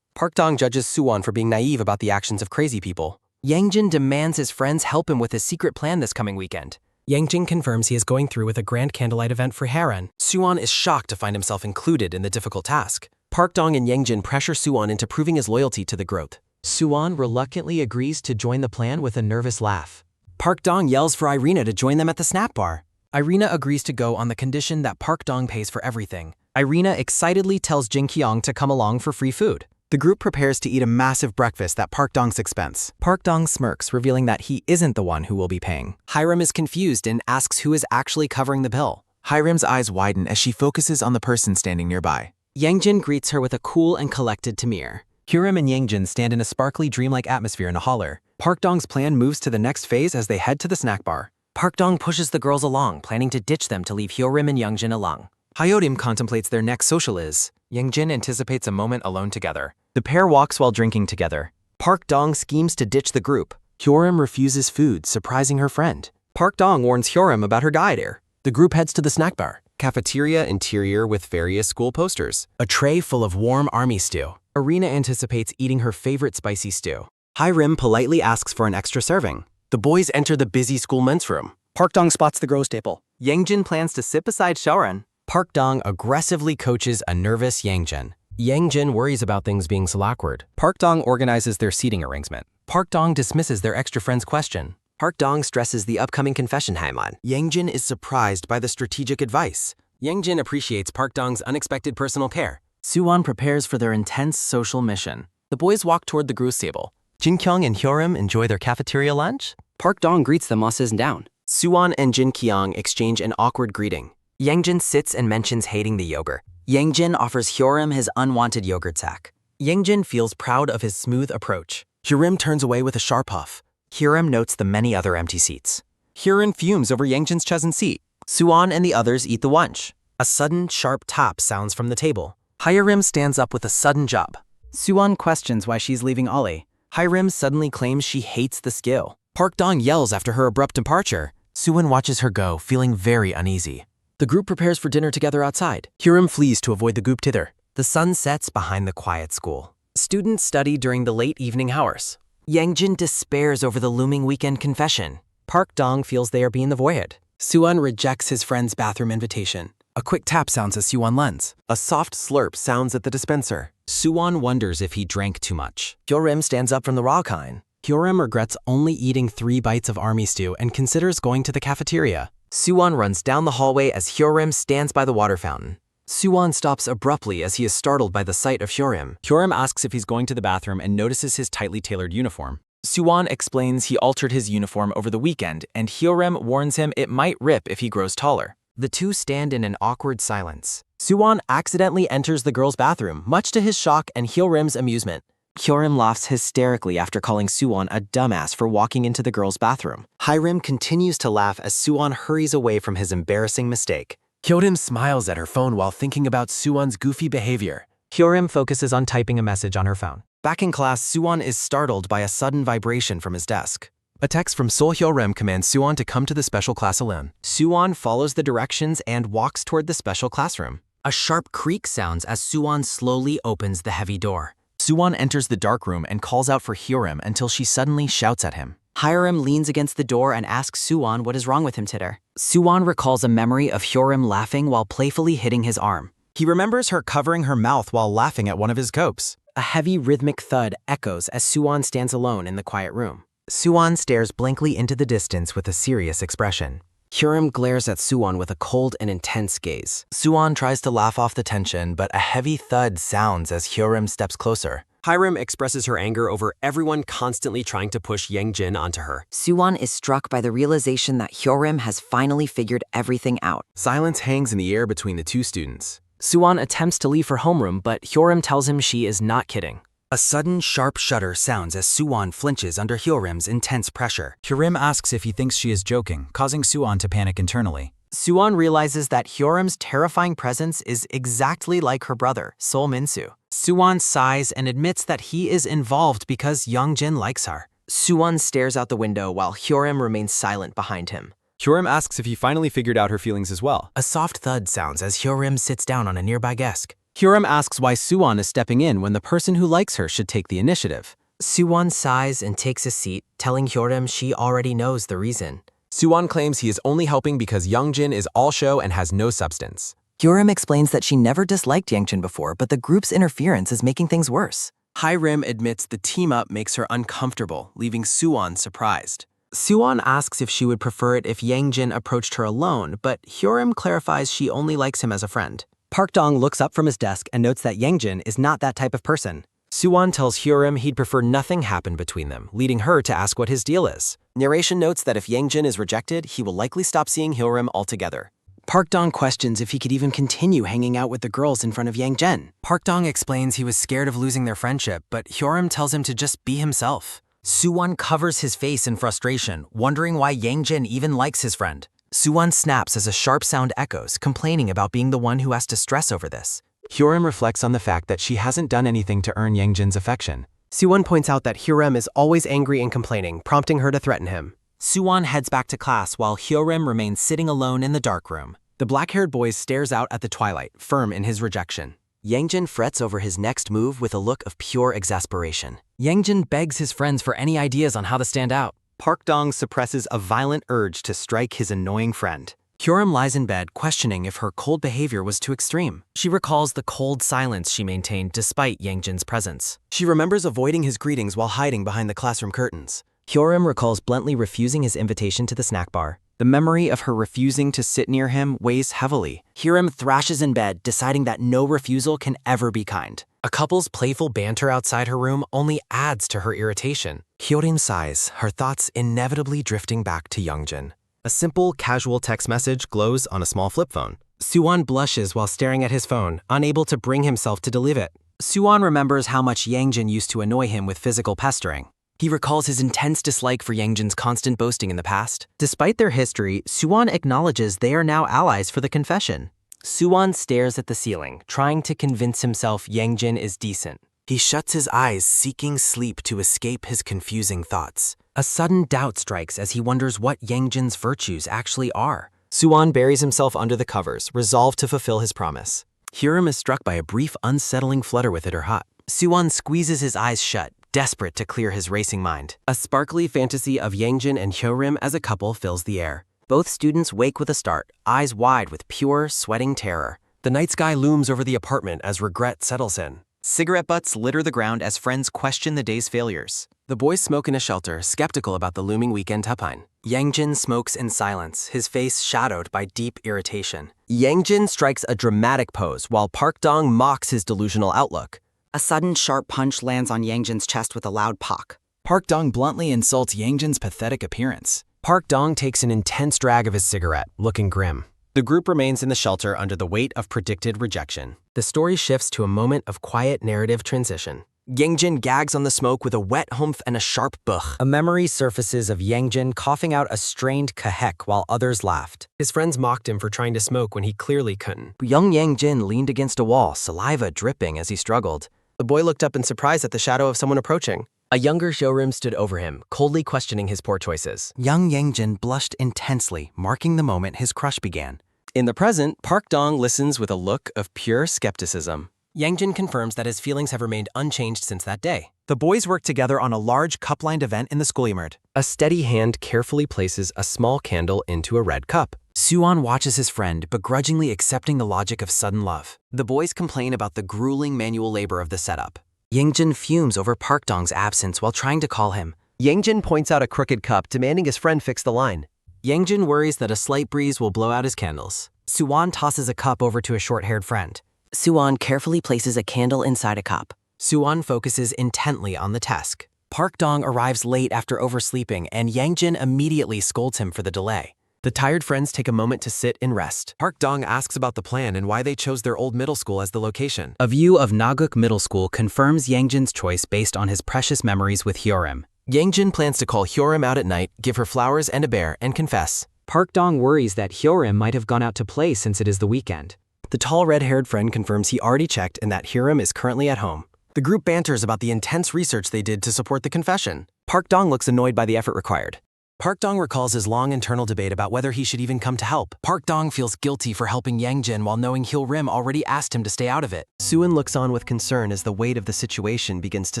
[SPEAKER 2] Park Dong judges Suwon for being naive about the actions of crazy people.
[SPEAKER 9] Yangjin demands his friends help him with his secret plan this coming weekend.
[SPEAKER 2] Yangjin confirms he is going through with a grand candlelight event for Haren. Suwon is shocked to find himself included in the difficult task. Park Dong and Yangjin pressure Suwon into proving his loyalty to the growth.
[SPEAKER 9] Suwon reluctantly agrees to join the plan with a nervous laugh.
[SPEAKER 2] Park Dong yells for Irina to join them at the snack bar. Irina agrees to go on the condition that Park Dong pays for everything. Irina excitedly tells Jin Kyung to come along for free food.
[SPEAKER 12] The group prepares to eat a massive breakfast at Park Dong's expense.
[SPEAKER 2] Park Dong smirks, revealing that he isn't the one who will be paying. Hyerim is confused and asks who is actually covering the bill.
[SPEAKER 6] Hyerim's eyes widen as she focuses on the person standing nearby.
[SPEAKER 10] Yangjin greets her with a cool and collected Tamir.
[SPEAKER 12] Hyorim and Yangjin stand in a sparkly dreamlike atmosphere in a holler. Park Dong's plan moves to the next phase as they head to the snack bar.
[SPEAKER 9] Park Dong pushes the girls along, planning to ditch them to leave Hyorim and Youngjin alone.
[SPEAKER 2] Hyorim contemplates their next social is. Yangjin anticipates a moment alone together. The pair walks while drinking together. Park Dong schemes to ditch the group. Hyorim refuses food, surprising her friend. Park Dong warns Hyorim about her guide air. The group heads to the snack bar.
[SPEAKER 1] Cafeteria interior with various school posters.
[SPEAKER 2] A tray full of warm army stew. Irina anticipates eating her favorite spicy stew.
[SPEAKER 12] Hyerim politely asks for an extra serving.
[SPEAKER 2] The boys enter the busy school men's room.
[SPEAKER 15] Park Dong spots the girls' table.
[SPEAKER 10] Yangjin plans to sit beside Shaoran.
[SPEAKER 2] Park Dong aggressively coaches a nervous Yangjin. Yangjin worries about things being so awkward. Park Dong organizes their seating arrangement. Park Dong dismisses their extra friend's question.
[SPEAKER 9] Park Dong stresses the upcoming confession Haimon.
[SPEAKER 2] Yangjin is surprised by the strategic advice. Yangjin appreciates Park Dong's unexpected personal care.
[SPEAKER 10] Suwon prepares for their intense social mission.
[SPEAKER 2] The boys walk toward the gru's table.
[SPEAKER 9] Jin Kyung and Hyorim enjoy their cafeteria lunch.
[SPEAKER 10] Park Dong greets them while sitting down.
[SPEAKER 2] Suwon and Jin Kyung exchange an awkward greeting.
[SPEAKER 9] Yangjin sits and mentions hating the yogurt.
[SPEAKER 10] Yangjin offers Hyorim his unwanted yogurt sack.
[SPEAKER 2] Yangjin feels proud of his smooth approach. Hyorim turns away with a sharp huff.
[SPEAKER 9] Hyorim notes the many other empty seats.
[SPEAKER 2] Hyorim fumes over Yangjin's chosen seat.
[SPEAKER 9] Suwon and the others eat the lunch.
[SPEAKER 2] A sudden, sharp tap sounds from the table. Hyerim stands up with a sudden job.
[SPEAKER 10] Suwon questions why she's leaving Ollie.
[SPEAKER 2] Hyerim suddenly claims she hates the skill. Park Dong yells after her abrupt departure. Suwon watches her go, feeling very uneasy. The group prepares for dinner together outside. Hyerim flees to avoid the group thither.
[SPEAKER 9] The sun sets behind the quiet school.
[SPEAKER 2] Students study during the late evening hours.
[SPEAKER 9] Yangjin despairs over the looming weekend confession.
[SPEAKER 2] Park Dong feels they are being avoided. Suwon rejects his friend's bathroom invitation. A quick tap sounds as Suwon lends.
[SPEAKER 6] A soft slurp sounds at the dispenser.
[SPEAKER 12] Suwon wonders if he drank too much.
[SPEAKER 2] Hyorim stands up from the raw kind. Hyorim regrets only eating 3 bites of army stew and considers going to the cafeteria.
[SPEAKER 9] Suwon runs down the hallway as Hyorim stands by the water fountain.
[SPEAKER 2] Suwon stops abruptly as he is startled by the sight of Hyorim.
[SPEAKER 12] Hyorim asks if he's going to the bathroom and notices his tightly tailored uniform.
[SPEAKER 5] Suwon explains he altered his uniform over the weekend, and Hyorim warns him it might rip if he grows taller.
[SPEAKER 3] The two stand in an awkward silence. Suwon accidentally enters the girls' bathroom, much to his shock and Hyorim's amusement. Hyorim laughs hysterically after calling Suwon a dumbass for walking into the girls' bathroom. Hyrim continues to laugh as Suwon hurries away from his embarrassing mistake.
[SPEAKER 2] Hyorim smiles at her phone while thinking about Suwon's goofy behavior.
[SPEAKER 3] Hyorim focuses on typing a message on her phone. Back in class, Suwon is startled by a sudden vibration from his desk.
[SPEAKER 2] A text from Sol Hyorim commands Suwon to come to the special class alone.
[SPEAKER 3] Suwon follows the directions and walks toward the special classroom.
[SPEAKER 10] A sharp creak sounds as Suwon slowly opens the heavy door.
[SPEAKER 5] Suwon enters the dark room and calls out for Hyorim until she suddenly shouts at him.
[SPEAKER 10] Hyrim leans against the door and asks Suwon what is wrong with him today. Suwon recalls a memory of Hyorim laughing while playfully hitting his arm.
[SPEAKER 3] He remembers her covering her mouth while laughing at one of his copes. A heavy rhythmic thud echoes as Suwon stands alone in the quiet room. Suwon stares blankly into the distance with a serious expression. Hyorim glares at Suwon with a cold and intense gaze. Suwon tries to laugh off the tension, but a heavy thud sounds as Hyorim steps closer.
[SPEAKER 9] Hyrim expresses her anger over everyone constantly trying to push Yangjin onto her.
[SPEAKER 8] Suwon is struck by the realization that Hyorim has finally figured everything out.
[SPEAKER 2] Silence hangs in the air between the two students.
[SPEAKER 3] Suwon attempts to leave her homeroom, but Hyorim tells him she is not kidding.
[SPEAKER 12] A sudden, sharp shudder sounds as Suwon flinches under Hyorim's intense pressure. Hyorim asks if he thinks she is joking, causing Suwon to panic internally.
[SPEAKER 3] Suwon realizes that Hyorim's terrifying presence is exactly like her brother, Sol Minsu. Suwon sighs and admits that he is involved because Youngjin likes her. Suwon stares out the window while Hyorim remains silent behind him.
[SPEAKER 13] Hyorim asks if he finally figured out her feelings as well.
[SPEAKER 3] A soft thud sounds as Hyorim sits down on a nearby desk. Hyorim asks why Suwon is stepping in when the person who likes her should take the initiative. Suwon sighs and takes a seat, telling Hyorim she already knows the reason.
[SPEAKER 2] Suwon claims he is only helping because Youngjin is all show and has no substance.
[SPEAKER 8] Hyorim explains that she never disliked Yangjin before, but the group's interference is making things worse.
[SPEAKER 3] Hyrim admits the team-up makes her uncomfortable, leaving Suwon surprised. Suwon asks if she would prefer it if Yangjin approached her alone, but Hyorim clarifies she only likes him as a friend. Park Dong looks up from his desk and notes that Yangjin is not that type of person. Suwon tells Hyorim he'd prefer nothing happen between them, leading her to ask what his deal is. Narration notes that if Yangjin is rejected, he will likely stop seeing Hyorim altogether. Park Dong questions if he could even continue hanging out with the girls in front of Yangjin. Park Dong explains he was scared of losing their friendship, but Hyorim tells him to just be himself.
[SPEAKER 12] Suwon covers his face in frustration, wondering why Yangjin even likes his friend. Suwon snaps as a sharp sound echoes, complaining about being the one who has to stress over this.
[SPEAKER 2] Hyorim reflects on the fact that she hasn't done anything to earn Yangjin's affection.
[SPEAKER 3] Suwon points out that Hyorim is always angry and complaining, prompting her to threaten him.
[SPEAKER 12] Suwon heads back to class while Hyorim remains sitting alone in the dark room.
[SPEAKER 3] The black-haired boy stares out at the twilight, firm in his rejection.
[SPEAKER 10] Yangjin frets over his next move with a look of pure exasperation.
[SPEAKER 7] Yangjin begs his friends for any ideas on how to stand out.
[SPEAKER 3] Park Dong suppresses a violent urge to strike his annoying friend.
[SPEAKER 7] Hyorim lies in bed, questioning if her cold behavior was too extreme. She recalls the cold silence she maintained despite Yangjin's presence.
[SPEAKER 3] She remembers avoiding his greetings while hiding behind the classroom curtains. Hyorim recalls bluntly refusing his invitation to the snack bar. The memory of her refusing to sit near him weighs heavily. Hyorim thrashes in bed, deciding that no refusal can ever be kind.
[SPEAKER 7] A couple's playful banter outside her room only adds to her irritation.
[SPEAKER 3] Hyorim sighs, her thoughts inevitably drifting back to Youngjin. A simple, casual text message glows on a small flip phone. Suwon blushes while staring at his phone, unable to bring himself to delete it. Suwon remembers how much Yangjin used to annoy him with physical pestering.
[SPEAKER 7] He recalls his intense dislike for Yangjin's constant boasting in the past.
[SPEAKER 3] Despite their history, Suwon acknowledges they are now allies for the confession. Suwon stares at the ceiling, trying to convince himself Yangjin is decent. He shuts his eyes, seeking sleep to escape his confusing thoughts. A sudden doubt strikes as he wonders what Yangjin's virtues actually are. Suwon buries himself under the covers, resolved to fulfill his promise. Hyorim is struck by a brief, unsettling flutter within her heart. Suwon squeezes his eyes shut, desperate to clear his racing mind. A sparkly fantasy of Yangjin and Hyorim as a couple fills the air. Both students wake with a start, eyes wide with pure, sweating terror. The night sky looms over the apartment as regret settles in.
[SPEAKER 12] Cigarette butts litter the ground as friends question the day's failures.
[SPEAKER 3] The boys smoke in a shelter, skeptical about the looming weekend tupine. Yangjin smokes in silence, his face shadowed by deep irritation. Yangjin strikes a dramatic pose while Park Dong mocks his delusional outlook.
[SPEAKER 8] A sudden sharp punch lands on Yangjin's chest with a loud pock.
[SPEAKER 12] Park Dong bluntly insults Yangjin's pathetic appearance.
[SPEAKER 3] Park Dong takes an intense drag of his cigarette, looking grim.
[SPEAKER 2] The group remains in the shelter under the weight of predicted rejection. The story shifts to a moment of quiet narrative transition. Yangjin gags on the smoke with a wet humph and a sharp bugh.
[SPEAKER 3] A memory surfaces of Yangjin coughing out a strained kahek while others laughed.
[SPEAKER 2] His friends mocked him for trying to smoke when he clearly couldn't.
[SPEAKER 3] Young Yangjin leaned against a wall, saliva dripping as he struggled.
[SPEAKER 2] The boy looked up in surprise at the shadow of someone approaching. A younger Hyorim stood over him, coldly questioning his poor choices.
[SPEAKER 12] Young Yangjin blushed intensely, marking the moment his crush began.
[SPEAKER 2] In the present, Park Dong listens with a look of pure skepticism. Yangjin confirms that his feelings have remained unchanged since that day.
[SPEAKER 5] The boys work together on a large cup-lined event in the schoolyard.
[SPEAKER 2] A steady hand carefully places a small candle into a red cup.
[SPEAKER 3] Suwon watches his friend, begrudgingly accepting the logic of sudden love.
[SPEAKER 2] The boys complain about the grueling manual labor of the setup.
[SPEAKER 3] Yangjin fumes over Park Dong's absence while trying to call him.
[SPEAKER 9] Yangjin points out a crooked cup, demanding his friend fix the line.
[SPEAKER 2] Yangjin worries that a slight breeze will blow out his candles.
[SPEAKER 3] Suwon tosses a cup over to a short-haired friend.
[SPEAKER 8] Suwon carefully places a candle inside a cup.
[SPEAKER 2] Suwon focuses intently on the task.
[SPEAKER 3] Park Dong arrives late after oversleeping, and Yangjin immediately scolds him for the delay.
[SPEAKER 2] The tired friends take a moment to sit and rest.
[SPEAKER 9] Park Dong asks about the plan and why they chose their old middle school as the location.
[SPEAKER 12] A view of Naguk Middle School confirms Yangjin's choice based on his precious memories with Hyorim.
[SPEAKER 2] Yangjin plans to call Hyorim out at night, give her flowers and a bear, and confess.
[SPEAKER 10] Park Dong worries that Hyorim might have gone out to play since it is the weekend.
[SPEAKER 2] The tall red-haired friend confirms he already checked and that Hyorim is currently at home. The group banters about the intense research they did to support the confession.
[SPEAKER 3] Park Dong looks annoyed by the effort required.
[SPEAKER 2] Park Dong recalls his long internal debate about whether he should even come to help. Park Dong feels guilty for helping Yangjin while knowing Hyorim already asked him to stay out of it. Suwon looks on with concern as the weight of the situation begins to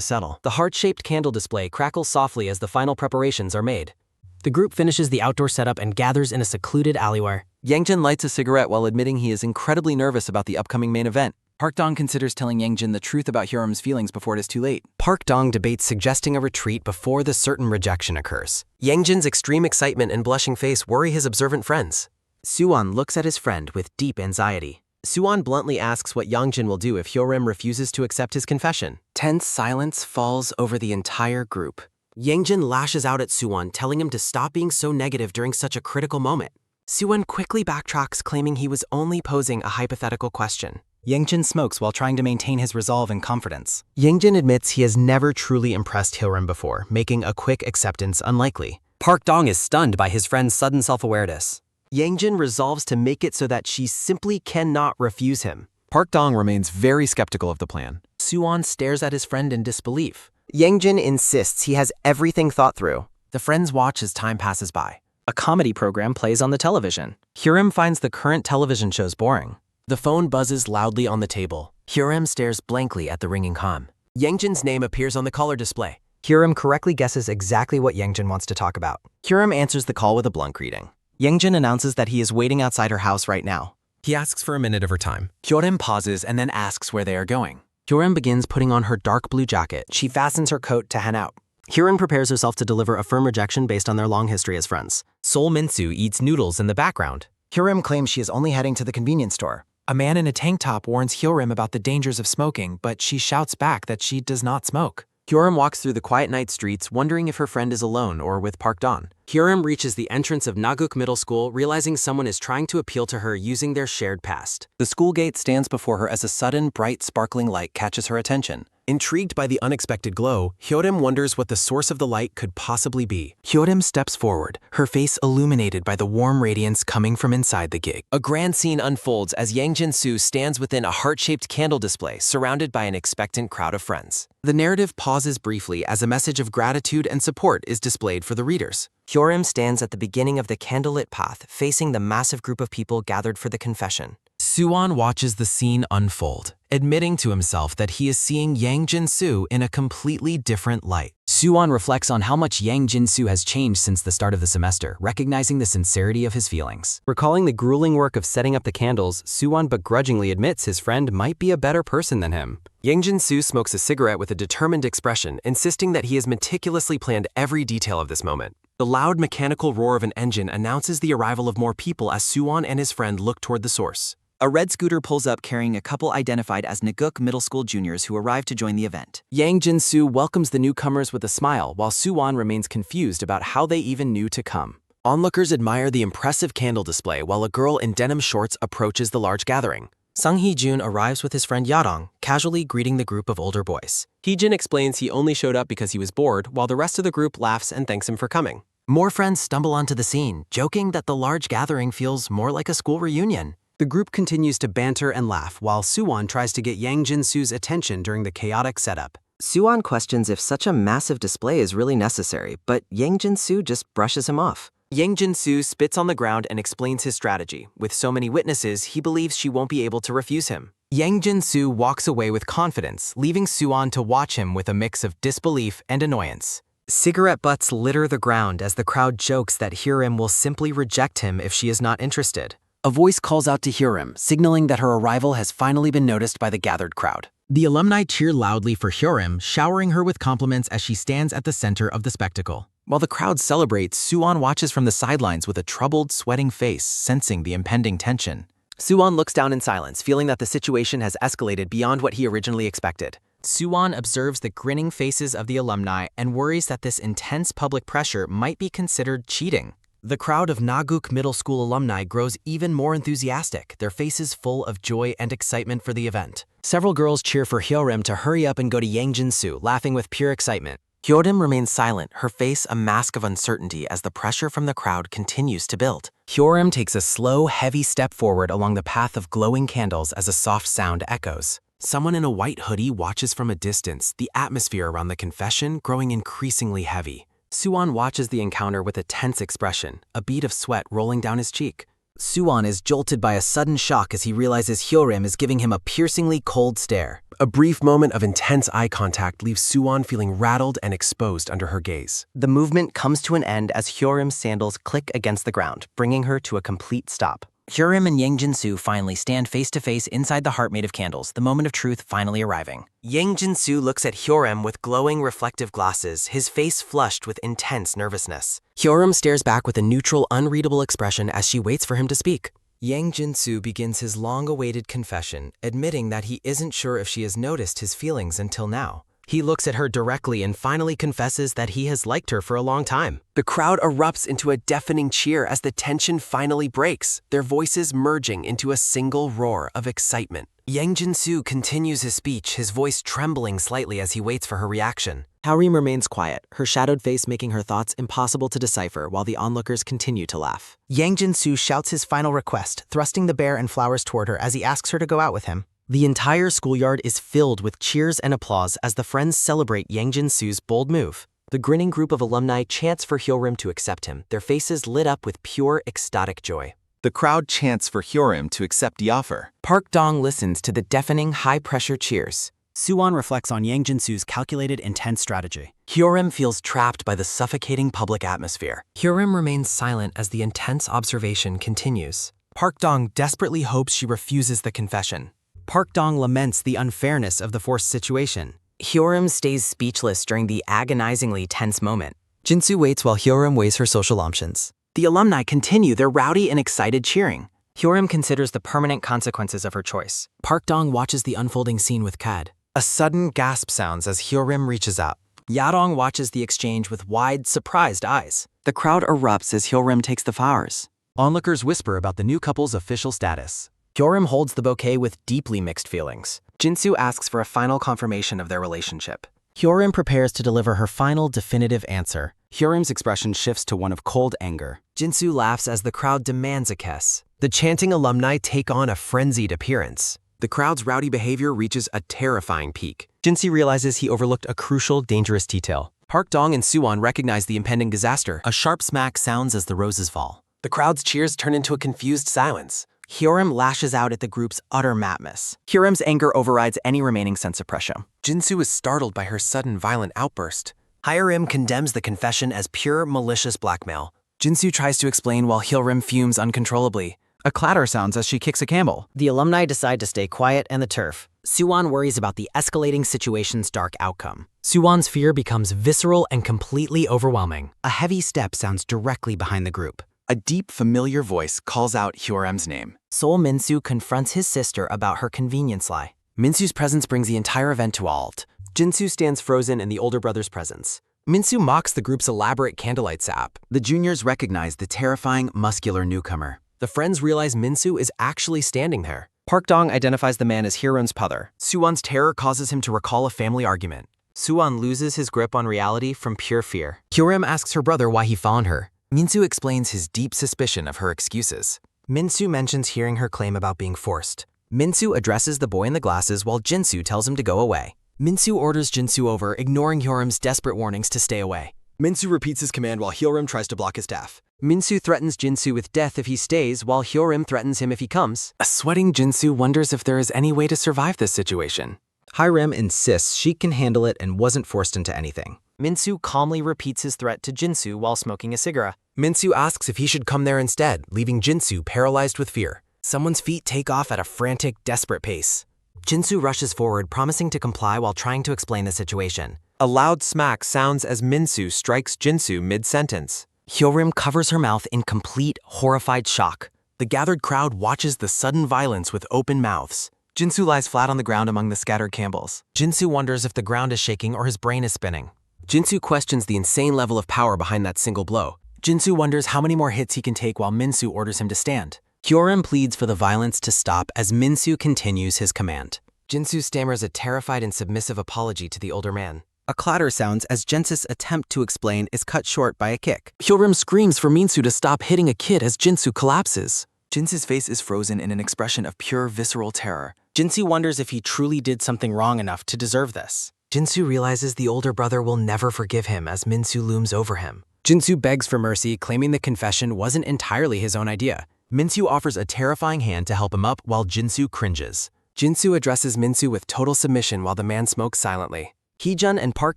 [SPEAKER 2] settle.
[SPEAKER 10] The heart-shaped candle display crackles softly as the final preparations are made. The group finishes the outdoor setup and gathers in a secluded alleyway.
[SPEAKER 6] Yangjin lights a cigarette while admitting he is incredibly nervous about the upcoming main event. Park Dong considers telling Yangjin the truth about Hyorim's feelings before it is too late.
[SPEAKER 2] Park Dong debates suggesting a retreat before the certain rejection occurs. Yangjin's extreme excitement and blushing face worry his observant friends.
[SPEAKER 3] Suwon looks at his friend with deep anxiety.
[SPEAKER 2] Suwon bluntly asks what Yangjin will do if Hyorim refuses to accept his confession. Tense silence falls over the entire group. Yangjin lashes out at Suwon, telling him to stop being so negative during such a critical moment. Suwon quickly backtracks, claiming he was only posing a hypothetical question.
[SPEAKER 12] Yangjin smokes while trying to maintain his resolve and confidence.
[SPEAKER 2] Yangjin admits he has never truly impressed Hyorim before, making a quick acceptance unlikely.
[SPEAKER 3] Park Dong is stunned by his friend's sudden self-awareness.
[SPEAKER 2] Yangjin resolves to make it so that she simply cannot refuse him.
[SPEAKER 6] Park Dong remains very skeptical of the plan.
[SPEAKER 2] Suwon stares at his friend in disbelief. Yangjin insists he has everything thought through. The friends watch as time passes by.
[SPEAKER 3] A comedy program plays on the television. Hyorim finds the current television shows boring.
[SPEAKER 2] The phone buzzes loudly on the table. Hyorim stares blankly at the ringing comm. Yangjin's name appears on the caller display.
[SPEAKER 3] Hyorim correctly guesses exactly what Yangjin wants to talk about.
[SPEAKER 2] Hyorim answers the call with a blunt greeting. Yangjin announces that he is waiting outside her house right now.
[SPEAKER 9] He asks for a minute of her time.
[SPEAKER 6] Hyorim pauses and then asks where they are going.
[SPEAKER 2] Hyorim begins putting on her dark blue jacket. She fastens her coat to head out. Hyorim prepares herself to deliver a firm rejection based on their long history as friends.
[SPEAKER 9] Sol Minsu eats noodles in the background.
[SPEAKER 12] Hyorim claims she is only heading to the convenience store.
[SPEAKER 6] A man in a tank top warns Hyorim about the dangers of smoking, but she shouts back that she does not smoke.
[SPEAKER 2] Hyorim walks through the quiet night streets, wondering if her friend is alone or with Park Dong. Hyorim reaches the entrance of Naguk Middle School, realizing someone is trying to appeal to her using their shared past.
[SPEAKER 6] The school gate stands before her as a sudden, bright, sparkling light catches her attention.
[SPEAKER 2] Intrigued by the unexpected glow, Hyorim wonders what the source of the light could possibly be. Hyorim steps forward, her face illuminated by the warm radiance coming from inside the gig. A grand scene unfolds as Yangjin Soo stands within a heart-shaped candle display, surrounded by an expectant crowd of friends. The narrative pauses briefly as a message of gratitude and support is displayed for the readers.
[SPEAKER 3] Hyorim stands at the beginning of the candlelit path, facing the massive group of people gathered for the confession.
[SPEAKER 2] Suwon watches the scene unfold, admitting to himself that he is seeing Yangjin Soo in a completely different light.
[SPEAKER 12] Suwon reflects on how much Yangjin Soo has changed since the start of the semester, recognizing the sincerity of his feelings.
[SPEAKER 2] Recalling the grueling work of setting up the candles, Suwon begrudgingly admits his friend might be a better person than him. Yangjin Soo smokes a cigarette with a determined expression, insisting that he has meticulously planned every detail of this moment. The loud mechanical roar of an engine announces the arrival of more people as Suwon and his friend look toward the source.
[SPEAKER 14] A red scooter pulls up carrying a couple identified as Naguk Middle School juniors who arrived to join the event.
[SPEAKER 2] Yangjin Soo welcomes the newcomers with a smile, while Suwon remains confused about how they even knew to come.
[SPEAKER 9] Onlookers admire the impressive candle display while a girl in denim shorts approaches the large gathering.
[SPEAKER 7] Sung Hee-jun arrives with his friend Yarong, casually greeting the group of older boys.
[SPEAKER 9] Hee-jun explains he only showed up because he was bored, while the rest of the group laughs and thanks him for coming.
[SPEAKER 3] More friends stumble onto the scene, joking that the large gathering feels more like a school reunion.
[SPEAKER 1] The group continues to banter and laugh while Suwon tries to get Yang Jin-soo's attention during the chaotic setup.
[SPEAKER 10] Suwon questions if such a massive display is really necessary, but Yang Jin-soo just brushes him off.
[SPEAKER 9] Yang Jin-soo spits on the ground and explains his strategy. With so many witnesses, he believes she won't be able to refuse him.
[SPEAKER 3] Yang Jin-soo walks away with confidence, leaving Suwon to watch him with a mix of disbelief and annoyance.
[SPEAKER 7] Cigarette butts litter the ground as the crowd jokes that Hyerim will simply reject him if she is not interested.
[SPEAKER 12] A voice calls out to Hyerim, signaling that her arrival has finally been noticed by the gathered crowd. The alumni cheer loudly for Hyerim, showering her with compliments as she stands at the center of the spectacle.
[SPEAKER 6] While the crowd celebrates, Suwon watches from the sidelines with a troubled, sweating face, sensing the impending tension.
[SPEAKER 9] Suwon looks down in silence, feeling that the situation has escalated beyond what he originally expected.
[SPEAKER 7] Suwon observes the grinning faces of the alumni and worries that this intense public pressure might be considered cheating.
[SPEAKER 3] The crowd of Naguk Middle School alumni grows even more enthusiastic, their faces full of joy and excitement for the event. Several girls cheer for Hyerim to hurry up and go to Yang Jin-soo, laughing with pure excitement.
[SPEAKER 9] Hyerim remains silent, her face a mask of uncertainty as the pressure from the crowd continues to build.
[SPEAKER 3] Hyerim takes a slow, heavy step forward along the path of glowing candles as a soft sound echoes. Someone in a white hoodie watches from a distance, the atmosphere around the confession growing increasingly heavy. Suwon watches the encounter with a tense expression, a bead of sweat rolling down his cheek.
[SPEAKER 7] Suwon is jolted by a sudden shock as he realizes Hyerim is giving him a piercingly cold stare.
[SPEAKER 1] A brief moment of intense eye contact leaves Suwon feeling rattled and exposed under her gaze.
[SPEAKER 10] The movement comes to an end as Hyerim's sandals click against the ground, bringing her to a complete stop.
[SPEAKER 12] Hyerim and Yang Jin-soo finally stand face-to-face inside the heart made of candles, the moment of truth finally arriving.
[SPEAKER 9] Yang Jin-soo looks at Hyerim with glowing reflective glasses, his face flushed with intense nervousness.
[SPEAKER 7] Hyerim stares back with a neutral, unreadable expression as she waits for him to speak.
[SPEAKER 3] Yang Jin-soo begins his long-awaited confession, admitting that he isn't sure if she has noticed his feelings until now. He looks at her directly and finally confesses that he has liked her for a long time.
[SPEAKER 9] The crowd erupts into a deafening cheer as the tension finally breaks, their voices merging into a single roar of excitement.
[SPEAKER 3] Yang Jin-soo continues his speech, his voice trembling slightly as he waits for her reaction.
[SPEAKER 7] Hyerim remains quiet, her shadowed face making her thoughts impossible to decipher while the onlookers continue to laugh.
[SPEAKER 3] Yang Jin-soo shouts his final request, thrusting the bear and flowers toward her as he asks her to go out with him.
[SPEAKER 7] The entire schoolyard is filled with cheers and applause as the friends celebrate Yang Jin-soo's bold move. The grinning group of alumni chants for Hyerim to accept him, their faces lit up with pure, ecstatic joy.
[SPEAKER 6] The crowd chants for Hyerim to accept the offer.
[SPEAKER 7] Park Dong listens to the deafening, high-pressure cheers.
[SPEAKER 12] Suwon reflects on Yang Jin-soo's calculated, intense strategy.
[SPEAKER 3] Hyerim feels trapped by the suffocating public atmosphere. Hyerim remains silent as the intense observation continues. Park Dong desperately hopes she refuses the confession. Park Dong laments the unfairness of the forced situation.
[SPEAKER 7] Hyerim stays speechless during the agonizingly tense moment. Jin-soo waits while Hyerim weighs her social options.
[SPEAKER 12] The alumni continue their rowdy and excited cheering.
[SPEAKER 7] Hyerim considers the permanent consequences of her choice.
[SPEAKER 3] Park Dong watches the unfolding scene with Kad. A sudden gasp sounds as Hyerim reaches out.
[SPEAKER 7] Yarong watches the exchange with wide, surprised eyes.
[SPEAKER 14] The crowd erupts as Hyerim takes the flowers.
[SPEAKER 13] Onlookers whisper about the new couple's official status.
[SPEAKER 7] Hyerim holds the bouquet with deeply mixed feelings. Jin-soo asks for a final confirmation of their relationship.
[SPEAKER 12] Hyerim prepares to deliver her final definitive answer. Hyerim's expression shifts to one of cold anger.
[SPEAKER 3] Jin-soo laughs as the crowd demands a kiss. The chanting alumni take on a frenzied appearance. The crowd's rowdy behavior reaches a terrifying peak.
[SPEAKER 7] Jin-soo realizes he overlooked a crucial, dangerous detail.
[SPEAKER 3] Park Dong and Suwon recognize the impending disaster.
[SPEAKER 12] A sharp smack sounds as the roses fall.
[SPEAKER 3] The crowd's cheers turn into a confused silence.
[SPEAKER 7] Hyerim lashes out at the group's utter madness.
[SPEAKER 14] Hyerim's anger overrides any remaining sense of pressure.
[SPEAKER 3] Jin-soo is startled by her sudden violent outburst. Hyerim condemns the confession as pure, malicious blackmail. Jin-soo tries to explain while Hyerim fumes uncontrollably.
[SPEAKER 12] A clatter sounds as she kicks a candle.
[SPEAKER 7] The alumni decide to stay quiet and the turf. Suwon worries about the escalating situation's dark outcome.
[SPEAKER 3] Suwon's fear becomes visceral and completely overwhelming.
[SPEAKER 12] A heavy step sounds directly behind the group.
[SPEAKER 6] A deep, familiar voice calls out Hyerim's name.
[SPEAKER 7] Seol Min-soo confronts his sister about her convenience lie.
[SPEAKER 3] Min-soo's presence brings the entire event to a halt. Jin-soo stands frozen in the older brother's presence.
[SPEAKER 2] Minsu mocks the group's elaborate candlelight sap.
[SPEAKER 12] The juniors recognize the terrifying, muscular newcomer.
[SPEAKER 2] The friends realize Minsu is actually standing there.
[SPEAKER 7] Park Dong identifies the man as Hyeon's mother.
[SPEAKER 2] Suwon's terror causes him to recall a family argument.
[SPEAKER 7] Suwon loses his grip on reality from pure fear.
[SPEAKER 2] Hyeorim asks her brother why he fawned her. Minsu explains his deep suspicion of her excuses.
[SPEAKER 7] Minsu mentions hearing her claim about being forced.
[SPEAKER 2] Minsu addresses the boy in the glasses while Jinsu tells him to go away. Minsu orders Jinsu over, ignoring Hyeorim's desperate warnings to stay away. Minsu repeats his command while Hyeorim tries to block his staff. Minsu threatens Jinsu with death if he stays, while Hyeorim threatens him if he comes. A sweating Jinsu wonders if there is any way to survive this situation.
[SPEAKER 7] Hyeorim insists she can handle it and wasn't forced into anything. Minsu calmly repeats his threat to Jinsu while smoking a cigarette.
[SPEAKER 2] Minsu asks if he should come there instead, leaving Jinsu paralyzed with fear. Someone's feet take off at a frantic, desperate pace.
[SPEAKER 7] Jinsu rushes forward, promising to comply while trying to explain the situation.
[SPEAKER 6] A loud smack sounds as Minsu strikes Jinsu mid-sentence.
[SPEAKER 7] Hyeorim covers her mouth in complete, horrified shock.
[SPEAKER 2] The gathered crowd watches the sudden violence with open mouths.
[SPEAKER 6] Jinsu lies flat on the ground among the scattered Campbells.
[SPEAKER 7] Jinsu wonders if the ground is shaking or his brain is spinning.
[SPEAKER 2] Jinsu questions the insane level of power behind that single blow. Jinsu wonders how many more hits he can take while Minsu orders him to stand.
[SPEAKER 7] Hyeorim pleads for the violence to stop as Minsu continues his command.
[SPEAKER 2] Jinsu stammers a terrified and submissive apology to the older man.
[SPEAKER 12] A clatter sounds as Jinsu's attempt to explain is cut short by a kick.
[SPEAKER 2] Hyeorim screams for Minsu to stop hitting a kid as Jinsu collapses.
[SPEAKER 6] Jinsu's face is frozen in an expression of pure visceral terror.
[SPEAKER 7] Jinsu wonders if he truly did something wrong enough to deserve this.
[SPEAKER 2] Jinsu realizes the older brother will never forgive him as Minsu looms over him.
[SPEAKER 1] Jinsu begs for mercy, claiming the confession wasn't entirely his own idea.
[SPEAKER 2] Minsu offers a terrifying hand to help him up while Jinsu cringes. Jinsu addresses Minsu with total submission while the man smokes silently.
[SPEAKER 7] Heejun and Park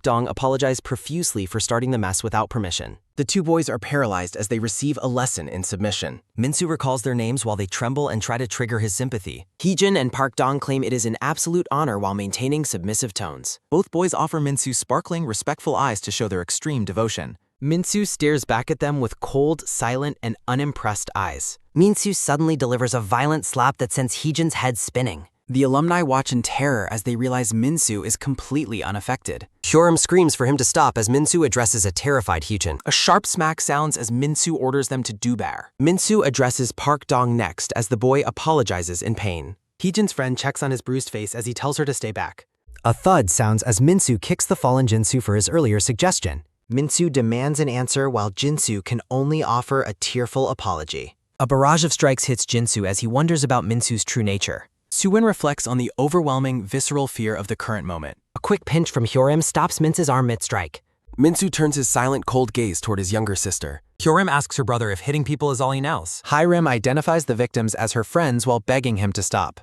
[SPEAKER 7] Dong apologize profusely for starting the mess without permission.
[SPEAKER 2] The two boys are paralyzed as they receive a lesson in submission.
[SPEAKER 7] Minsu recalls their names while they tremble and try to trigger his sympathy. Heejun and Park Dong claim it is an absolute honor while maintaining submissive tones.
[SPEAKER 6] Both boys offer Minsu sparkling, respectful eyes to show their extreme devotion.
[SPEAKER 7] Minsu stares back at them with cold, silent, and unimpressed eyes.
[SPEAKER 16] Minsu suddenly delivers a violent slap that sends Heejun's head spinning.
[SPEAKER 12] The alumni watch in terror as they realize Minsu is completely unaffected.
[SPEAKER 1] Hyeorim screams for him to stop as Minsu addresses a terrified Heejun.
[SPEAKER 2] A sharp smack sounds as Minsu orders them to do bear. Minsu addresses Park Dong next as the boy apologizes in pain.
[SPEAKER 7] Heejun's friend checks on his bruised face as he tells her to stay back.
[SPEAKER 1] A thud sounds as Minsu kicks the fallen Jinsu for his earlier suggestion.
[SPEAKER 7] Minsu demands an answer while Jinsu can only offer a tearful apology.
[SPEAKER 1] A barrage of strikes hits Jinsu as he wonders about Minsu's true nature.
[SPEAKER 2] Suwon reflects on the overwhelming, visceral fear of the current moment.
[SPEAKER 1] A quick pinch from Hyeorim stops Minsu's arm mid-strike.
[SPEAKER 2] Minsu turns his silent, cold gaze toward his younger sister.
[SPEAKER 6] Hyeorim asks her brother if hitting people is all he knows.
[SPEAKER 2] Hyeorim identifies the victims as her friends while begging him to stop.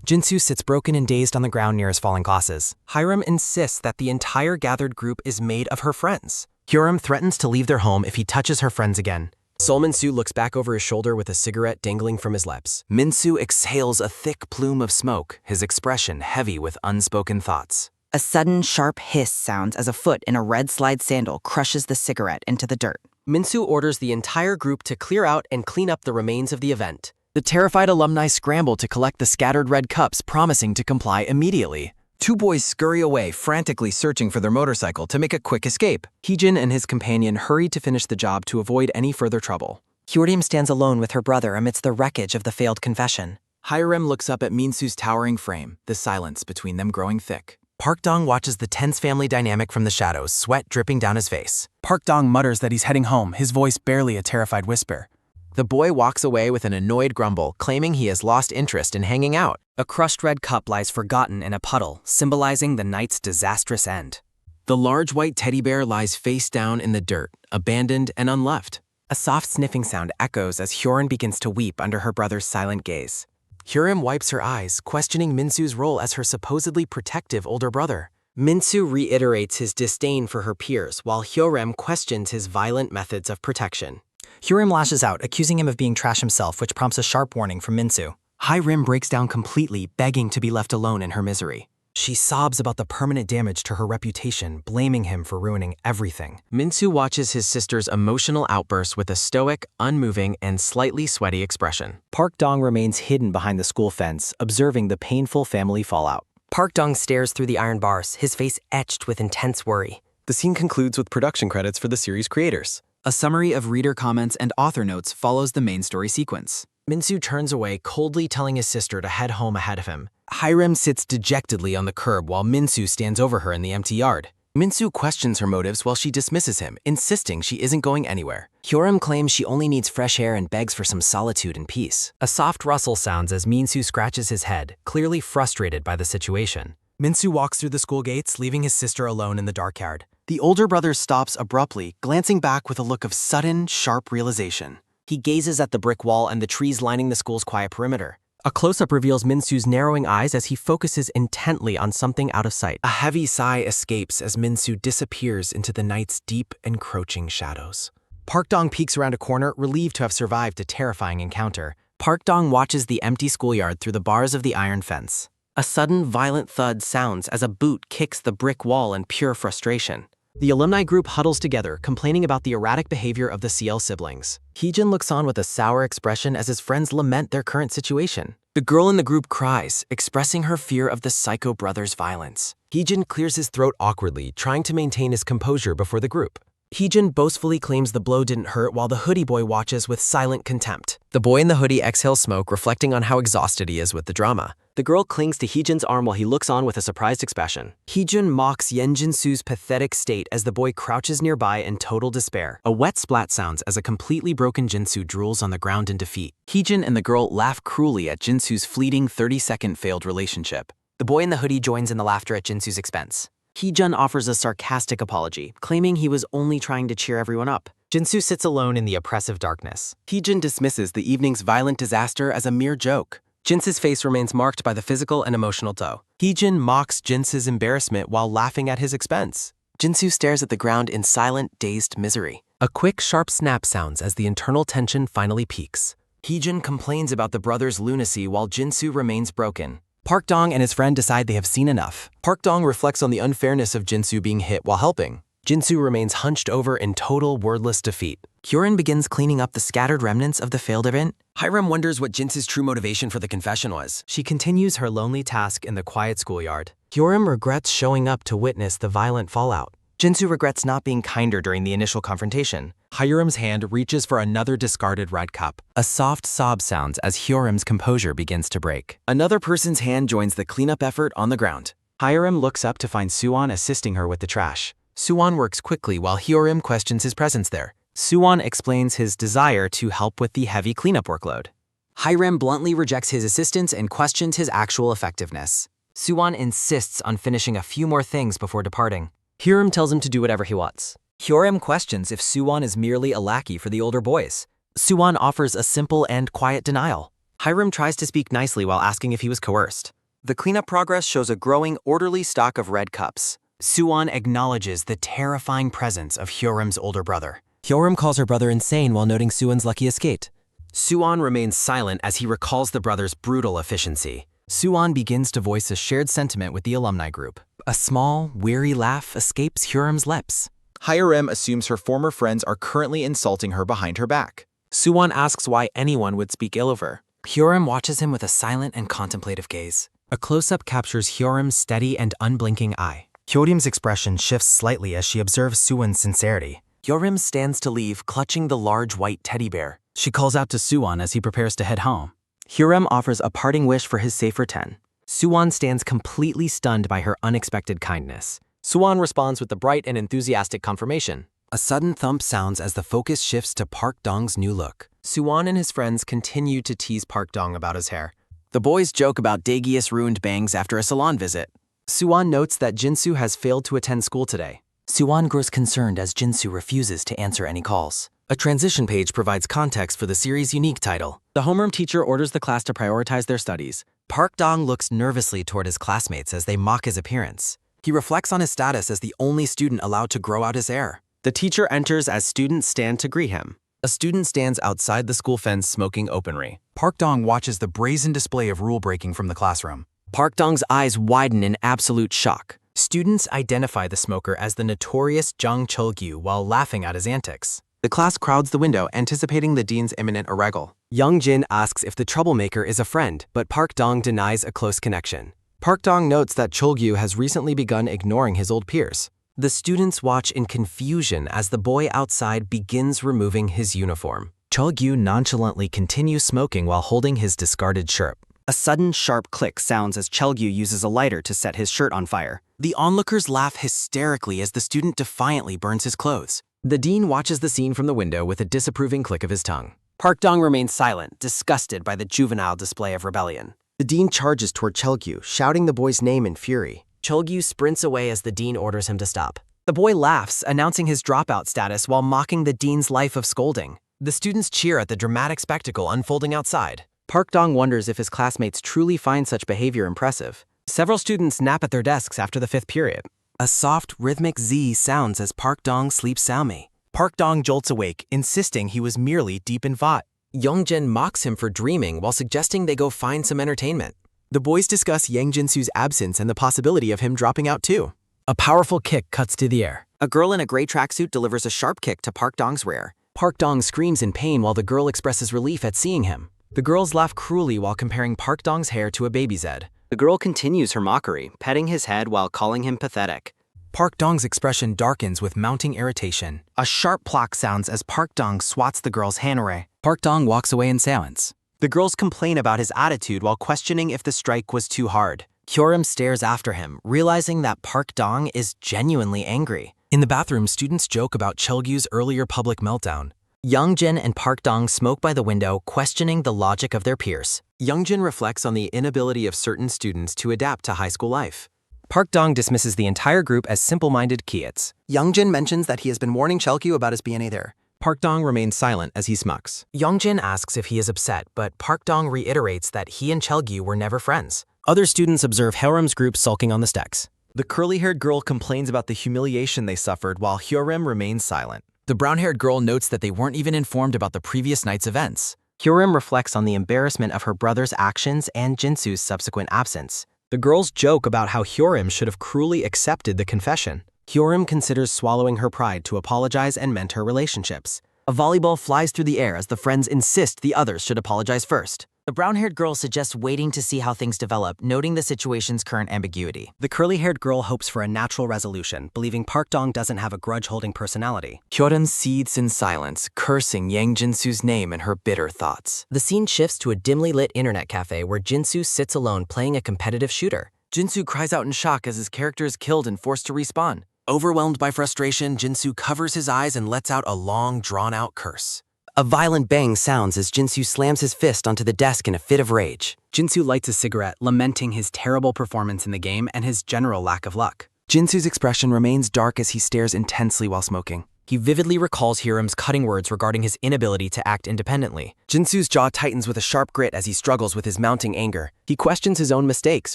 [SPEAKER 1] Jinsu sits broken and dazed on the ground near his fallen glasses.
[SPEAKER 2] Hyeorim insists that the entire gathered group is made of her friends.
[SPEAKER 1] Hyeorim threatens to leave their home if he touches her friends again. Sol Minsu looks back over his shoulder with a cigarette dangling from his lips.
[SPEAKER 2] Minsu exhales a thick plume of smoke, his expression heavy with unspoken thoughts.
[SPEAKER 8] A sudden, sharp hiss sounds as a foot in a red slide sandal crushes the cigarette into the dirt.
[SPEAKER 1] Minsu orders the entire group to clear out and clean up the remains of the event.
[SPEAKER 2] The terrified alumni scramble to collect the scattered red cups, promising to comply immediately.
[SPEAKER 6] Two boys scurry away, frantically searching for their motorcycle to make a quick escape.
[SPEAKER 2] Heejun and his companion hurry to finish the job to avoid any further trouble.
[SPEAKER 8] Hyeorim stands alone with her brother amidst the wreckage of the failed confession.
[SPEAKER 12] Hyeorim looks up at Minsu's towering frame, the silence between them growing thick.
[SPEAKER 1] Park Dong watches the tense family dynamic from the shadows, sweat dripping down his face.
[SPEAKER 2] Park Dong mutters that he's heading home, his voice barely a terrified whisper.
[SPEAKER 1] The boy walks away with an annoyed grumble, claiming he has lost interest in hanging out.
[SPEAKER 7] A crushed red cup lies forgotten in a puddle, symbolizing the night's disastrous end.
[SPEAKER 2] The large white teddy bear lies face down in the dirt, abandoned and unloved.
[SPEAKER 7] A soft sniffing sound echoes as Hyeorim begins to weep under her brother's silent gaze.
[SPEAKER 2] Hyeorim wipes her eyes, questioning Minsu's role as her supposedly protective older brother.
[SPEAKER 7] Minsu reiterates his disdain for her peers, while Hyeorim questions his violent methods of protection. Hyeorim lashes out, accusing him of being trash himself, which prompts a sharp warning from Minsu.
[SPEAKER 1] Hyeorim breaks down completely, begging to be left alone in her misery.
[SPEAKER 7] She sobs about the permanent damage to her reputation, blaming him for ruining everything.
[SPEAKER 2] Minsu watches his sister's emotional outburst with a stoic, unmoving, and slightly sweaty expression.
[SPEAKER 7] Park Dong remains hidden behind the school fence, observing the painful family fallout.
[SPEAKER 16] Park Dong stares through the iron bars, his face etched with intense worry.
[SPEAKER 2] The scene concludes with production credits for the series creators.
[SPEAKER 6] A summary of reader comments and author notes follows the main story sequence.
[SPEAKER 7] Minsu turns away, coldly telling his sister to head home ahead of him. Hiram sits dejectedly on the curb while Minsu stands over her in the empty yard.
[SPEAKER 2] Minsu questions her motives while she dismisses him, insisting she isn't going anywhere.
[SPEAKER 10] Hyorim claims she only needs fresh air and begs for some solitude and peace.
[SPEAKER 7] A soft rustle sounds as Minsu scratches his head, clearly frustrated by the situation.
[SPEAKER 2] Minsu walks through the school gates, leaving his sister alone in the dark yard.
[SPEAKER 12] The older brother stops abruptly, glancing back with a look of sudden, sharp realization.
[SPEAKER 10] He gazes at the brick wall and the trees lining the school's quiet perimeter.
[SPEAKER 7] A close-up reveals Minsu's narrowing eyes as he focuses intently on something out of sight.
[SPEAKER 2] A heavy sigh escapes as Minsu disappears into the night's deep, encroaching shadows.
[SPEAKER 7] Park Dong peeks around a corner, relieved to have survived a terrifying encounter.
[SPEAKER 10] Park Dong watches the empty schoolyard through the bars of the iron fence.
[SPEAKER 8] A sudden violent thud sounds as a boot kicks the brick wall in pure frustration.
[SPEAKER 7] The alumni group huddles together, complaining about the erratic behavior of the CL siblings. Heejin looks on with a sour expression as his friends lament their current situation.
[SPEAKER 2] The girl in the group cries, expressing her fear of the psycho brother's violence. Heejin clears his throat awkwardly, trying to maintain his composure before the group.
[SPEAKER 7] Heejin boastfully claims the blow didn't hurt while the hoodie boy watches with silent contempt.
[SPEAKER 2] The boy in the hoodie exhales smoke, reflecting on how exhausted he is with the drama.
[SPEAKER 10] The girl clings to Heejin's arm while he looks on with a surprised expression.
[SPEAKER 7] Heejin mocks Yenjin-su's pathetic state as the boy crouches nearby in total despair.
[SPEAKER 2] A wet splat sounds as a completely broken Jinsu drools on the ground in defeat.
[SPEAKER 6] Heejin and the girl laugh cruelly at Jinsu's fleeting 30-second failed relationship.
[SPEAKER 10] The boy in the hoodie joins in the laughter at Jinsu's expense. Heejun offers a sarcastic apology, claiming he was only trying to cheer everyone up.
[SPEAKER 7] Jinsu sits alone in the oppressive darkness.
[SPEAKER 2] Heejin dismisses the evening's violent disaster as a mere joke. Jinsu's face remains marked by the physical and emotional toll. Heejin mocks Jinsu's embarrassment while laughing at his expense.
[SPEAKER 8] Jinsu stares at the ground in silent, dazed misery.
[SPEAKER 2] A quick, sharp snap sounds as the internal tension finally peaks. Heejin complains about the brother's lunacy while Jinsu remains broken.
[SPEAKER 12] Park Dong and his friend decide they have seen enough.
[SPEAKER 2] Park Dong reflects on the unfairness of Jinsu being hit while helping. Jinsu remains hunched over in total wordless defeat.
[SPEAKER 10] Hyorin begins cleaning up the scattered remnants of the failed event.
[SPEAKER 2] Hiram wonders what Jinsu's true motivation for the confession was.
[SPEAKER 7] She continues her lonely task in the quiet schoolyard. Hyorim regrets showing up to witness the violent fallout.
[SPEAKER 10] Jinsu regrets not being kinder during the initial confrontation.
[SPEAKER 12] Hiram's hand reaches for another discarded red cup.
[SPEAKER 6] A soft sob sounds as Hyorim's composure begins to break.
[SPEAKER 2] Another person's hand joins the cleanup effort on the ground.
[SPEAKER 12] Hiram looks up to find Suwon assisting her with the trash.
[SPEAKER 2] Suwon works quickly while Hyorim questions his presence there.
[SPEAKER 7] Suwon explains his desire to help with the heavy cleanup workload.
[SPEAKER 10] Hiram bluntly rejects his assistance and questions his actual effectiveness. Suwon insists on finishing a few more things before departing.
[SPEAKER 7] Hyorim tells him to do whatever he wants.
[SPEAKER 10] Hyorim questions if Suwon is merely a lackey for the older boys.
[SPEAKER 7] Suwon offers a simple and quiet denial.
[SPEAKER 10] Hiram tries to speak nicely while asking if he was coerced.
[SPEAKER 8] The cleanup progress shows a growing, orderly stock of red cups.
[SPEAKER 7] Suwon acknowledges the terrifying presence of Hyorim's older brother.
[SPEAKER 2] Hyorim calls her brother insane while noting Suwon's lucky escape. Suwon remains silent as he recalls the brother's brutal efficiency.
[SPEAKER 7] Suwon begins to voice a shared sentiment with the alumni group.
[SPEAKER 6] A small, weary laugh escapes Hyorim's lips.
[SPEAKER 12] Hiram assumes her former friends are currently insulting her behind her back.
[SPEAKER 2] Suwon asks why anyone would speak ill of her.
[SPEAKER 10] Hyorim watches him with a silent and contemplative gaze.
[SPEAKER 7] A close-up captures Hyorim's steady and unblinking eye. Hyorim's expression shifts slightly as she observes Suwon's sincerity.
[SPEAKER 8] Hyorim stands to leave, clutching the large white teddy bear.
[SPEAKER 12] She calls out to Suwon as he prepares to head home.
[SPEAKER 10] Hyorim offers a parting wish for his safe return.
[SPEAKER 7] Suwon stands completely stunned by her unexpected kindness.
[SPEAKER 2] Suwon responds with a bright and enthusiastic confirmation.
[SPEAKER 12] A sudden thump sounds as the focus shifts to Park Dong's new look.
[SPEAKER 7] Suwon and his friends continue to tease Park Dong about his hair.
[SPEAKER 8] The boys joke about Daegius ruined bangs after a salon visit.
[SPEAKER 7] Suwon notes that Jinsu has failed to attend school today.
[SPEAKER 10] Suwon grows concerned as Jinsu refuses to answer any calls.
[SPEAKER 2] A transition page provides context for the series' unique title.
[SPEAKER 7] The homeroom teacher orders the class to prioritize their studies.
[SPEAKER 12] Park Dong looks nervously toward his classmates as they mock his appearance. He reflects on his status as the only student allowed to grow out his hair.
[SPEAKER 7] The teacher enters as students stand to greet him.
[SPEAKER 2] A student stands outside the school fence smoking openly.
[SPEAKER 12] Park Dong watches the brazen display of rule-breaking from the classroom.
[SPEAKER 10] Park Dong's eyes widen in absolute shock.
[SPEAKER 7] Students identify the smoker as the notorious Jung Chul-gyu while laughing at his antics.
[SPEAKER 2] The class crowds the window, anticipating the dean's imminent arrival.
[SPEAKER 7] Young Jin asks if the troublemaker is a friend, but Park Dong denies a close connection.
[SPEAKER 2] Park Dong notes that Chul-gyu has recently begun ignoring his old peers.
[SPEAKER 9] The students watch in confusion as the boy outside begins removing his uniform.
[SPEAKER 2] Cheolgyu nonchalantly continues smoking while holding his discarded shirt.
[SPEAKER 12] A sudden sharp click sounds as Cheolgyu uses a lighter to set his shirt on fire.
[SPEAKER 3] The onlookers laugh hysterically as the student defiantly burns his clothes.
[SPEAKER 2] The dean watches the scene from the window with a disapproving click of his tongue.
[SPEAKER 8] Park Dong remains silent, disgusted by the juvenile display of rebellion.
[SPEAKER 1] The dean charges toward Cheolgyu, shouting the boy's name in fury.
[SPEAKER 9] Cheolgyu sprints away as the dean orders him to stop.
[SPEAKER 3] The boy laughs, announcing his dropout status while mocking the dean's life of scolding.
[SPEAKER 2] The students cheer at the dramatic spectacle unfolding outside.
[SPEAKER 3] Park Dong wonders if his classmates truly find such behavior impressive. Several students nap at their desks after the 5th period.
[SPEAKER 8] A soft, rhythmic Z sounds as Park Dong sleeps soundly.
[SPEAKER 3] Park Dong jolts awake, insisting he was merely deep in thought.
[SPEAKER 2] Youngjin mocks him for dreaming while suggesting they go find some entertainment.
[SPEAKER 3] The boys discuss Yang Jin-soo's absence and the possibility of him dropping out too.
[SPEAKER 2] A powerful kick cuts to the air.
[SPEAKER 14] A girl in a gray tracksuit delivers a sharp kick to Park Dong's rear.
[SPEAKER 2] Park Dong screams in pain while the girl expresses relief at seeing him.
[SPEAKER 3] The girls laugh cruelly while comparing Park Dong's hair to a baby's head.
[SPEAKER 14] The girl continues her mockery, petting his head while calling him pathetic.
[SPEAKER 3] Park Dong's expression darkens with mounting irritation. A sharp plock sounds as Park Dong swats the girl's hand away.
[SPEAKER 2] Park Dong walks away in silence.
[SPEAKER 3] The girls complain about his attitude while questioning if the strike was too hard.
[SPEAKER 2] Hyorim stares after him, realizing that Park Dong is genuinely angry.
[SPEAKER 3] In the bathroom, students joke about Cheolgyu's earlier public meltdown.
[SPEAKER 2] Youngjin and Park Dong smoke by the window, questioning the logic of their peers.
[SPEAKER 9] Youngjin reflects on the inability of certain students to adapt to high school life.
[SPEAKER 2] Park Dong dismisses the entire group as simple-minded kids.
[SPEAKER 12] Youngjin mentions that he has been warning Cheolgyu about his BNA there.
[SPEAKER 9] Park Dong remains silent as he smucks.
[SPEAKER 2] Youngjin asks if he is upset, but Park Dong reiterates that he and Cheolgyu were never friends.
[SPEAKER 3] Other students observe Hyorim's group sulking on the stacks. The curly-haired girl complains about the humiliation they suffered while Hyorim remains silent.
[SPEAKER 2] The brown-haired girl notes that they weren't even informed about the previous night's events.
[SPEAKER 3] Hyorim reflects on the embarrassment of her brother's actions and Jinsu's subsequent absence. The girls joke about how Hyorim should have cruelly accepted the confession. Hyorim considers swallowing her pride to apologize and mend her relationships.
[SPEAKER 14] A volleyball flies through the air as the friends insist the others should apologize first.
[SPEAKER 8] The brown-haired girl suggests waiting to see how things develop, noting the situation's current ambiguity.
[SPEAKER 12] The curly-haired girl hopes for a natural resolution, believing Park Dong doesn't have a grudge-holding personality.
[SPEAKER 2] Hyorim seethes in silence, cursing Yang Jin-soo's name in her bitter thoughts.
[SPEAKER 9] The scene shifts to a dimly lit internet cafe where Jin-soo sits alone playing a competitive shooter.
[SPEAKER 3] Jin-soo cries out in shock as his character is killed and forced to respawn. Overwhelmed by frustration, Jin-soo covers his eyes and lets out a long, drawn-out curse.
[SPEAKER 8] A violent bang sounds as Jin-soo slams his fist onto the desk in a fit of rage.
[SPEAKER 12] Jin-soo lights a cigarette, lamenting his terrible performance in the game and his general lack of luck.
[SPEAKER 3] Jin-soo's expression remains dark as he stares intensely while smoking.
[SPEAKER 2] He vividly recalls Hyorim's cutting words regarding his inability to act independently.
[SPEAKER 3] Jin-soo's jaw tightens with a sharp grit as he struggles with his mounting anger. He questions his own mistakes,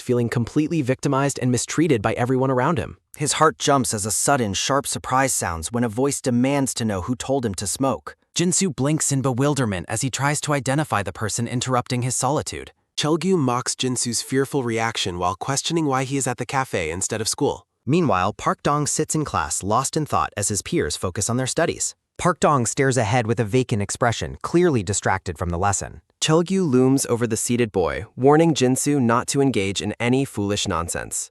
[SPEAKER 3] feeling completely victimized and mistreated by everyone around him.
[SPEAKER 12] His heart jumps as a sudden, sharp surprise sounds when a voice demands to know who told him to smoke.
[SPEAKER 3] Jin-soo blinks in bewilderment as he tries to identify the person interrupting his solitude.
[SPEAKER 1] Cheolgyu mocks Jin-soo's fearful reaction while questioning why he is at the cafe instead of school.
[SPEAKER 2] Meanwhile, Park Dong sits in class, lost in thought as his peers focus on their studies.
[SPEAKER 7] Park Dong stares ahead with a vacant expression, clearly distracted from the lesson.
[SPEAKER 1] Cheolgyu looms over the seated boy, warning Jin-soo not to engage in any foolish nonsense.